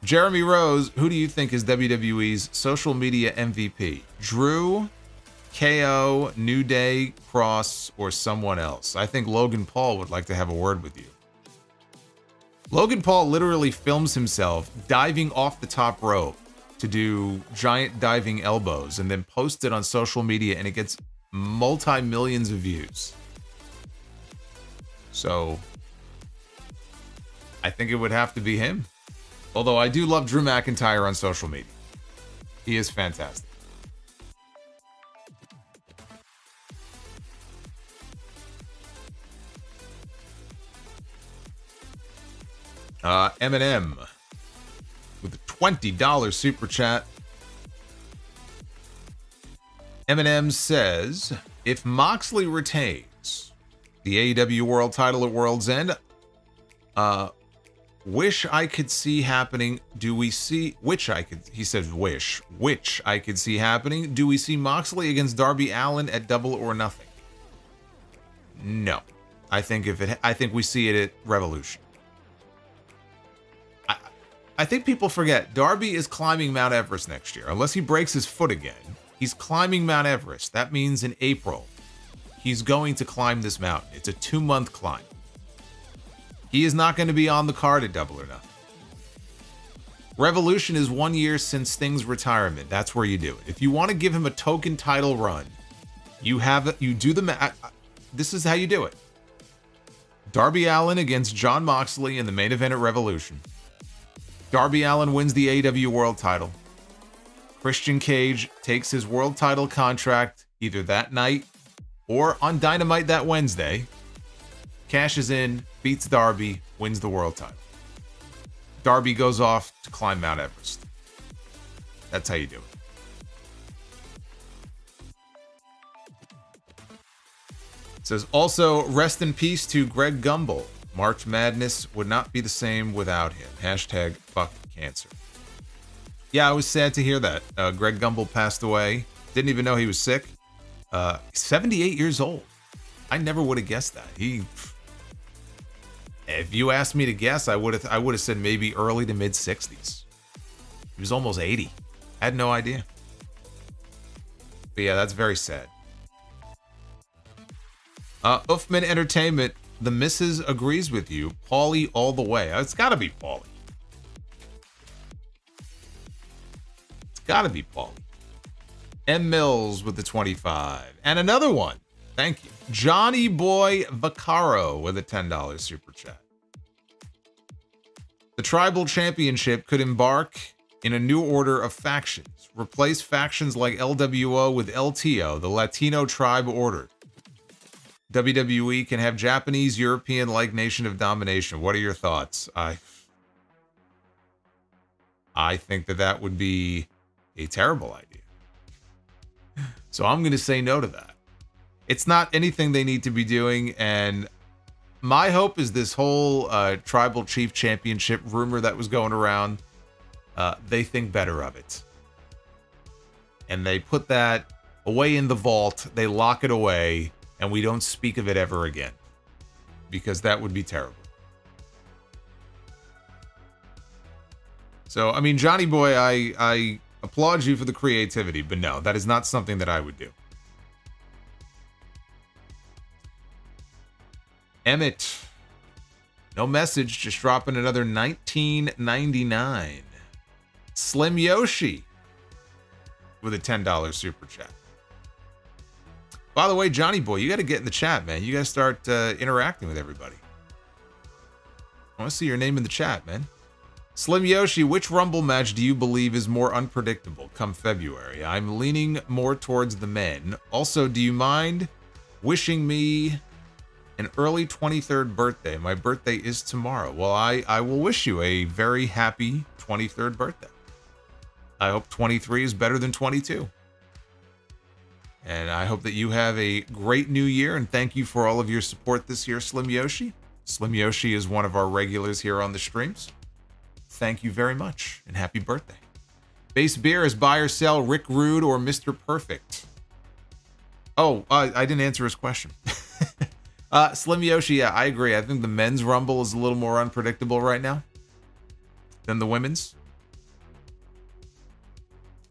Jeremy Rose, who do you think is WWE's social media MVP? Drew, KO, New Day, Cross, or someone else? I think Logan Paul would like to have a word with you. Logan Paul literally films himself diving off the top rope to do giant diving elbows and then posts it on social media, and it gets multi-millions of views. So I think it would have to be him. Although I do love Drew McIntyre on social media. He is fantastic. Eminem with a $20 super chat. Eminem says, if Moxley retains the AEW World title at World's End, wish I could see happening. Do we see, he says wish, which I could see happening. Do we see Moxley against Darby Allin at Double or Nothing? No. I think we see it at Revolution. I think people forget Darby is climbing Mount Everest next year. Unless he breaks his foot again, he's climbing Mount Everest. That means in April, he's going to climb this mountain. It's a 2-month climb. He is not going to be on the card at Double or Nothing. Revolution is 1 year since Sting's retirement. That's where you do it. If you want to give him a token title run, you do the this is how you do it. Darby Allin against Jon Moxley in the main event at Revolution. Darby Allin wins the AEW World title. Christian Cage takes his world title contract either that night or on Dynamite that Wednesday. Cashes in, beats Darby, wins the world title. Darby goes off to climb Mount Everest. That's how you do it. It says also, rest in peace to Greg Gumbel. March Madness would not be the same without him. Hashtag fuck cancer. Yeah, I was sad to hear that. Greg Gumbel passed away. Didn't even know he was sick. 78 years old. I never would have guessed that. If you asked me to guess, I would have said maybe early to mid 60s. He was almost 80. I had no idea. But yeah, that's very sad. Uffman Entertainment, the missus agrees with you. Paulie all the way. It's got to be Paulie. It's got to be Paulie. M. Mills with the 25. And another one. Thank you. Johnny Boy Vaccaro with a $10 super chat. The Tribal Championship could embark in a new order of factions. Replace factions like LWO with LTO, the Latino Tribe Order. WWE can have Japanese, European-like Nation of Domination. What are your thoughts? I think that would be a terrible idea. So I'm going to say no to that. It's not anything they need to be doing, and my hope is this whole Tribal Chief Championship rumor that was going around, they think better of it. And they put that away in the vault, they lock it away, and we don't speak of it ever again. Because that would be terrible. So, I mean, Johnny Boy, I applaud you for the creativity, but no, that is not something that I would do. Emmett, no message, just dropping another $19.99. Slim Yoshi with a $10 super chat. By the way, Johnny Boy, you got to get in the chat, man. You got to start interacting with everybody. I want to see your name in the chat, man. Slim Yoshi, which Rumble match do you believe is more unpredictable come February? I'm leaning more towards the men. Also, do you mind wishing me an early 23rd birthday? My birthday is tomorrow. Well, I will wish you a very happy 23rd birthday. I hope 23 is better than 22. And I hope that you have a great new year, and thank you for all of your support this year, Slim Yoshi. Slim Yoshi is one of our regulars here on the streams. Thank you very much, and happy birthday. Base Beer is buy or sell Rick Rude or Mr. Perfect? Oh, I didn't answer his question. Slim Yoshi, yeah, I agree. I think the men's Rumble is a little more unpredictable right now than the women's.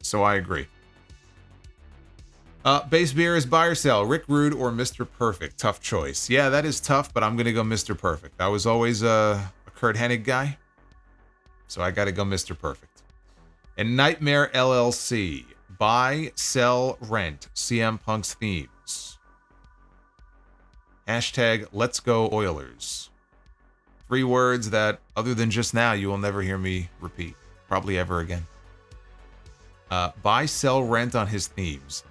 So I agree. Base Beer is buy or sell Rick Rude or Mr. Perfect? Tough choice. Yeah, that is tough, but I'm going to go Mr. Perfect. I was always a Kurt Hennig guy, so I got to go Mr. Perfect. And Nightmare LLC, buy, sell, rent CM Punk's themes. Hashtag Let's Go Oilers. 3 words that, other than just now, you will never hear me repeat. Probably ever again. Buy, sell, rent on his themes.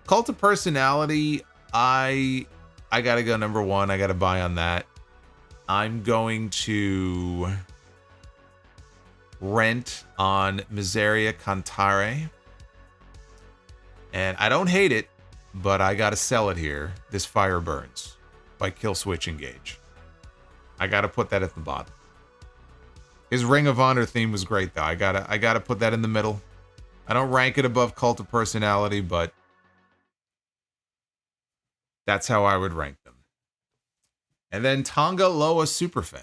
Cult of Personality, I gotta go number 1. I gotta buy on that. I'm going to rent on Miseria Cantare. And I don't hate it, but I gotta sell it here. This Fire Burns by Killswitch Engage. I gotta put that at the bottom. His Ring of Honor theme was great though. I gotta put that in the middle. I don't rank it above Cult of Personality, but that's how I would rank them. And then Tonga Loa Superfan.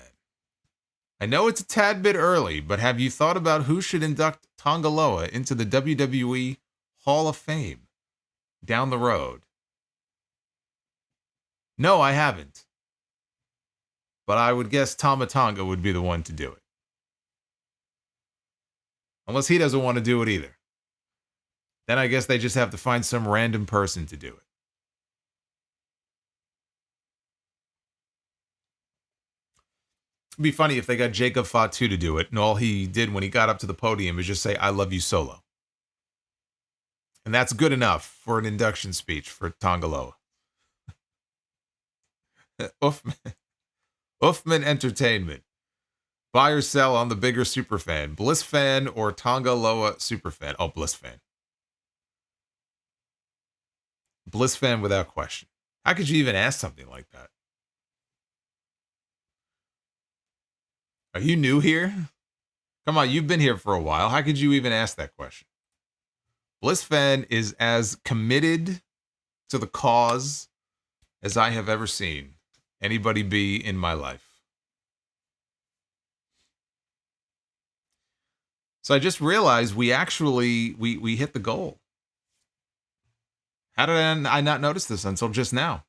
I know it's a tad bit early, but have you thought about who should induct Tonga Loa into the WWE Hall of Fame down the road? No, I haven't. But I would guess Tama Tonga would be the one to do it. Unless he doesn't want to do it either. Then I guess they just have to find some random person to do it. It'd be funny if they got Jacob Fatu to do it, and all he did when he got up to the podium is just say, I love you solo. And that's good enough for an induction speech for Tonga Loa. Uffman Entertainment. Buy or sell on the bigger superfan. Bliss fan or Tonga Loa superfan? Oh, Bliss fan. Bliss fan without question. How could you even ask something like that? Are you new here? Come on, you've been here for a while. How could you even ask that question? Bliss fan is as committed to the cause as I have ever seen anybody be in my life. So I just realized we actually, we hit the goal. How did I not notice this until just now?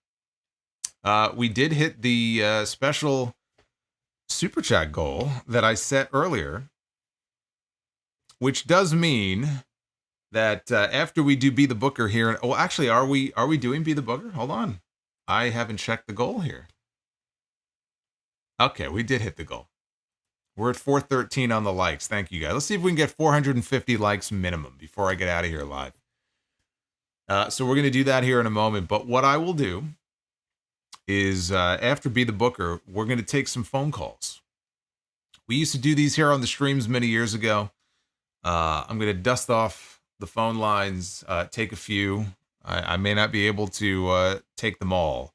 We did hit the special super chat goal that I set earlier, which does mean that after we do Be the Booker here, well, actually, are we doing Be the Booker? Hold on, I haven't checked the goal here. Okay, we did hit the goal. We're at 413 on the likes. Thank you guys. Let's see if we can get 450 likes minimum before I get out of here live. So we're going to do that here in a moment. But what I will do is after Be the Booker, we're going to take some phone calls. We used to do these here on the streams many years ago. I'm going to dust off the phone lines, take a few. I may not be able to take them all,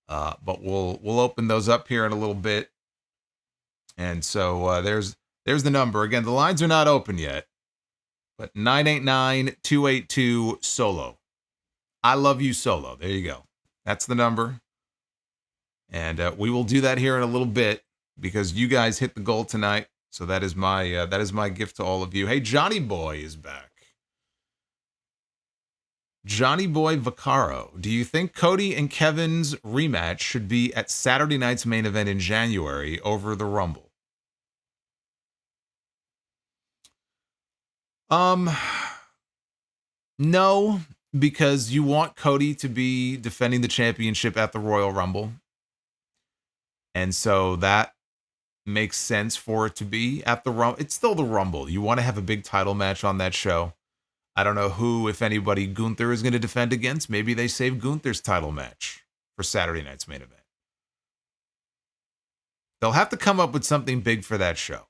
but we'll open those up here in a little bit. And so there's the number. Again, the lines are not open yet, but 989-282-SOLO. I love you, Solo. There you go. That's the number. And we will do that here in a little bit because you guys hit the goal tonight. So that is my gift to all of you. Hey, Johnny Boy is back. Johnny Boy Vaccaro, do you think Cody and Kevin's rematch should be at Saturday night's main event in January over the Rumble? No, because you want Cody to be defending the championship at the Royal Rumble. And so that makes sense for it to be at the Rumble. It's still the Rumble. You want to have a big title match on that show. I don't know who, if anybody, Gunther is going to defend against. Maybe they save Gunther's title match for Saturday night's main event. They'll have to come up with something big for that show.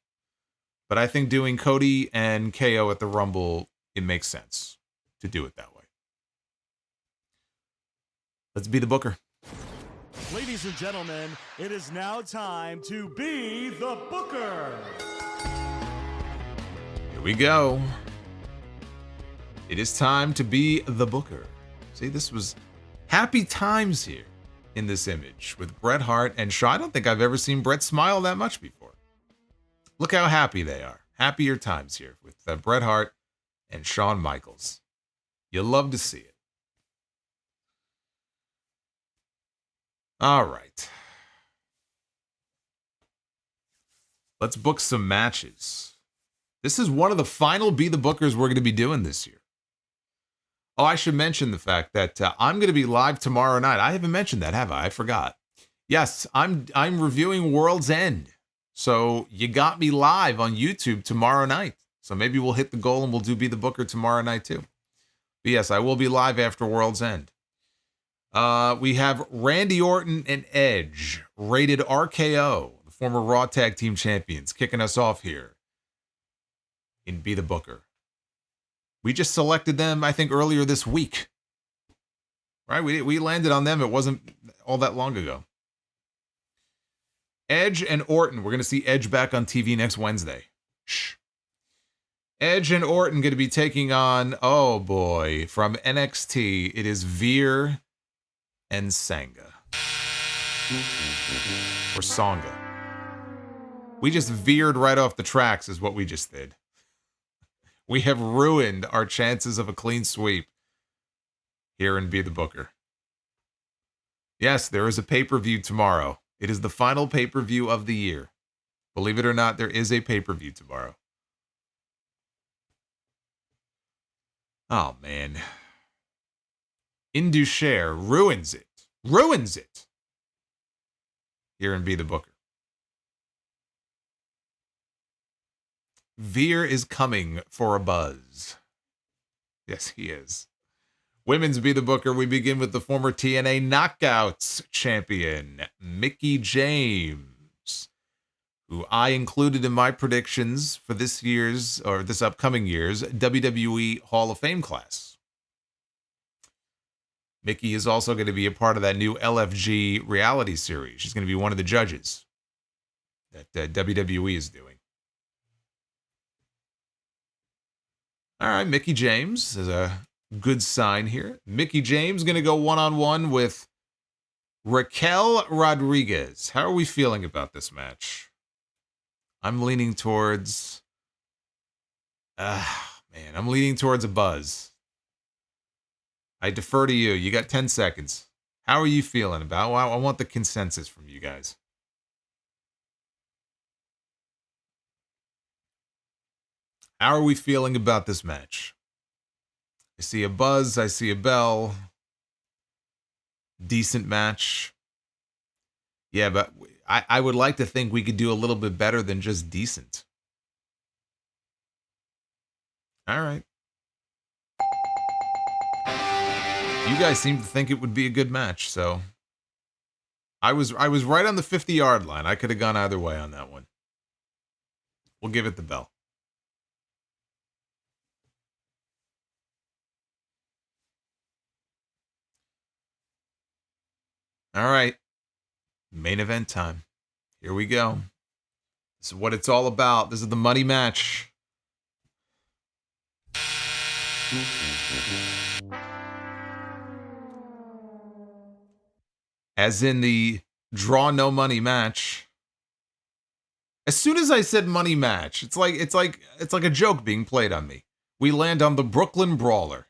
But I think doing Cody and KO at the Rumble, it makes sense to do it that way. Let's be the booker. Ladies and gentlemen, it is now time to be the booker. Here we go. It is time to be the booker. See, this was happy times here in this image with Bret Hart and Shaw. I don't think I've ever seen Bret smile that much before. Look how happy they are. Happier times here with Bret Hart and Shawn Michaels. You love to see it. All right. Let's book some matches. This is one of the final Be the Bookers we're going to be doing this year. Oh, I should mention the fact that I'm going to be live tomorrow night. I haven't mentioned that, have I? I forgot. Yes, I'm reviewing World's End. So you got me live on YouTube tomorrow night. So maybe we'll hit the goal and we'll do Be the Booker tomorrow night too. But yes, I will be live after World's End. We have Randy Orton and Edge, rated RKO, the former Raw Tag Team Champions, kicking us off here in Be the Booker. We just selected them, I think, earlier this week. Right? We landed on them. It wasn't all that long ago. Edge and Orton. We're going to see Edge back on TV next Wednesday. Shh. Edge and Orton going to be taking on, oh boy, from NXT, it is Veer and Sangha. Or Sangha. We just veered right off the tracks is what we just did. We have ruined our chances of a clean sweep here in Be the Booker. Yes, there is a pay-per-view tomorrow. It is the final pay-per-view of the year. Believe it or not, there is a pay-per-view tomorrow. Oh, man. Indusher ruins it. Ruins it. Here in Be the Booker. Veer is coming for a buzz. Yes, he is. Women's Be the Booker, we begin with the former TNA Knockouts champion, Mickie James, who I included in my predictions for this upcoming year's WWE Hall of Fame class. Mickie is also going to be a part of that new LFG reality series. She's going to be one of the judges that WWE is doing. All right, Mickie James is a good sign here. Mickie James going to go one-on-one with Raquel Rodriguez. How are we feeling about this match? I'm leaning towards... I'm leaning towards a buzz. I defer to you. You got 10 seconds. How are you feeling about it? I want the consensus from you guys. How are we feeling about this match? I see a buzz. I see a bell. Decent match. Yeah, but I would like to think we could do a little bit better than just decent. All right. You guys seem to think it would be a good match, so I was right on the 50-yard line. I could have gone either way on that one. We'll give it the bell. All right. Main event time. Here we go. This is what it's all about. This is the money match. As in the draw no money match. As soon as I said money match, it's like a joke being played on me. We land on the Brooklyn Brawler.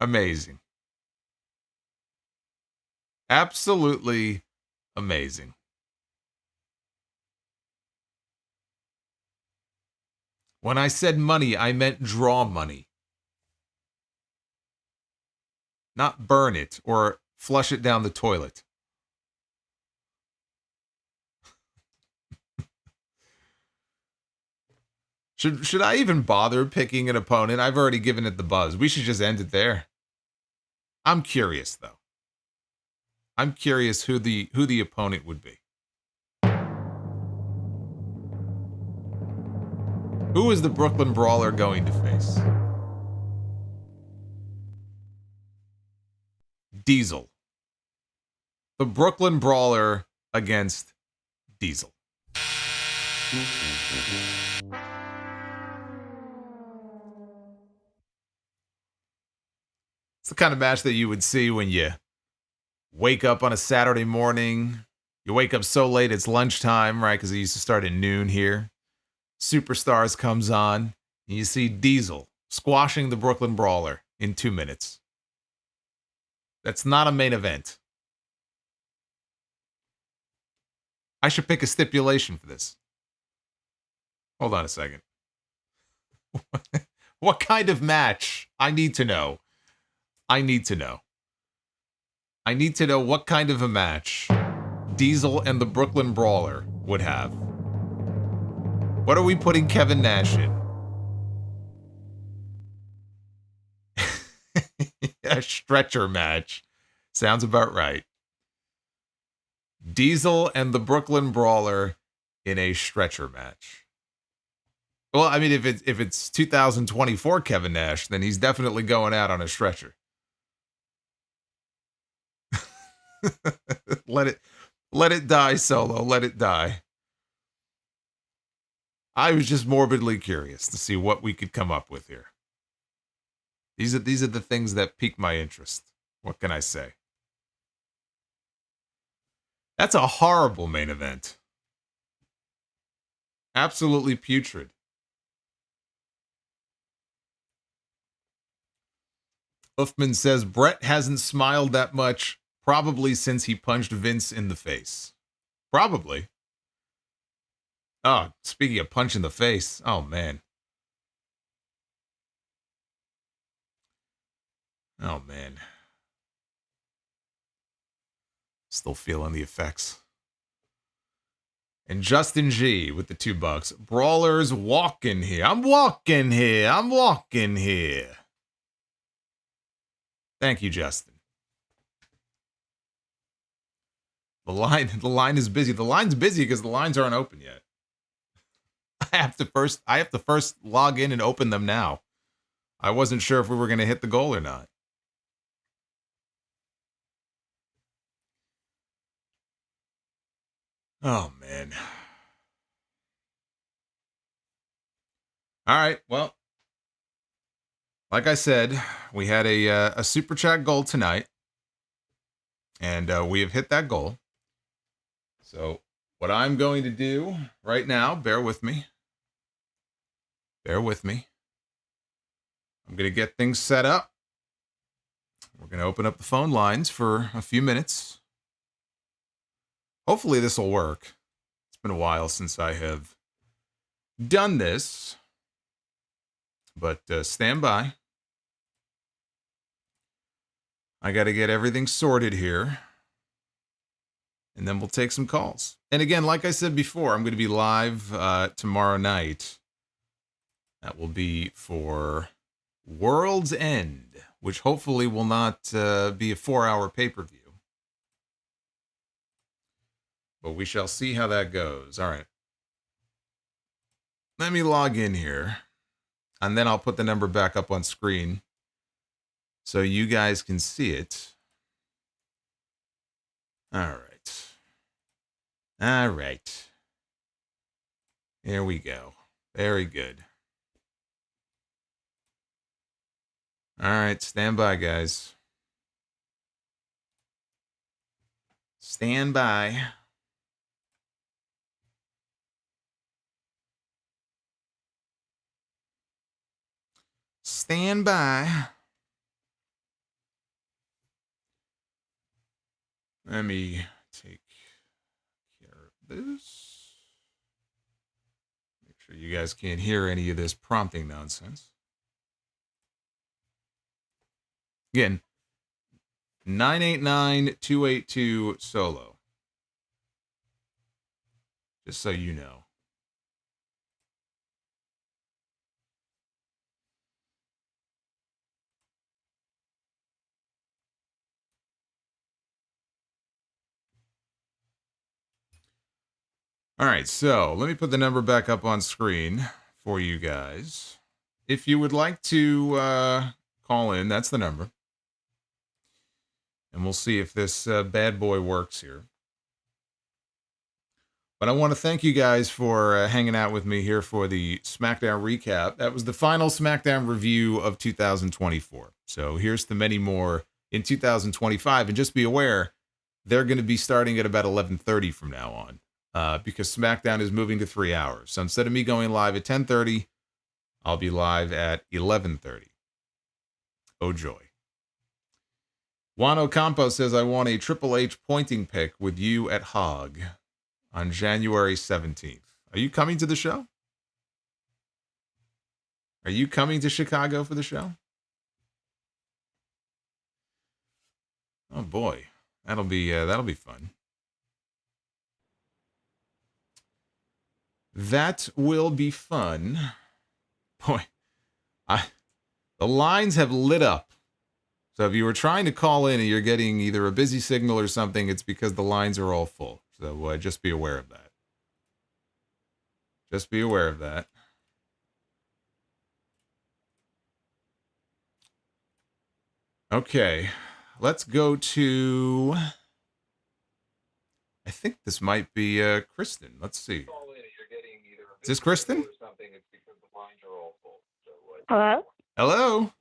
Amazing. Absolutely amazing. When I said money, I meant draw money. Not burn it or flush it down the toilet. Should I even bother picking an opponent? I've already given it the buzz. We should just end it there. I'm curious though. I'm curious who the opponent would be. Who is the Brooklyn Brawler going to face? Diesel. The Brooklyn Brawler against Diesel. It's the kind of match that you would see when you wake up on a Saturday morning. You wake up so late, it's lunchtime, right? Because it used to start at noon here. Superstars comes on, and you see Diesel squashing the Brooklyn Brawler in 2 minutes. That's not a main event. I should pick a stipulation for this. Hold on a second. What kind of match? I need to know. I need to know what kind of a match Diesel and the Brooklyn Brawler would have. What are we putting Kevin Nash in? A stretcher match. Sounds about right. Diesel and the Brooklyn Brawler in a stretcher match. Well, I mean, if it's 2024 Kevin Nash, then he's definitely going out on a stretcher. Let it die, Solo. Let it die. I was just morbidly curious to see what we could come up with here. These are the things that pique my interest. What can I say? That's a horrible main event. Absolutely putrid. Uffman says Brett hasn't smiled that much probably since he punched Vince in the face. Probably. Oh, speaking of punch in the face. Oh, man. Oh, man. Still feeling the effects. And Justin G with the $2. Brawlers walking here. I'm walking here. I'm walking here. Thank you, Justin. The line is busy. The line's busy because the lines aren't open yet. I have to first log in and open them now. I wasn't sure if we were going to hit the goal or not. Oh, man. All right. Well, like I said, we had a super chat goal tonight, and we have hit that goal. So what I'm going to do right now, bear with me. Bear with me. I'm going to get things set up. We're going to open up the phone lines for a few minutes. Hopefully this will work. It's been a while since I have done this. But stand by. I got to get everything sorted here. And then we'll take some calls. And again, like I said before, I'm going to be live tomorrow night. That will be for World's End, which hopefully will not be a 4-hour pay-per-view. But we shall see how that goes. All right. Let me log in here. And then I'll put the number back up on screen so you guys can see it. All right. All right. Here we go. Very good. All right, stand by, guys. Stand by. Stand by. Let me take care of this. Make sure you guys can't hear any of this prompting nonsense. Again, 989-282 solo. Just so you know. All right, so let me put the number back up on screen for you guys. If you would like to call in, that's the number. And we'll see if this bad boy works here. But I want to thank you guys for hanging out with me here for the SmackDown recap. That was the final SmackDown review of 2024. So here's to many more in 2025. And just be aware, they're going to be starting at about 11:30 from now on. Because SmackDown is moving to 3 hours. So instead of me going live at 10:30, I'll be live at 11:30. Oh, joy. Juan Ocampo says, I want a Triple H pointing pic with you at Hog on January 17th. Are you coming to the show? Are you coming to Chicago for the show? Oh, boy. That'll be fun. That will be fun. Boy, the lines have lit up. So if you were trying to call in and you're getting either a busy signal or something, it's because the lines are all full. So just be aware of that. Just be aware of that. Okay, let's go to... I think this might be Kristen. Let's see. Is this Kristen? Hello? Hello?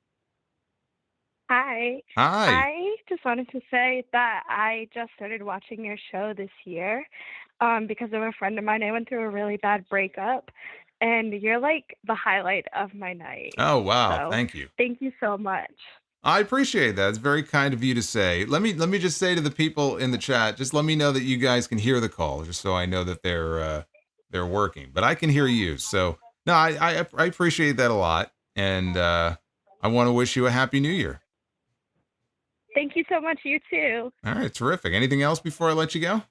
Hi. Hi. I just wanted to say that I just started watching your show this year because of a friend of mine. I went through a really bad breakup, and you're like the highlight of my night. Oh, wow. So, Thank you. Thank you so much. I appreciate that. It's very kind of you to say. Let me just say to the people in the chat, just let me know that you guys can hear the call, just so I know that they're working. But I can hear you. So, no, I appreciate that a lot. And I want to wish you a happy new year. Thank you so much. You too. All right, terrific. Anything else before I let you go?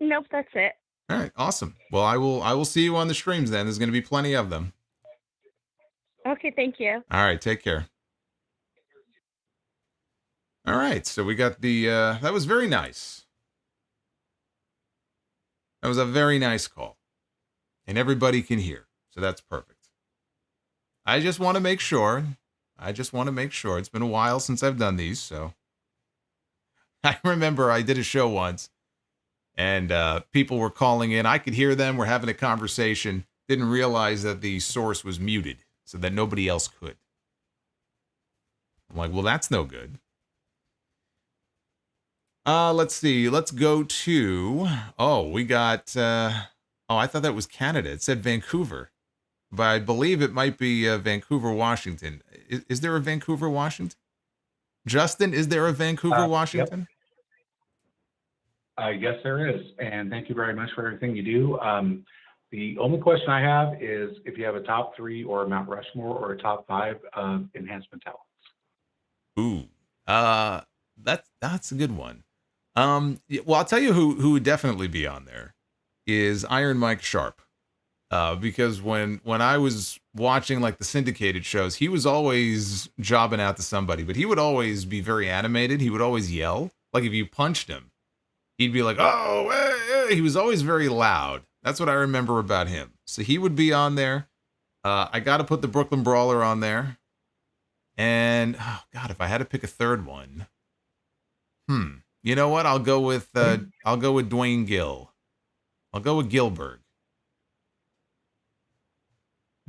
Nope, that's it. All right, awesome. Well, I will see you on the streams then. There's going to be plenty of them. Okay, thank you. All right, take care. All right, so we got the that was very nice. That was a very nice call. And everybody can hear. So that's perfect. I just want to make sure. It's been a while since I've done these, so. I remember I did a show once, and people were calling in. I could hear them. We're having a conversation. Didn't realize that the source was muted, so that nobody else could. I'm like, well, that's no good. Let's see. Let's go to... Oh, we got... I thought that was Canada. It said Vancouver. But I believe it might be Vancouver, Washington. Is there a Vancouver, Washington? Justin, is there a Vancouver, Washington? Yep. Yes, there is. And thank you very much for everything you do. The only question I have is if you have a top 3 or a Mount Rushmore or a top 5 enhancement talents. Ooh, that's a good one. Well, I'll tell you who would definitely be on there is Iron Mike Sharp. Because when I was watching like the syndicated shows, he was always jobbing out to somebody, but he would always be very animated. He would always yell. Like if you punched him, he'd be like, oh, hey, hey. He was always very loud. That's what I remember about him. So he would be on there. I got to put the Brooklyn Brawler on there. And, oh God, if I had to pick a third one, you know what? I'll go with Dwayne Gill. I'll go with Gilbert.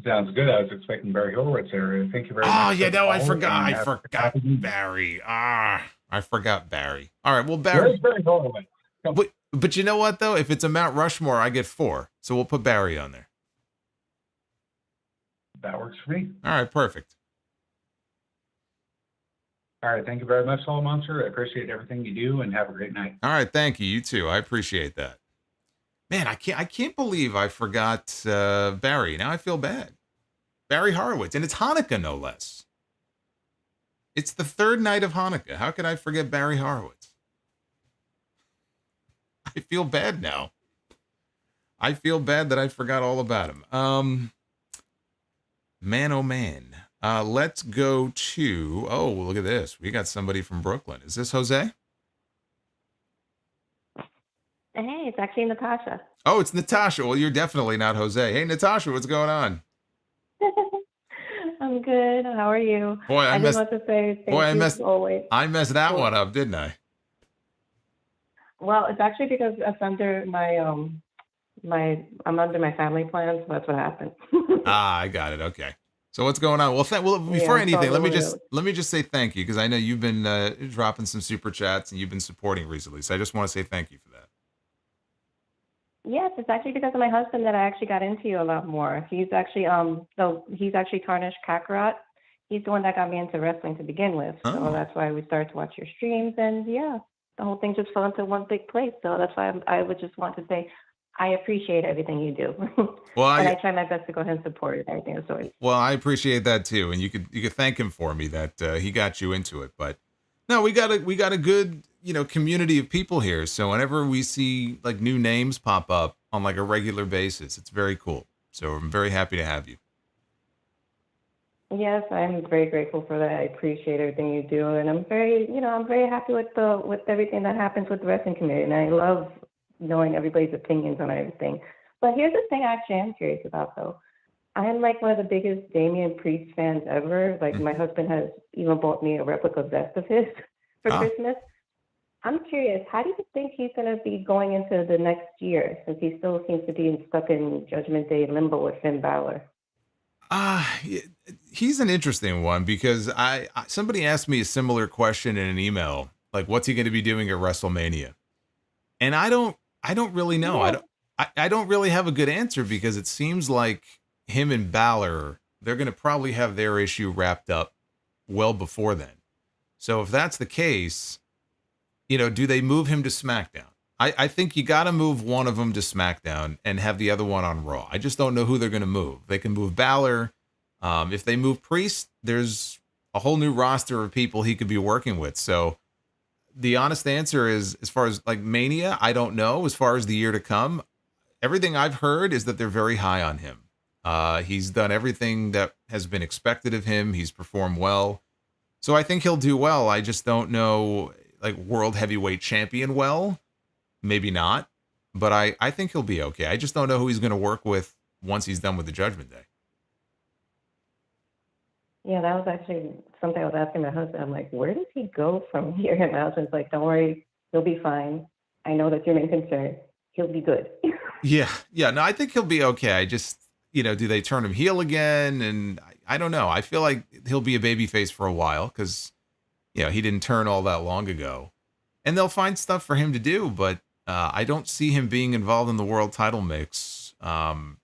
Sounds good. I was expecting Barry Horowitz there. Thank you very much. Oh, yeah, no, I forgot Barry. I forgot Barry. All right, well, Barry. Where's Barry Horowitz? But you know what, though? If it's a Mount Rushmore, I get 4. So we'll put Barry on there. That works for me. All right, perfect. All right, thank you very much, Solomonster. I appreciate everything you do, and have a great night. All right, thank you. You too. I appreciate that. Man, I can't believe I forgot Barry. Now I feel bad. Barry Horowitz, and it's Hanukkah, no less. It's the third night of Hanukkah. How could I forget Barry Horowitz? I feel bad now. I feel bad that I forgot all about him. Man, oh man. Let's go to, oh, look at this. We got somebody from Brooklyn. Is this Jose? Hey, it's actually Natasha. Oh, it's Natasha. Well, you're definitely not Jose. Hey, Natasha, what's going on? I'm good. How are you? Boy, I just want to say thank you as always. I messed that one up, didn't I? Well, it's actually because it's under my I'm under my family plan, so that's what happened. I got it. Okay. So what's going on? Well, before anything, let me just say thank you because I know you've been dropping some super chats and you've been supporting recently. So I just want to say thank you for that. Yes, it's actually because of my husband that I actually got into you a lot more. He's actually he's actually Tarnished Kakarot. He's the one that got me into wrestling to begin with. So that's why we started to watch your streams, and yeah, the whole thing just fell into one big place. So that's why I would just want to say I appreciate everything you do. Well, and I try my best to go ahead and support it and everything of sorts. Well, I appreciate that too, and you could thank him for me that he got you into it. But no, we got a good community of people here. So whenever we see like new names pop up on like a regular basis, it's very cool. So I'm very happy to have you. Yes, I'm very grateful for that. I appreciate everything you do, and I'm very happy with everything that happens with the wrestling community, and I love knowing everybody's opinions on everything. But here's the thing I actually am curious about, though. I am like one of the biggest Damian Priest fans ever. Like my husband has even bought me a replica vest of his for Christmas. I'm curious, how do you think he's going to be going into the next year, since he still seems to be stuck in Judgment Day limbo with Finn Balor? He's an interesting one because somebody asked me a similar question in an email, like what's he going to be doing at WrestleMania? And I don't really know. Yeah. I don't really have a good answer because it seems like him and Balor, they're going to probably have their issue wrapped up well before then. So if that's the case, do they move him to SmackDown? I think you got to move one of them to SmackDown and have the other one on Raw. I just don't know who they're going to move. They can move Balor. If they move Priest, there's a whole new roster of people he could be working with. So the honest answer is, as far as like Mania, I don't know. As far as the year to come, everything I've heard is that they're very high on him. He's done everything that has been expected of him. He's performed well. So I think he'll do well. I just don't know, like world heavyweight champion well. Maybe not. But I think he'll be okay. I just don't know who he's going to work with once he's done with the Judgment Day. Yeah, that was actually something I was asking my husband. I'm like, where does he go from here? And my husband's like, don't worry, he'll be fine. I know that's your main concern. He'll be good. Yeah. No, I think he'll be okay. I just, do they turn him heel again? And I don't know. I feel like he'll be a babyface for a while because, he didn't turn all that long ago. And they'll find stuff for him to do, but I don't see him being involved in the world title mix. Not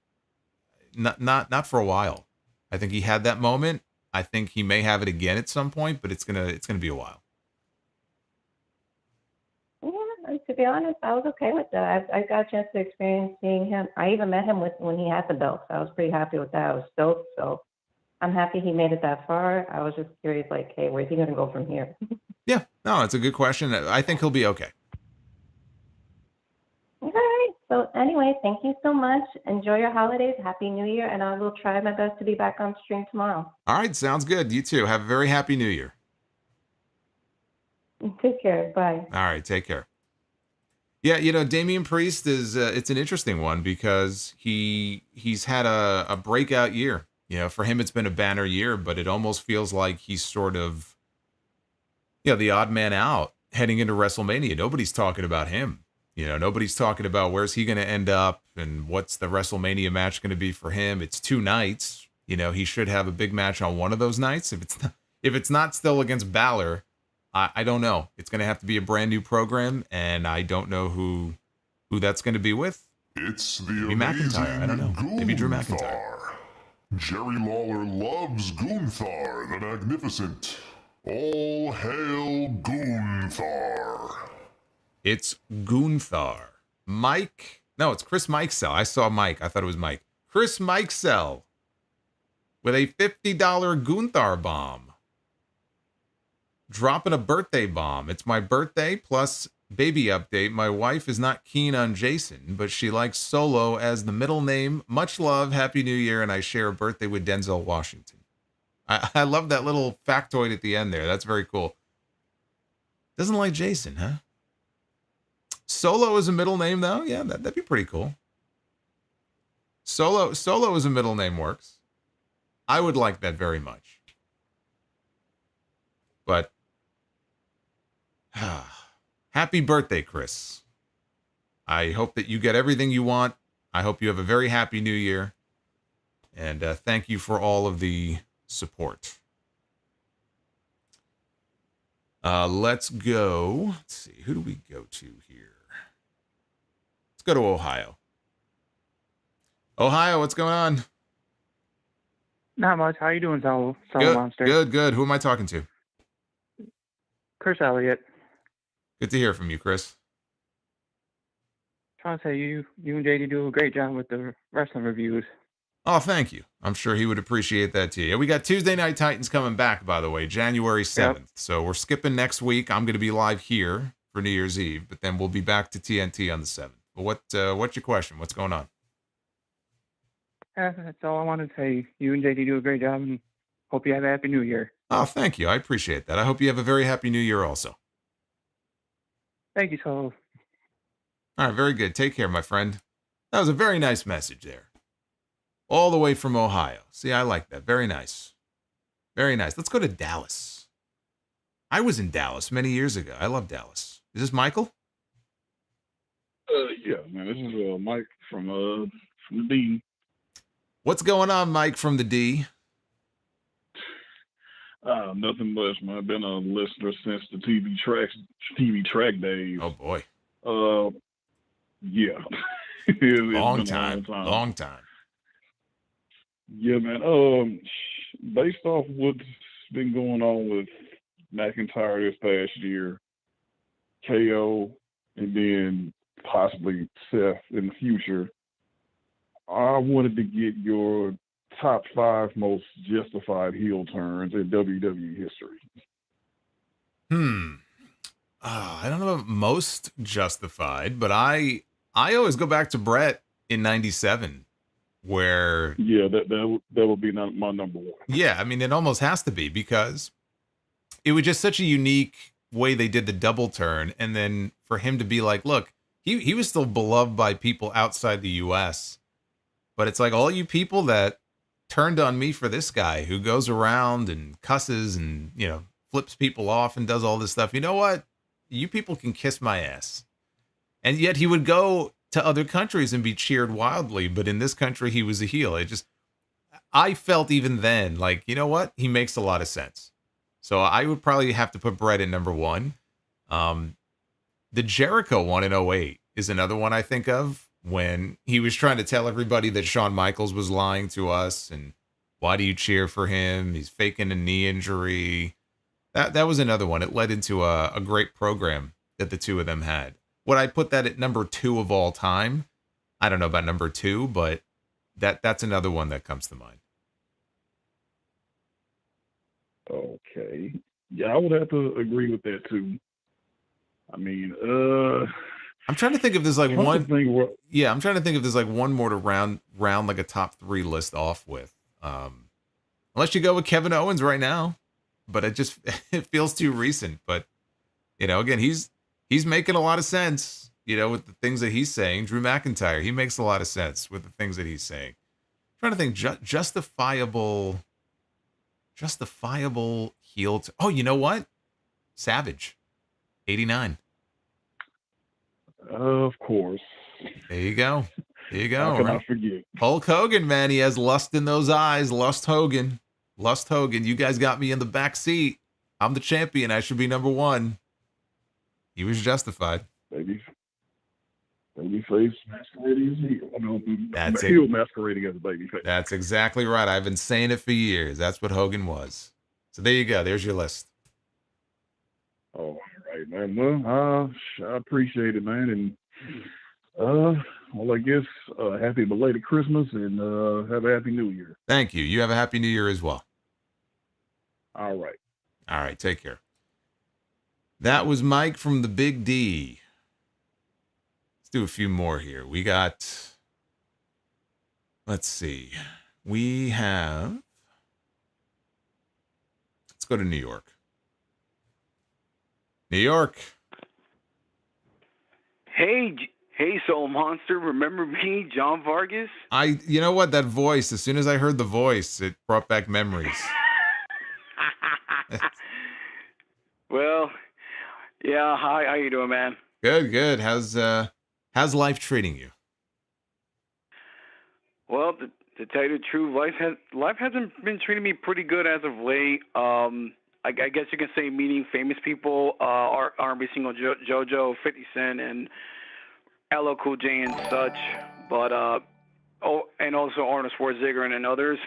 for a while. I think he had that moment. I think he may have it again at some point, but it's gonna be a while. Yeah, and to be honest, I was okay with that. I got a chance to experience seeing him. I even met him when he had the belt, so I was pretty happy with that. I was stoked, so I'm happy he made it that far. I was just curious, like, hey, where's he gonna go from here? Yeah, no, it's a good question. I think he'll be okay. All right. So anyway, thank you so much. Enjoy your holidays. Happy New Year. And I will try my best to be back on stream tomorrow. All right. Sounds good. You too. Have a very happy New Year. Take care. Bye. All right. Take care. Yeah. Damian Priest is, it's an interesting one because he's had a breakout year. For him, it's been a banner year, but it almost feels like he's sort of, the odd man out heading into WrestleMania. Nobody's talking about him. Nobody's talking about where's he going to end up and what's the WrestleMania match going to be for him. It's 2 nights. He should have a big match on one of those nights. If it's not still against Balor, I don't know. It's going to have to be a brand new program, and I don't know who that's going to be with. It's the Maybe McIntyre. I don't know. Maybe Drew McIntyre. Jerry Lawler loves Gunther the Magnificent. All hail Gunther. It's Gunther. Mike. No, it's Chris Mikesell. I saw Mike. I thought it was Mike. Chris Mikesell with a $50 Gunther bomb. Dropping a birthday bomb. It's my birthday plus baby update. My wife is not keen on Jason, but she likes Solo as the middle name. Much love. Happy New Year. And I share a birthday with Denzel Washington. I love that little factoid at the end there. That's very cool. Doesn't like Jason, huh? Solo is a middle name, though? Yeah, that'd be pretty cool. Solo as a middle name works. I would like that very much. But, happy birthday, Chris. I hope that you get everything you want. I hope you have a very happy New Year. And thank you for all of the support. Let's go. Let's see. Who do we go to here? Let's go to Ohio. Ohio, what's going on? Not much. How you doing, Solomonster? Good. Who am I talking to? Chris Elliott. Good to hear from you, Chris. Trying to say you and JD do a great job with the wrestling reviews. Oh, thank you. I'm sure he would appreciate that too. Yeah, we got Tuesday Night Titans coming back, by the way, January 7th. Yep. So we're skipping next week. I'm going to be live here for New Year's Eve, but then we'll be back to TNT on the 7th. But what's your question? What's going on? That's all I wanted to say. You and JD do a great job, and hope you have a happy New Year. Oh, thank you. I appreciate that. I hope you have a very happy New Year also. Thank you, Solo. All right, very good. Take care, my friend. That was a very nice message there. All the way from Ohio. See, I like that. Very nice. Very nice. Let's go to Dallas. I was in Dallas many years ago. I love Dallas. Is this Michael? Yeah, man. This is Mike from the D. What's going on, Mike from the D? Nothing much, man. I've been a listener since the TV track days. Oh boy. Yeah. Long time. Yeah, man. Based off what's been going on with McIntyre this past year, KO, and then possibly Seth in the future, I wanted to get your top 5 most justified heel turns in WWE history. I don't know about most justified, but I always go back to Brett in '97. Where that would be my number one. Yeah, I mean, it almost has to be because it was just such a unique way they did the double turn, and then for him to be like, look, he was still beloved by people outside the U.S., but it's like all you people that turned on me for this guy who goes around and cusses and flips people off and does all this stuff. You know what? You people can kiss my ass, and yet he would go to other countries and be cheered wildly, but in this country he was a heel. I felt even then like, you know what, he makes a lot of sense. So I would probably have to put Brett in number 1. The Jericho one in 2008 is another one I think of, when he was trying to tell everybody that Shawn Michaels was lying to us and why do you cheer for him, he's faking a knee injury. That was another one. It led into a great program that the two of them had. Would I put that at number 2 of all time? I don't know about number 2, but that's another one that comes to mind. Okay. Yeah, I would have to agree with that too. I mean, I'm trying to think if there's like one. Yeah, I'm trying to think if there's like one more to round like a top 3 list off with. Unless you go with Kevin Owens right now, but it feels too recent. But again, he's making a lot of sense, with the things that he's saying. Drew McIntyre, he makes a lot of sense with the things that he's saying. I'm trying to think justifiable heel. Oh, you know what? Savage, 89. Of course. There you go. How can I forget? Hulk Hogan, man, he has lust in those eyes. Lust Hogan. You guys got me in the back seat. I'm the champion. I should be number 1. He was justified. Babyface masquerading as heel. That's it. Heel masquerading as a babyface. That's exactly right. I've been saying it for years. That's what Hogan was. So there you go. There's your list. All right, man. Well, I appreciate it, man. And well, I guess happy belated Christmas and have a happy New Year. Thank you. You have a happy New Year as well. All right. Take care. That was Mike from the Big D. Let's do a few more here. We got, let's see. We have, let's go to New York. New York. Hey, Solomonster, remember me, John Vargas? You know what? That voice, as soon as I heard the voice, it brought back memories. Well, yeah, hi, how you doing, man? Good. How's life treating you? Well, to tell you the truth, life hasn't been treating me pretty good as of late. I guess you can say meeting famous people, R&B single JoJo, 50 Cent, and LL Cool J and such, but and also Arnold Schwarzenegger and others.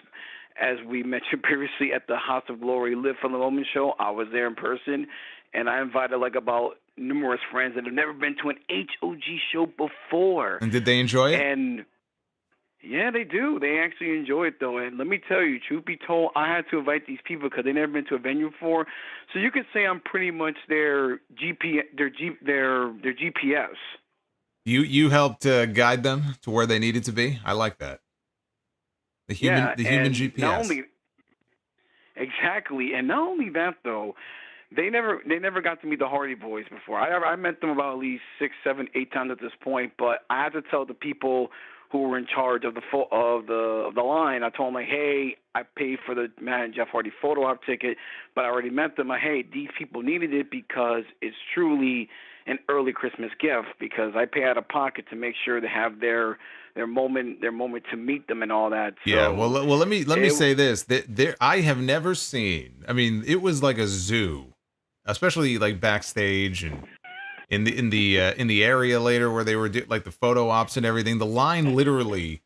As we mentioned previously at the House of Glory Live for the Moment show, I was there in person, and I invited about numerous friends that have never been to an HOG show before. And did they enjoy it? And yeah, they do. They actually enjoy it, though. And let me tell you, truth be told, I had to invite these people because they've never been to a venue before. So you could say I'm pretty much their GPS. You helped guide them to where they needed to be. I like that. The human GPS. Exactly, and not only that though, they never got to meet the Hardy Boys before. I met them about at least 6, 7, 8 times at this point. But I had to tell the people who were in charge of the line. I told them hey, I paid for the Matt and Jeff Hardy photo op ticket, but I already met them. Hey, these people needed it because it's truly an early Christmas gift, because I pay out of pocket to make sure they have their moment to meet them and all that. So yeah, well, let me say this. I have never seen. I mean, it was like a zoo, especially like backstage and in the area later where they were like the photo ops and everything. The line literally,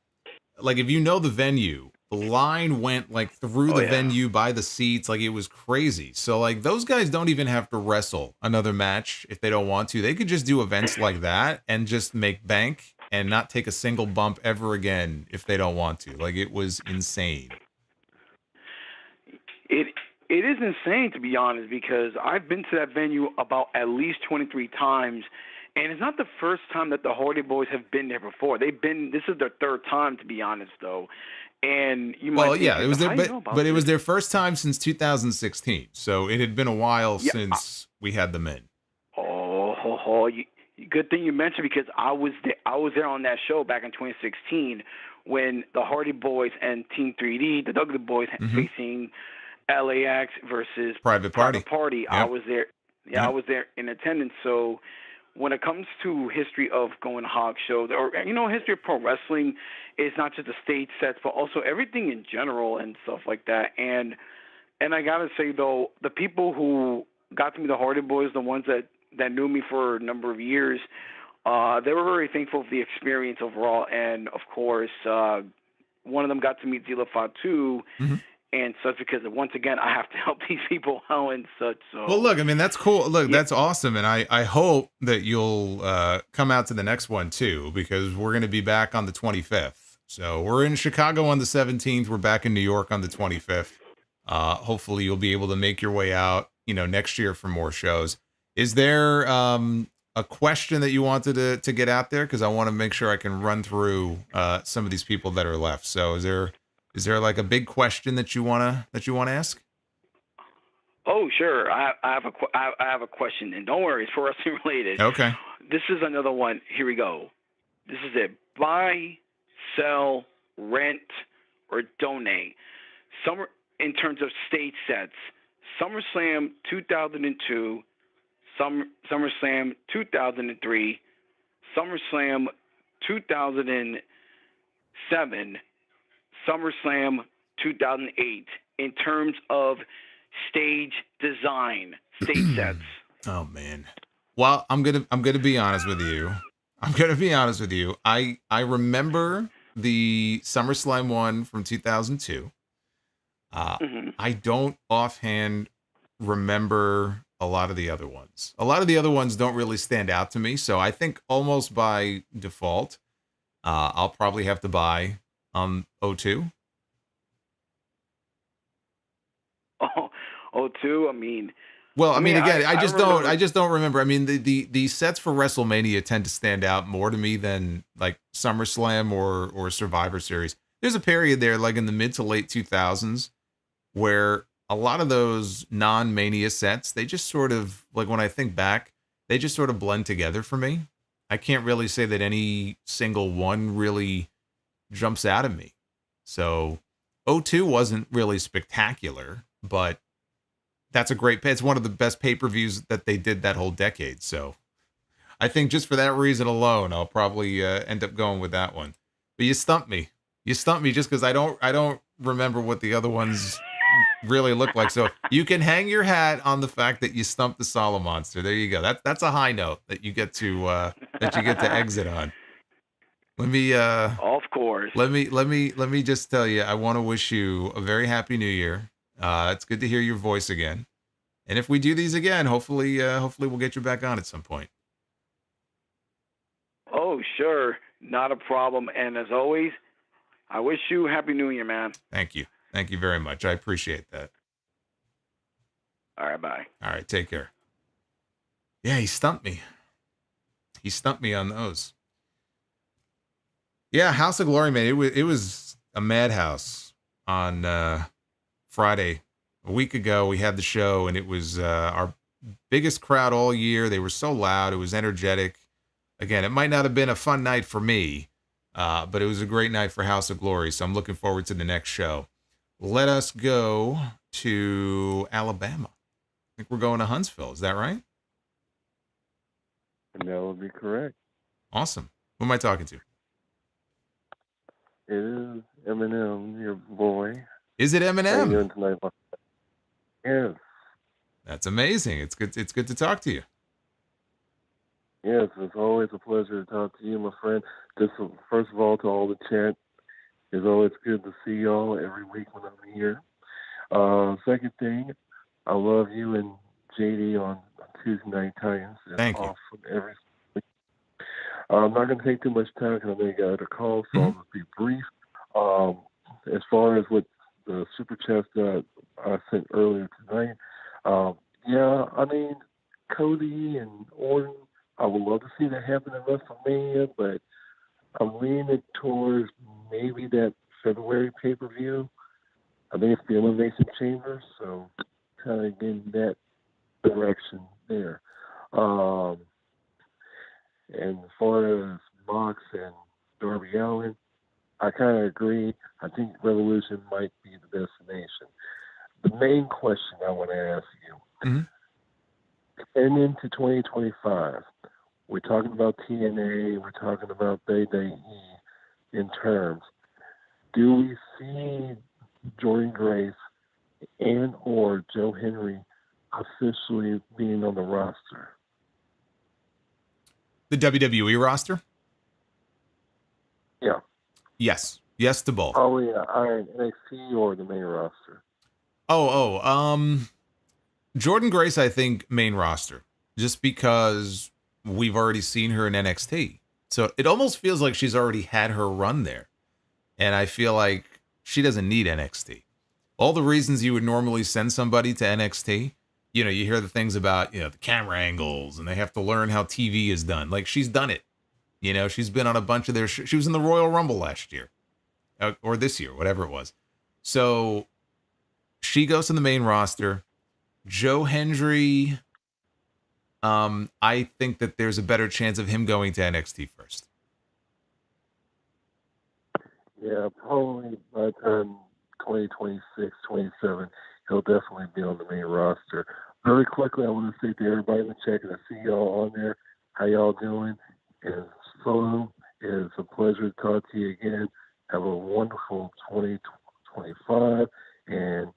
like if you know the venue, the line went like through the venue by the seats. Like it was crazy. So like those guys don't even have to wrestle another match if they don't want to. They could just do events like that and just make bank and not take a single bump ever again if they don't want to. Like it was insane. It is insane, to be honest, because I've been to that venue about at least 23 times, and it's not the first time that the Hardy Boys have been there before. This is their third time, to be honest, though. And you might it was their, but it was their first time since 2016. So it had been a while since we had them in. Good thing you mentioned, because I was there on that show back in 2016 when the Hardy Boys and Team 3D, the Dudley Boys, facing LAX versus Private Party. Yep. I was there. I was there in attendance. So when it comes to history of going to hog shows, or history of pro wrestling, it's not just the stage sets, but also everything in general and stuff like that. And I gotta say though, the people who got to meet the Hardy Boys, the ones that knew me for a number of years, they were very thankful for the experience overall. And of course, one of them got to meet Zila Fatu. And such, because once again, I have to help these people out and such. So, well, look, I mean, that's cool. Look, that's awesome. And I hope that you'll come out to the next one too, because we're going to be back on the 25th. So we're in Chicago on the 17th. We're back in New York on the 25th. Hopefully you'll be able to make your way out, next year for more shows. Is there a question that you wanted to get out there? Because I want to make sure I can run through some of these people that are left. So is there like a big question that you wanna ask? Oh, sure. I have a question, and don't worry, it's for wrestling related. Okay. This is another one. Here we go. This is it. Buy, sell, rent, or donate. In terms of stage sets, SummerSlam 2002, SummerSlam 2003, SummerSlam 2007. SummerSlam 2008 in terms of stage design, stage sets. Oh man. Well, I'm gonna be honest with you. I remember the SummerSlam one from 2002. I don't offhand remember a lot of the other ones. A lot of the other ones don't really stand out to me. So I think almost by default, I'll probably have to buy 02. 02, I mean, Well, I mean, again, I remember- just don't remember. I mean, the sets for WrestleMania tend to stand out more to me than like SummerSlam or Survivor Series. There's a period there, like in the mid to late 2000s, where a lot of those non-Mania sets, they just sort of, like when I think back, they just sort of blend together for me. I can't really say that any single one really jumps out at me. So '02 wasn't really spectacular, but that's a great, it's one of the best pay-per-views that they did that whole decade. So I think just for that reason alone, I'll probably end up going with that one. But you stumped me. You stumped me just because I don't remember what the other ones really look like. So you can hang your hat on the fact that you stumped the Solomonster. There you go. That's a high note that you get to exit on. Let me of course. Let me just tell you, I want to wish you a very happy new year. It's good to hear your voice again. And if we do these again, hopefully we'll get you back on at some point. Oh, sure. Not a problem. And as always, I wish you Happy New Year, man. Thank you. Thank you very much. I appreciate that. All right, bye. All right, take care. Yeah, he stumped me. He stumped me on those. Yeah, House of Glory, man. It was a madhouse on Friday. A week ago, we had the show, and it was our biggest crowd all year. They were so loud. It was energetic. Again, it might not have been a fun night for me, but it was a great night for House of Glory, so I'm looking forward to the next show. Let us go to Alabama. I think we're going to Huntsville. Is that right? That would be correct. Awesome. Who am I talking to? It is Eminem, your boy. Is it Eminem? How you doing tonight? Yes. That's amazing. It's good to talk to you. Yes, it's always a pleasure to talk to you, my friend. Just first of all, to all the chat, it's always good to see y'all every week when I'm here. Second thing, I love you and JD on Tuesday Night Titans. Thank you. Awesome every week. I'm not going to take too much time because I know you got a call, so I'll just be brief. As far as what the super chats that I sent earlier tonight, yeah, I mean, Cody and Orton, I would love to see that happen in WrestleMania, but I'm leaning towards maybe that February pay-per-view. I think it's the Elimination Chamber, so kind of getting that direction there. And as far as Mox and Darby Allin, I kind of agree. I think Revolution might be the destination. The main question I want to ask you, and into 2025, we're talking about TNA, we're talking about WWE in terms. Do we see Jordan Grace and or Joe Henry officially being on the roster? The WWE roster? Yeah. Yes. Yes to both. Oh, yeah. NXT or the main roster? Jordan Grace, I think, main roster. Just because we've already seen her in NXT. So it almost feels like she's already had her run there. And I feel like she doesn't need NXT. All the reasons you would normally send somebody to NXT, you hear the things about, the camera angles and they have to learn how TV is done. Like, she's done it. She's been on a bunch of she was in the Royal Rumble last year or this year, whatever it was. So she goes to the main roster. Joe Hendry, I think that there's a better chance of him going to NXT first. Yeah, probably by the time 2026, 27, he'll definitely be on the main roster. Very quickly, I want to say to everybody in the chat, and I see y'all on there, how y'all doing? And Solo, it's a pleasure to talk to you again. Have a wonderful 2025, and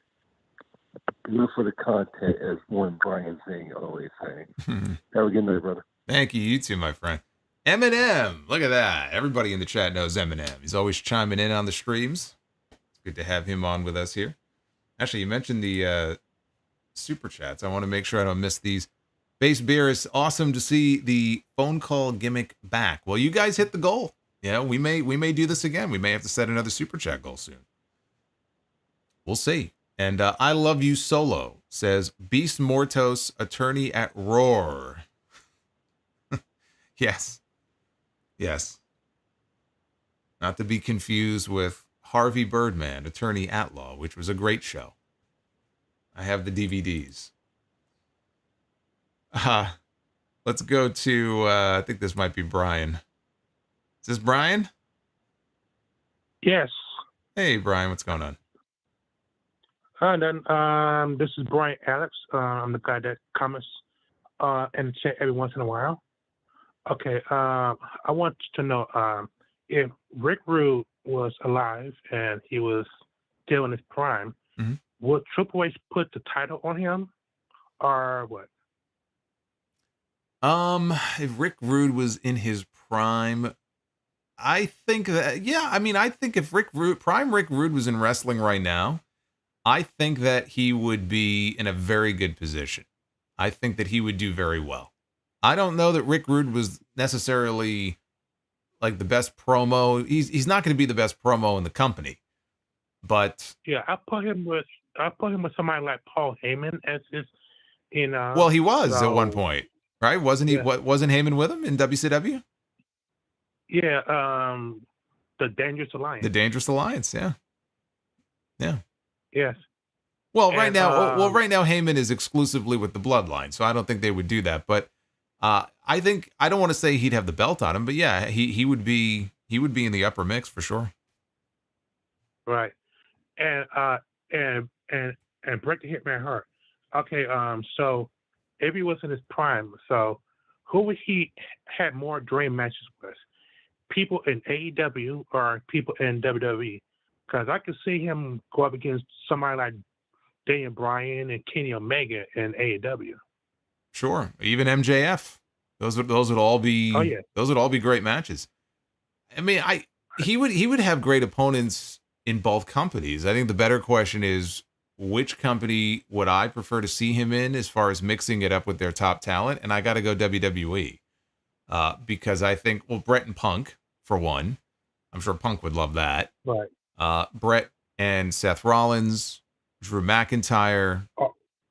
look for the content, as one Bryan Zayn always saying. Have a good night, brother. Thank you. You too, my friend. Eminem. Look at that. Everybody in the chat knows Eminem. He's always chiming in on the streams. It's good to have him on with us here. Actually, you mentioned the super chats. I want to make sure I don't miss these. Base Beer, is awesome to see the phone call gimmick back. Well, you guys hit the goal. We may do this again. We may have to set another super chat goal soon. We'll see. And I Love You Solo says, Beast Mortos, attorney at Roar. Yes. Yes. Not to be confused with Harvey Birdman, attorney at law, which was a great show. I have the DVDs. Let's go to, I think this might be Brian. Is this Brian? Yes. Hey, Brian, what's going on? This is Brian Alex. I'm the guy that comments in the chat every once in a while. Okay, I want to know if Rick Rude was alive and he was still in his prime, would Triple H put the title on him or what? If Rick Rude was in his prime, I think that, yeah, I mean, I think if Rick Rude was in wrestling right now, I think that he would be in a very good position. I think that he would do very well. I don't know that Rick Rude was necessarily like the best promo. He's not going to be the best promo in the company, but Yeah, I put him with somebody like Paul Heyman as his, well, he was at one point, right? Wasn't he? Yeah. Wasn't Heyman with him in WCW? Yeah, the Dangerous Alliance. The Dangerous Alliance, yeah. Yeah. Yes. Well, right now Heyman is exclusively with the Bloodline, so I don't think they would do that. But I think, I don't want to say he'd have the belt on him, but yeah, he would be in the upper mix for sure. Right. And Bret the Hitman Hart. Okay, so if he was in his prime, so who would he had more dream matches with? People in AEW or people in WWE? Because I could see him go up against somebody like Daniel Bryan and Kenny Omega in AEW. Sure, even MJF. Those would all be those would all be great matches. I mean, he would have great opponents in both companies. I think the better question is, which company would I prefer to see him in as far as mixing it up with their top talent? And I got to go WWE because I think, well, Bret and Punk for one. I'm sure Punk would love that. Right. Bret and Seth Rollins, Drew McIntyre,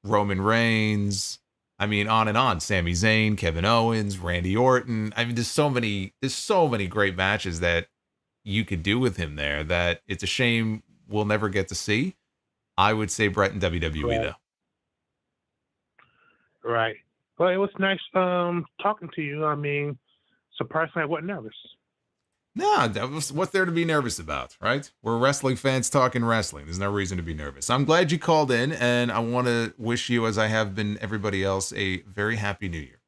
Roman Reigns. I mean, on and on. Sami Zayn, Kevin Owens, Randy Orton. I mean, there's so many great matches that you could do with him there that it's a shame we'll never get to see. I would say Bret and WWE though. Right. Well, it was nice talking to you. I mean, surprisingly, I wasn't nervous. No, what's there to be nervous about, right? We're wrestling fans talking wrestling. There's no reason to be nervous. I'm glad you called in, and I want to wish you, as I have been everybody else, a very happy New Year.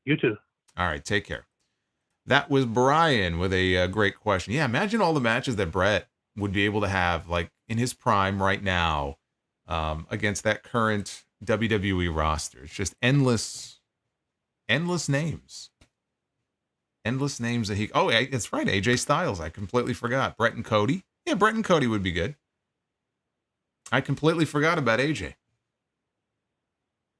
You too. All right, take care. That was Brian with a great question. Yeah, imagine all the matches that Bret would be able to have, like, in his prime right now, against that current WWE roster. It's just endless names. Endless names that it's right. AJ Styles. I completely forgot. Bret and Cody. Yeah, Bret and Cody would be good. I completely forgot about AJ.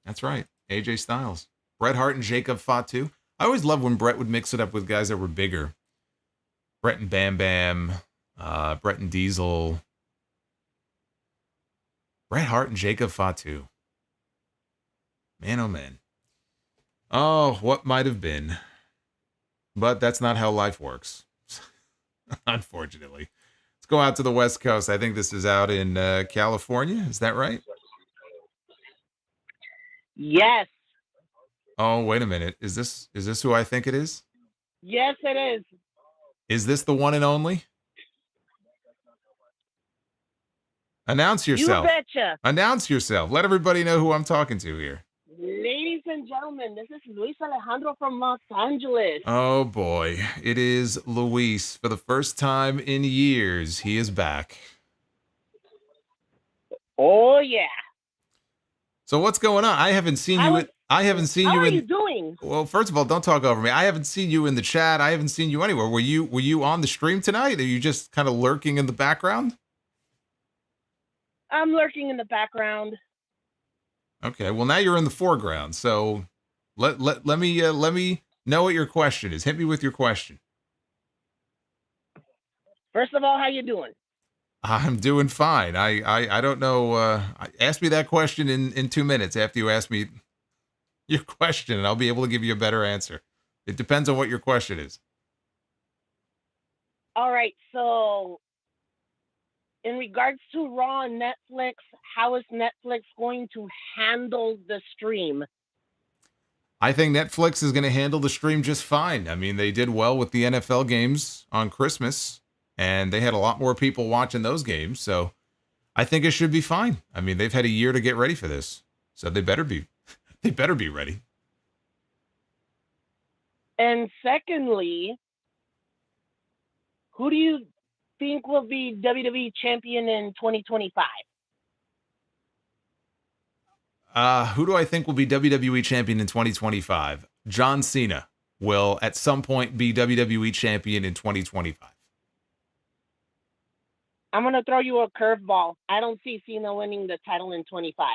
That's right. AJ Styles. Bret Hart and Jacob Fatu. I always loved when Bret would mix it up with guys that were bigger. Bret and Bam Bam. Bret and Diesel. Bret Hart and Jacob Fatu. Man, oh man. Oh, what might have been. But that's not how life works, unfortunately. Let's go out to the West Coast. I think this is out in California. Is that right? Yes. Oh, wait a minute. Is this who I think it is? Yes, it is. Is this the one and only? Announce yourself. You betcha. Announce yourself. Let everybody know who I'm talking to here. Ladies and gentlemen, this is Luis Alejandro from Los Angeles. Oh boy, it is Luis. For the first time in years, he is back. Oh yeah. So what's going on? I haven't seen you. I haven't seen you. How are you doing? Well, first of all, don't talk over me. I haven't seen you in the chat. I haven't seen you anywhere. Were you on the stream tonight? Are you just kind of lurking in the background? I'm lurking in the background. Okay, well now you're in the foreground. So let me know what your question is. Hit me with your question. First of all, how you doing? I'm doing fine. I don't know. Ask me that question in 2 minutes after you ask me your question, and I'll be able to give you a better answer. It depends on what your question is. All right, so in regards to Raw and Netflix, how is Netflix going to handle the stream? I think Netflix is going to handle the stream just fine. I mean, they did well with the NFL games on Christmas, and they had a lot more people watching those games, so I think it should be fine. I mean, they've had a year to get ready for this, so they better be ready. And secondly, who do you think will be WWE champion in 2025? Who do I think will be WWE champion in 2025? John Cena will at some point be WWE champion in 2025. I'm going to throw you a curveball. I don't see Cena winning the title in 25.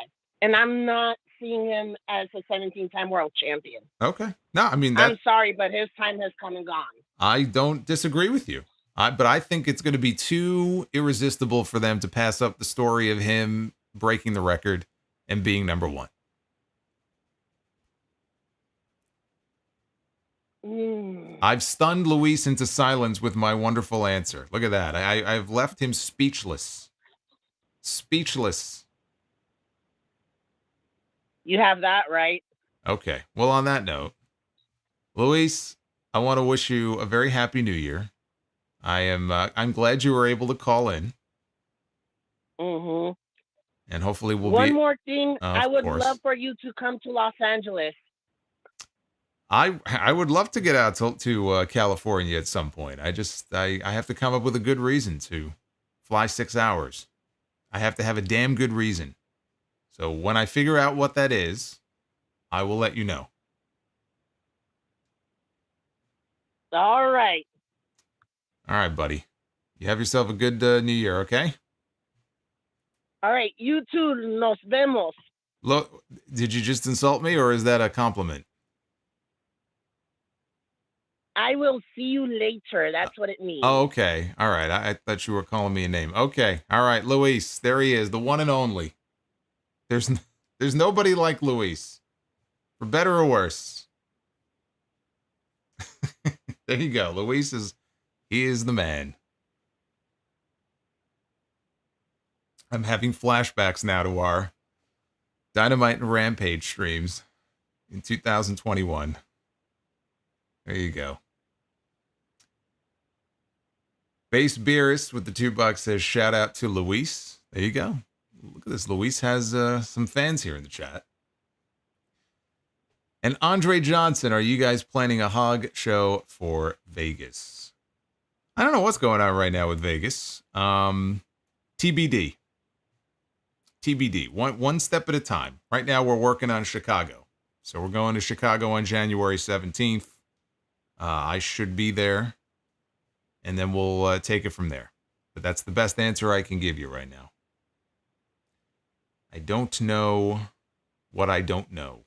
And I'm not seeing him as a 17-time world champion. Okay. No, I mean, I'm sorry, but his time has come and gone. I don't disagree with you. But I think it's going to be too irresistible for them to pass up the story of him breaking the record and being number one. I've stunned Luis into silence with my wonderful answer. Look at that. I've left him speechless. Speechless. You have that right. Okay. Well, on that note, Luis, I want to wish you a very happy New Year. I'm glad you were able to call in. Mm-hmm. And hopefully we'll One more thing. I would course. love for you to come to Los Angeles. I would love to get out to California at some point. I have to come up with a good reason to fly 6 hours. I have to have a damn good reason. So when I figure out what that is, I will let you know. All right. All right, buddy. You have yourself a good New Year, okay? All right. You too. Nos vemos. Look, did you just insult me, or is that a compliment? I will see you later. That's what it means. Oh, okay. All right. I thought you were calling me a name. Okay. All right, Luis. There he is, the one and only. There's nobody like Luis, for better or worse. There you go. Luis he is the man. I'm having flashbacks now to our Dynamite and Rampage streams in 2021. There you go. Base Beerus with the $2 says, shout out to Luis. There you go. Look at this. Luis has some fans here in the chat. And Andre Johnson, are you guys planning a hog show for Vegas? I don't know what's going on right now with Vegas. TBD. TBD. One step at a time. Right now we're working on Chicago. So we're going to Chicago on January 17th. I should be there. And then we'll take it from there. But that's the best answer I can give you right now. I don't know what I don't know.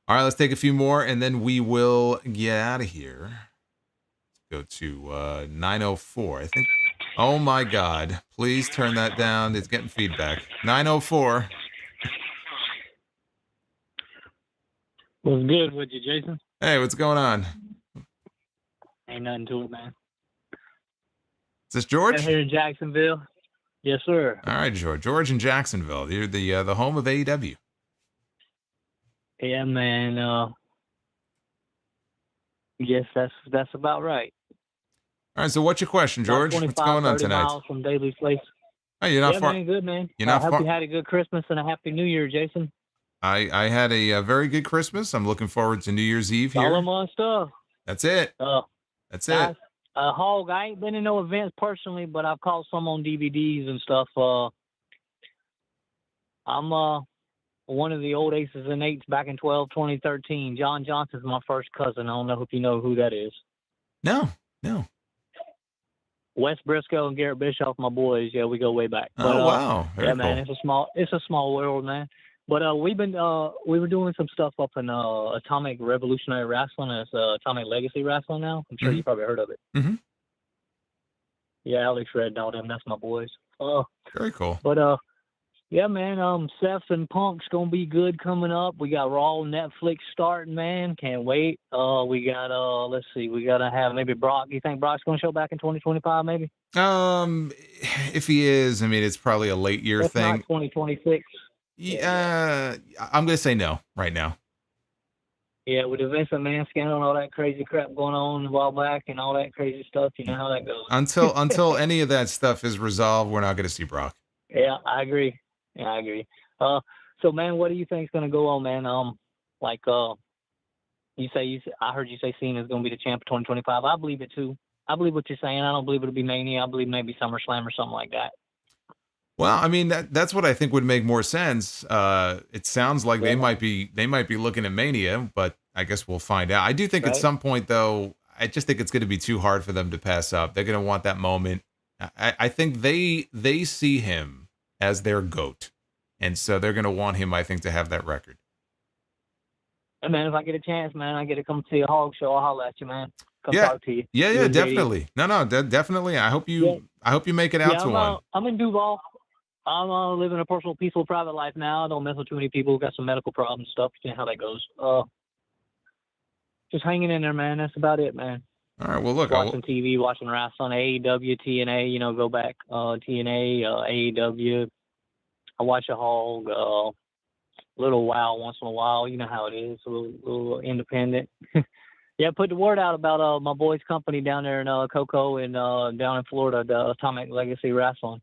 All right, let's take a few more, and then we will get out of here. Let's go to 904, I think. Oh, my God. Please turn that down. It's getting feedback. 904. What's good with you, Jason? Hey, what's going on? Ain't nothing to it, man. Is this George? I'm here in Jacksonville. Yes, sir. All right, George. George in Jacksonville. You're the home of AEW. Yeah, man. Yes, that's about right. All right, so what's your question, George? What's going on tonight? Miles from Daly's Place. Hey, you're not far. Man, good, man. You're not I hope far. you had a good Christmas and a happy New Year, Jason. I had a very good Christmas. I'm looking forward to New Year's Eve here. Solomon stuff. That's it. That's it. Hog, I ain't been in no events personally, but I've caught some on DVDs and stuff. I'm one of the old aces and eights back in 2013. John Johnson's my first cousin. I don't know if you know who that is. No. Wes Briscoe and Garrett Bischoff, my boys. Yeah, we go way back. Oh, wow. Very yeah, man, cool. it's a small world, man. But we were doing some stuff up in Atomic Revolutionary Wrestling. It's Atomic Legacy Wrestling now. I'm sure you probably heard of it. Mm-hmm. Yeah, Alex Red and all them. That's my boys. Very cool. But yeah, man. Seth and Punk's gonna be good coming up. We got Raw Netflix starting, man. Can't wait. We got let's see. We gotta have maybe Brock. You think Brock's gonna show back in 2025? Maybe. If he is, I mean, it's probably a late year If thing. not 2026. Yeah, I'm gonna say no right now. Yeah, with the Vince McMahon scandal and all that crazy crap going on a while back and all that crazy stuff, you know how that goes. Until any of that stuff is resolved, we're not gonna see Brock. Yeah, I agree. So man, what do you think is gonna go on, man? I heard you say Cena's gonna be the champ for 2025. I believe it too. I believe what you're saying. I don't believe it'll be Mania. I believe maybe SummerSlam or something like that. Well, I mean that's what I think would make more sense. It sounds like they might be looking at Mania, but I guess we'll find out. I do think at some point though, I just think it's going to be too hard for them to pass up. They're going to want that moment. I think they see him as their GOAT, and so they're going to want him, I think, to have that record. And man, if I get a chance, man, I get to come see a Hog show. I'll holler at you, man. Come talk to you. Yeah, definitely. No, definitely. I hope you make it out to one. I'm in Duval. I'm living a personal, peaceful, private life now. I don't mess with too many people. Got some medical problems and stuff. You know how that goes. Just hanging in there, man. That's about it, man. All right. Well, look. Watching TV, watching wrestling, AEW, TNA. You know, go back. TNA, AEW. I watch a Hog. Little WoW once in a while. You know how it is. A little independent. Yeah, put the word out about my boys' company down there in Cocoa and down in Florida, the Atomic Legacy Wrestling.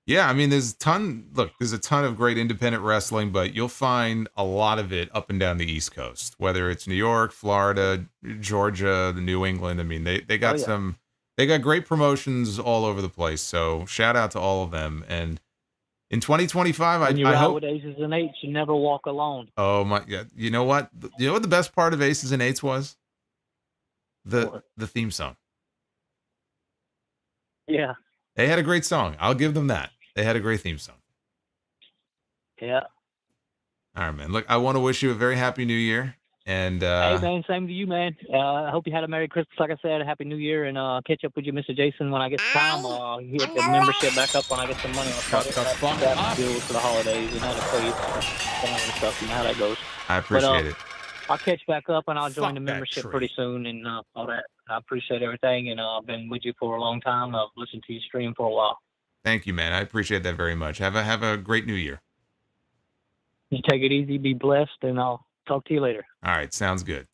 Yeah, I mean, there's a ton of great independent wrestling, but you'll find a lot of it up and down the East Coast, whether it's New York, Florida, Georgia, the New England. I mean, they got they got great promotions all over the place. So shout out to all of them. And in 2025, I hope with Aces and Eights, you never walk alone. Oh my God! You know what? You know what the best part of Aces and Eights was? The theme song. Yeah. They had a great song. I'll give them that. They had a great theme song. Yeah. All right, man. Look, I want to wish you a very happy New Year. And hey, man, same to you, man. I hope you had a Merry Christmas, like I said, a Happy New Year, and catch up with you, Mr. Jason, when I get time. Get the membership back up when I get some money. I'll try to deal for the holidays, you know, to pay and stuff. You know how that goes. I appreciate it. I'll catch back up, and I'll join the membership pretty soon, and all that. I appreciate everything, and I've been with you for a long time. I've listened to you stream for a while. Thank you, man. I appreciate that very much. Have a great New Year. You take it easy, be blessed, and I'll talk to you later. All right, sounds good.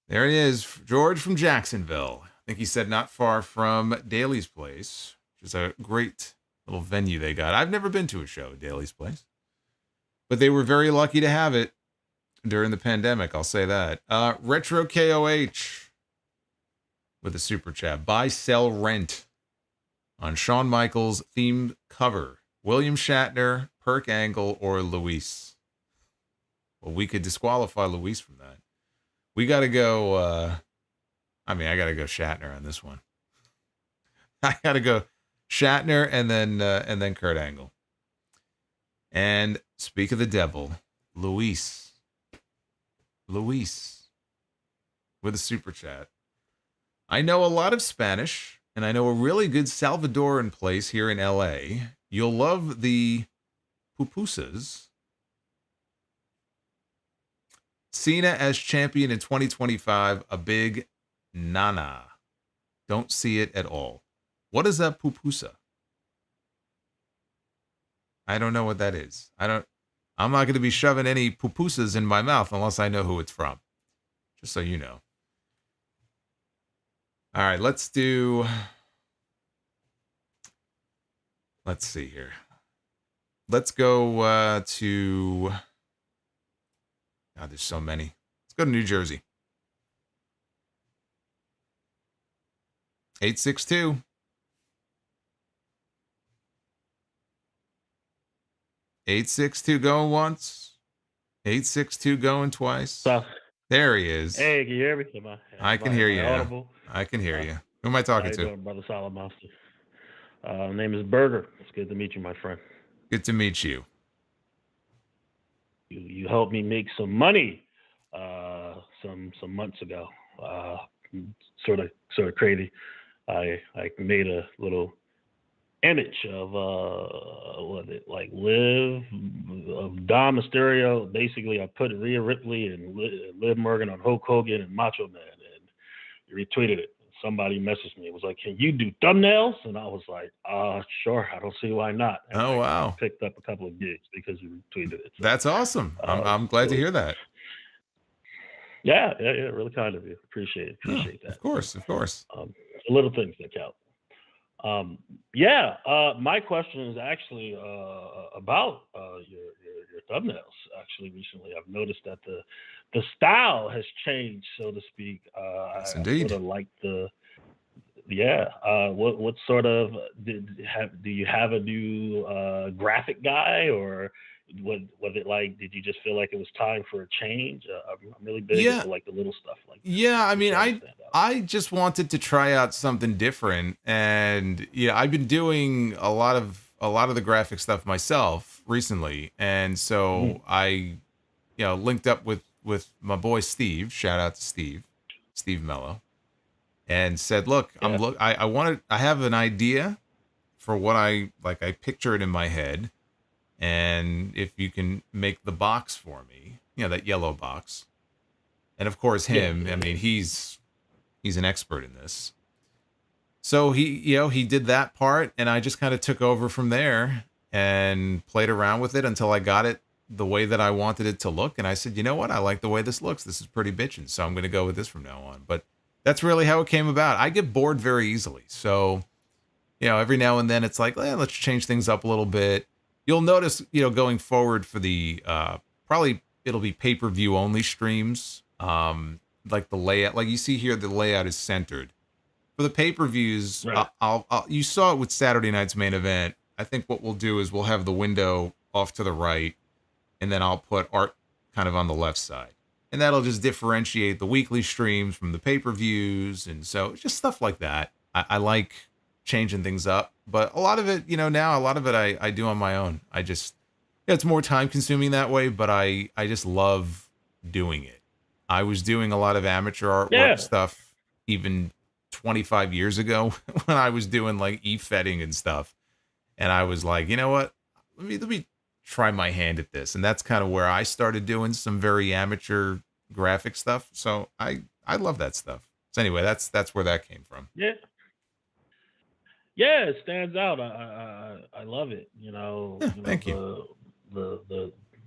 There it is, George from Jacksonville. I think he said not far from Daly's Place, which is a great little venue they got. I've never been to a show at Daly's Place, but they were very lucky to have it during the pandemic. I'll say that. Retro KOH with a super chat. Buy, sell, rent on Shawn Michaels themed cover. William Shatner, Perk Angle, or Luis. Well, we could disqualify Luis from that. We got to go. I got to go Shatner on this one. I got to go Shatner and then Kurt Angle. And speak of the devil, Luis with a super chat. I know a lot of Spanish, and I know a really good Salvadoran place here in LA. You'll love the pupusas. Cena as champion in 2025, a big nana. Don't see it at all. What is that pupusa? I don't know what that is. I'm not going to be shoving any pupusas in my mouth unless I know who it's from. Just so you know. All right, let's see here. Let's go to... God, there's so many. Let's go to New Jersey. 862. 862 going once. 862 going twice. There he is. Hey, can you hear me? I can hear you now. I can hear you. Who am I talking to? Doing, Brother Solomonster. My name is Berger. It's good to meet you, my friend. Good to meet you. You helped me make some money some months ago. Sort of crazy. I made a little image of what it like Liv of Dom Mysterio. Basically, I put Rhea Ripley and Liv Morgan on Hulk Hogan and Macho Man, and you retweeted it. Somebody messaged me. It was like, "Can you do thumbnails?" And I was like, "Sure. I don't see why not." And Oh, wow. I picked up a couple of gigs because you retweeted it. So, That's awesome. I'm glad to hear that. Yeah. Really kind of you. Appreciate that. Of course. Little things that count. My question is actually about your thumbnails. Actually, recently I've noticed that the style has changed, so to speak. Yes, I indeed. sort of like what sort of do you have a new graphic guy, or was it like, did you just feel like it was time for a change? I'm really big into like the little stuff like that. Yeah, I mean, I just wanted to try out something different, and I've been doing a lot of the graphic stuff myself recently, and so I linked up with my boy Steve. Shout out to Steve Mello, and said, "Look, I have an idea for what I picture it in my head, and if you can make the box for me, that yellow box." And of course him, I mean, he's an expert in this. So he did that part, and I just kind of took over from there and played around with it until I got it the way that I wanted it to look. And I said, you know what? I like the way this looks. This is pretty bitchin'. So I'm going to go with this from now on. But that's really how it came about. I get bored very easily. So, every now and then it's like, let's change things up a little bit. You'll notice, going forward for the, probably it'll be pay-per-view only streams. Like the layout, like you see here, the layout is centered. For the pay-per-views, right. You saw it with Saturday night's main event. I think what we'll do is we'll have the window off to the right, and then I'll put art kind of on the left side. And that'll just differentiate the weekly streams from the pay-per-views. And so it's just stuff like that. I like changing things up, but a lot of it, now a lot of it I do on my own. I just, it's more time consuming that way, but I just love doing it. I was doing a lot of amateur artwork stuff even 25 years ago when I was doing like e-fetting and stuff. And I was like, you know what? Let me try my hand at this. And that's kind of where I started doing some very amateur graphic stuff. So I love that stuff. So anyway, that's where that came from. Yeah. Yeah, it stands out. I love it. Thank you.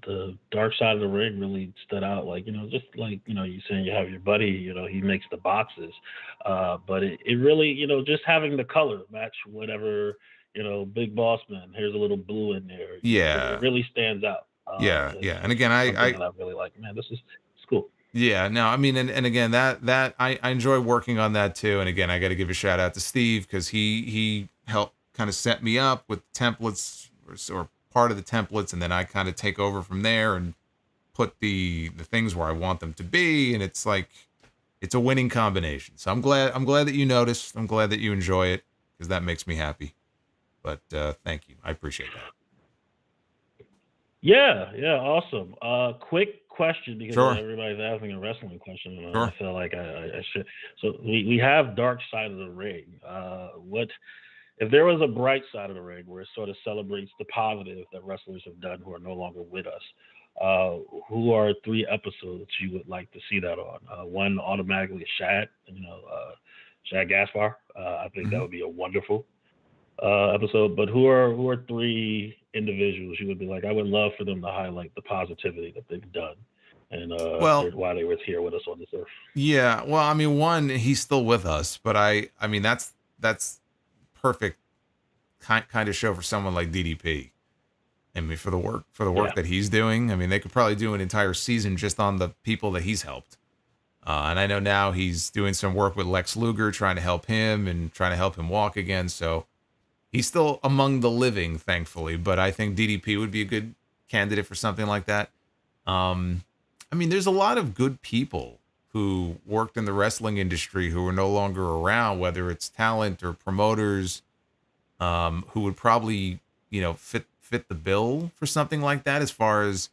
The dark side of the ring really stood out. Like, just like, you saying you have your buddy, he makes the boxes. But it really, just having the color match whatever, Big Boss Man, here's a little blue in there. Yeah. It really stands out. Yeah. And again, I really like, man, it's cool. Yeah, no, I mean, and again, that I enjoy working on that too. And again, I got to give a shout out to Steve, because he helped kind of set me up with templates or part of the templates, and then I kind of take over from there and put the things where I want them to be, and it's like it's a winning combination. So I'm glad that you noticed. I'm glad that you enjoy it, because that makes me happy. But thank you, I appreciate that. Yeah, awesome. Quick question, because Sure. Everybody's asking a wrestling question, and Sure. I feel like I should. So we have Dark Side of the Ring. What if there was a bright side of the ring where it sort of celebrates the positive that wrestlers have done who are no longer with us? Who are 3 episodes you would like to see that on? One automatically Shad, Shad Gaspar. I think that would be a wonderful episode. But who are 3 individuals you would be like, I would love for them to highlight the positivity that they've done, and why they were here with us on this earth? Yeah, well, I mean, one, he's still with us, but I mean, that's perfect kind of show for someone like DDP. I mean, for the work that he's doing, I mean, they could probably do an entire season just on the people that he's helped. And I know now he's doing some work with Lex Luger, trying to help him and trying to help him walk again. So he's still among the living, thankfully, but I think DDP would be a good candidate for something like that. I mean, there's a lot of good people who worked in the wrestling industry who are no longer around, whether it's talent or promoters, who would probably, fit the bill for something like that, as far as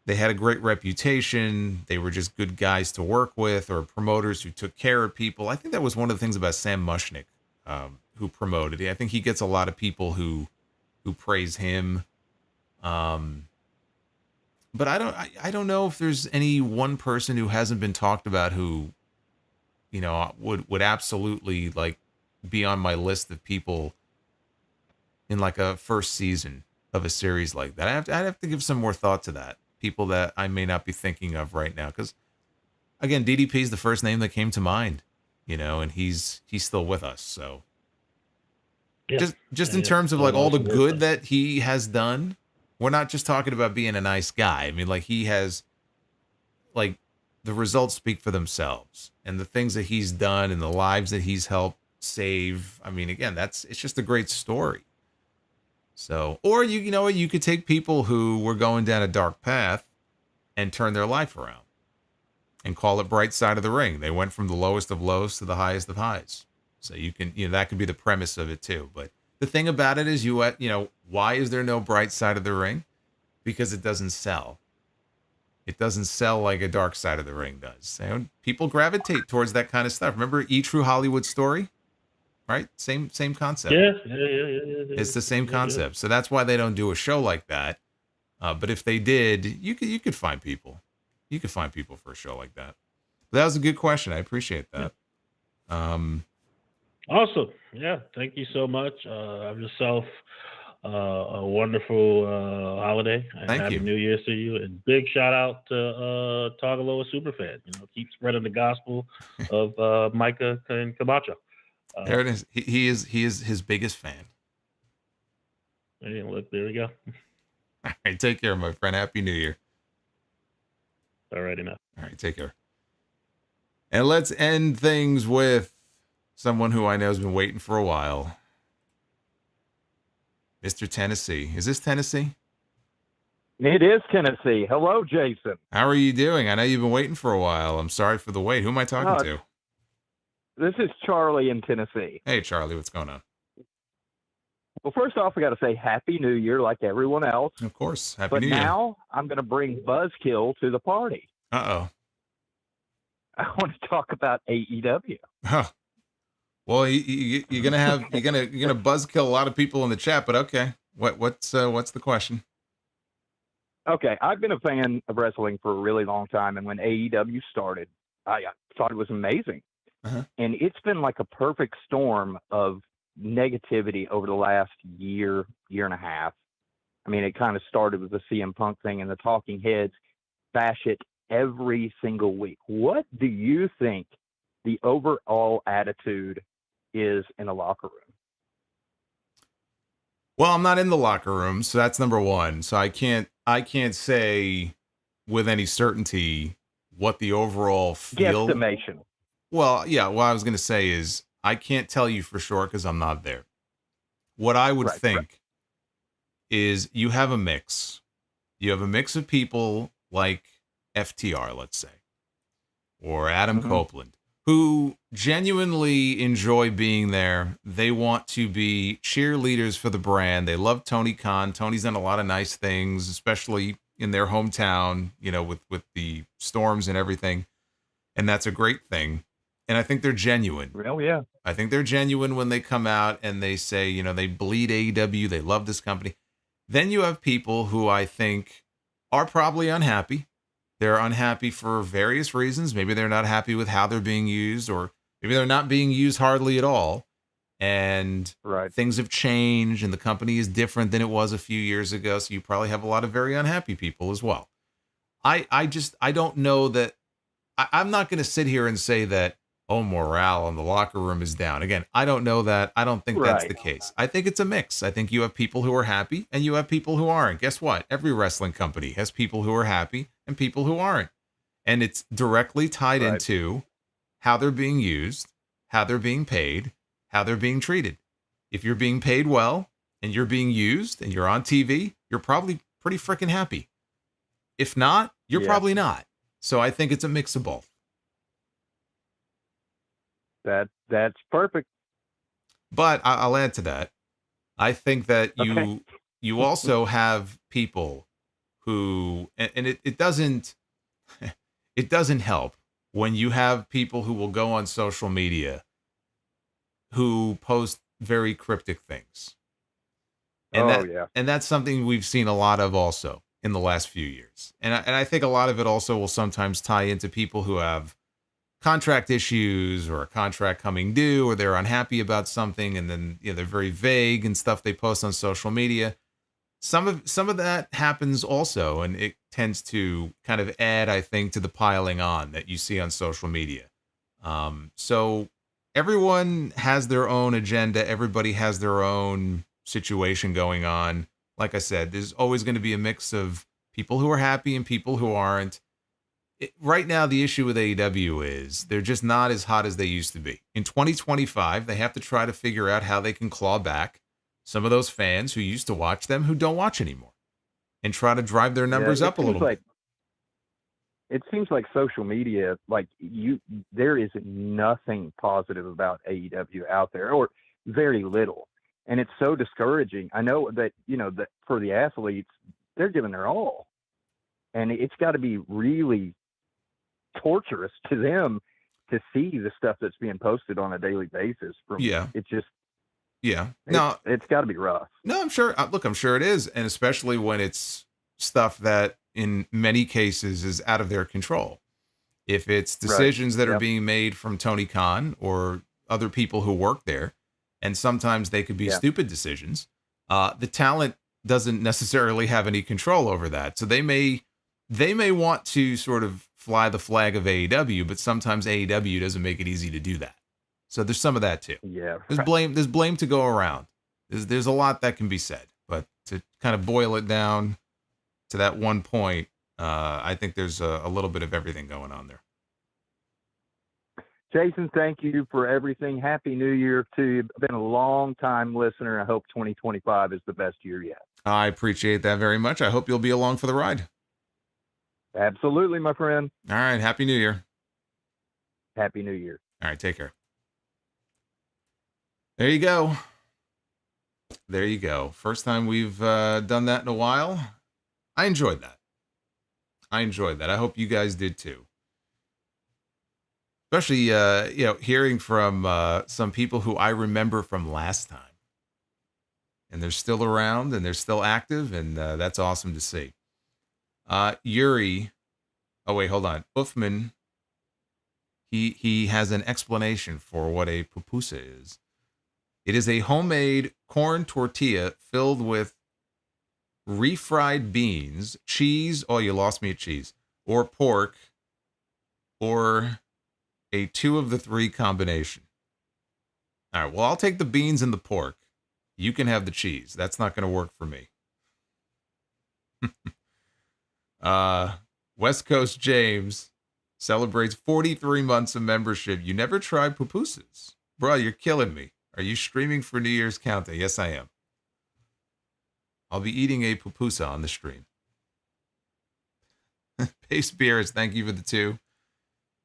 they had a great reputation, they were just good guys to work with, or promoters who took care of people. I think that was one of the things about Sam Mushnick who promoted it. I think he gets a lot of people who praise him. But I don't know if there's any one person who hasn't been talked about who, you know, would absolutely like be on my list of people in like a first season of a series like that. I'd have to give some more thought to that. People that I may not be thinking of right now, because again, DDP is the first name that came to mind, you know, and he's still with us. So just in terms of like all the good that he has done, we're not just talking about being a nice guy. I mean, like he has, like the results speak for themselves, and the things that he's done and the lives that he's helped save. I mean, again, it's just a great story. So, or you know what, you could take people who were going down a dark path and turn their life around and call it bright side of the ring. They went from the lowest of lows to the highest of highs. So that could be the premise of it too. But the thing about it is why is there no bright side of the ring? Because it doesn't sell. It doesn't sell like a dark side of the ring does. People gravitate towards that kind of stuff. Remember E! True Hollywood Story? Right? Same concept. Yeah. It's the same concept. So that's why they don't do a show like that. But if they did, you could find people. You could find people for a show like that. But that was a good question. I appreciate that. Awesome. Yeah. Thank you so much. Have yourself a wonderful holiday. And Thank Happy you. New Year's to you. And big shout out to Tagaloa Superfan. Keep spreading the gospel of Micah and Camacho. There it is. He is his biggest fan. Hey, look, there we go. All right, take care, my friend. Happy New Year. All right, enough. All right, take care. And let's end things with someone who I know has been waiting for a while. Mr. Tennessee. Is this Tennessee? It is Tennessee. Hello, Jason. How are you doing? I know you've been waiting for a while. I'm sorry for the wait. Who am I talking to? This is Charlie in Tennessee. Hey, Charlie, what's going on? Well, first off, I got to say Happy New Year like everyone else. Of course. Happy But New Year. now I'm going to bring Buzzkill to the party. Uh-oh. I want to talk about AEW. Huh. Well, you're gonna buzzkill a lot of people in the chat, but okay. What's the question? Okay, I've been a fan of wrestling for a really long time, and when AEW started, I thought it was amazing. Uh-huh. And it's been like a perfect storm of negativity over the last year and a half. I mean, it kind of started with the CM Punk thing, and the talking heads bash it every single week. What do you think the overall attitude is in the locker room? Well, I'm not in the locker room, so that's number one. So I can't say with any certainty what the overall feel. Guesstimation. Well, yeah, what I was going to say is I can't tell you for sure because I'm not there. What I would think is you have a mix. You have a mix of people like FTR, let's say, or Adam Copeland, who genuinely enjoy being there. They want to be cheerleaders for the brand. They love Tony Khan. Tony's done a lot of nice things, especially in their hometown, with the storms and everything. And that's a great thing. And I think they're genuine. Well, yeah. I think they're genuine when they come out and they say, they bleed AEW. They love this company. Then you have people who I think are probably unhappy. They're unhappy for various reasons. Maybe they're not happy with how they're being used, or maybe they're not being used hardly at all. And things have changed and the company is different than it was a few years ago. So you probably have a lot of very unhappy people as well. I don't know that I'm not going to sit here and say that, morale in the locker room is down. Again, I don't know that. I don't think that's the case. I think it's a mix. I think you have people who are happy and you have people who aren't. Guess what? Every wrestling company has people who are happy and people who aren't. And it's directly tied into how they're being used, how they're being paid, how they're being treated. If you're being paid well and you're being used and you're on TV, you're probably pretty freaking happy. If not, you're probably not. So I think it's a mix of both. That's perfect. But I'll add to that. I think that you also have people who, and it doesn't help when you have people who will go on social media who post very cryptic things. And that's something we've seen a lot of also in the last few years. And I think a lot of it also will sometimes tie into people who have contract issues or a contract coming due, or they're unhappy about something, and then they're very vague and stuff they post on social media. Some of that happens also, and it tends to kind of add, I think, to the piling on that you see on social media. So everyone has their own agenda. Everybody has their own situation going on. Like I said, there's always going to be a mix of people who are happy and people who aren't. Right now, the issue with AEW is they're just not as hot as they used to be. In 2025, they have to try to figure out how they can claw back some of those fans who used to watch them who don't watch anymore, and try to drive their numbers up a little bit. It seems like social media, there is nothing positive about AEW out there, or very little. And it's so discouraging. I know that, that for the athletes, they're giving their all. And it's got to be really torturous to them to see the stuff that's being posted on a daily basis. It's got to be rough. No, I'm sure. Look, I'm sure it is. And especially when it's stuff that in many cases is out of their control. If it's decisions that are being made from Tony Khan or other people who work there, and sometimes they could be stupid decisions, the talent doesn't necessarily have any control over that. So they may want to sort of fly the flag of AEW, but sometimes AEW doesn't make it easy to do that. So there's some of that too. Yeah. There's blame to go around. There's a lot that can be said, but to kind of boil it down to that one point, I think there's a little bit of everything going on there. Jason, thank you for everything. Happy New Year to you. I've been a long time listener. I hope 2025 is the best year yet. I appreciate that very much. I hope you'll be along for the ride. Absolutely, my friend. All right. Happy New Year. Happy New Year. All right. Take care. There you go. There you go. First time we've done that in a while. I enjoyed that. I hope you guys did too. Especially, hearing from some people who I remember from last time. And they're still around and they're still active, and that's awesome to see. Yuri, oh wait, hold on. Uffman, he has an explanation for what a pupusa is. It is a homemade corn tortilla filled with refried beans, cheese, oh, you lost me at cheese, or pork, or a 2 of the 3 combination. All right, well, I'll take the beans and the pork. You can have the cheese. That's not going to work for me. West Coast James celebrates 43 months of membership. You never tried pupusas? Bro, you're killing me. Are you streaming for New Year's Countdown? Yes, I am. I'll be eating a pupusa on the stream. Pace Beers, thank you for the 2.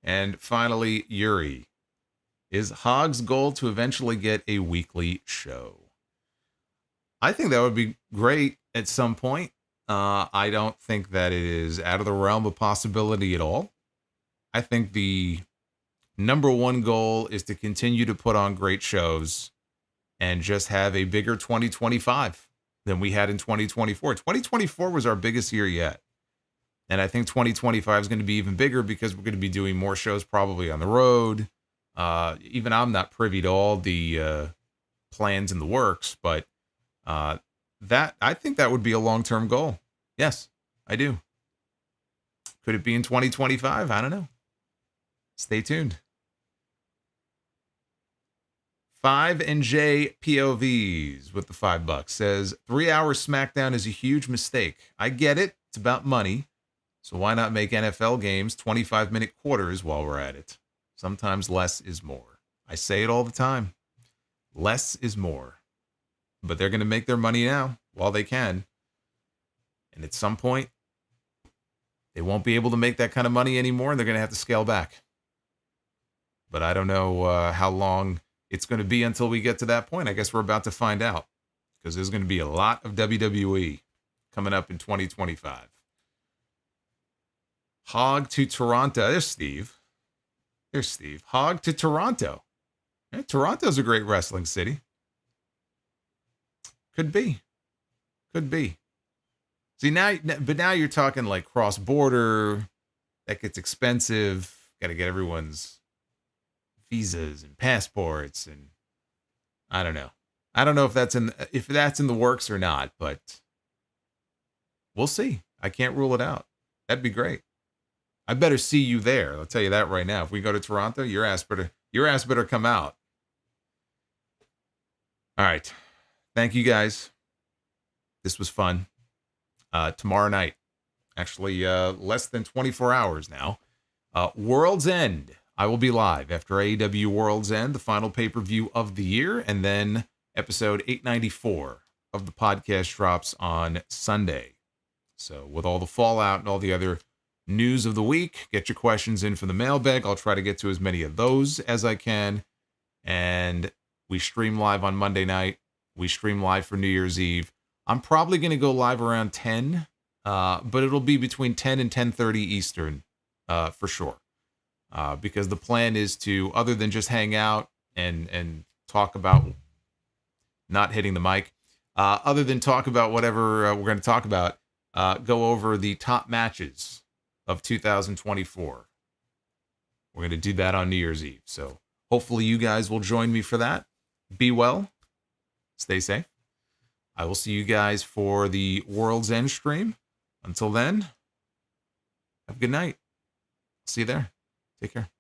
And finally, Yuri. Is Hogg's goal to eventually get a weekly show? I think that would be great at some point. I don't think that it is out of the realm of possibility at all. I think the number one goal is to continue to put on great shows and just have a bigger 2025 than we had in 2024. 2024 was our biggest year yet. And I think 2025 is going to be even bigger because we're going to be doing more shows probably on the road. Even I'm not privy to all the plans in the works, but that I think that would be a long-term goal. Yes, I do. Could it be in 2025? I don't know. Stay tuned. 5 and J POVs with the $5 says 3-hour SmackDown is a huge mistake. I get it. It's about money. So why not make NFL games 25-minute quarters while we're at it? Sometimes less is more. I say it all the time. Less is more. But they're going to make their money now while they can. And at some point, they won't be able to make that kind of money anymore, and they're going to have to scale back. But I don't know how long it's going to be until we get to that point. I guess we're about to find out, because there's going to be a lot of WWE coming up in 2025. Hog to Toronto. There's Steve. Hog to Toronto. Yeah, Toronto's a great wrestling city. Could be. Could be. See, now you're talking like cross-border. That gets expensive. Got to get everyone's visas and passports, and I don't know. I don't know if that's in the works or not, but we'll see. I can't rule it out. That'd be great. I better see you there. I'll tell you that right now. If we go to Toronto, your ass better come out. All right. Thank you guys. This was fun. Tomorrow night, actually less than 24 hours now, World's End. I will be live after AEW World's End, the final pay-per-view of the year, and then episode 894 of the podcast drops on Sunday. So with all the fallout and all the other news of the week, get your questions in for the mailbag. I'll try to get to as many of those as I can. And we stream live on Monday night. We stream live for New Year's Eve. I'm probably going to go live around 10, but it'll be between 10 and 10:30 Eastern for sure. Because the plan is to, other than just hang out and talk about not hitting the mic, other than talk about whatever we're going to talk about, go over the top matches of 2024. We're going to do that on New Year's Eve. So hopefully you guys will join me for that. Be well. Stay safe. I will see you guys for the World's End stream. Until then, have a good night. See you there. Take care.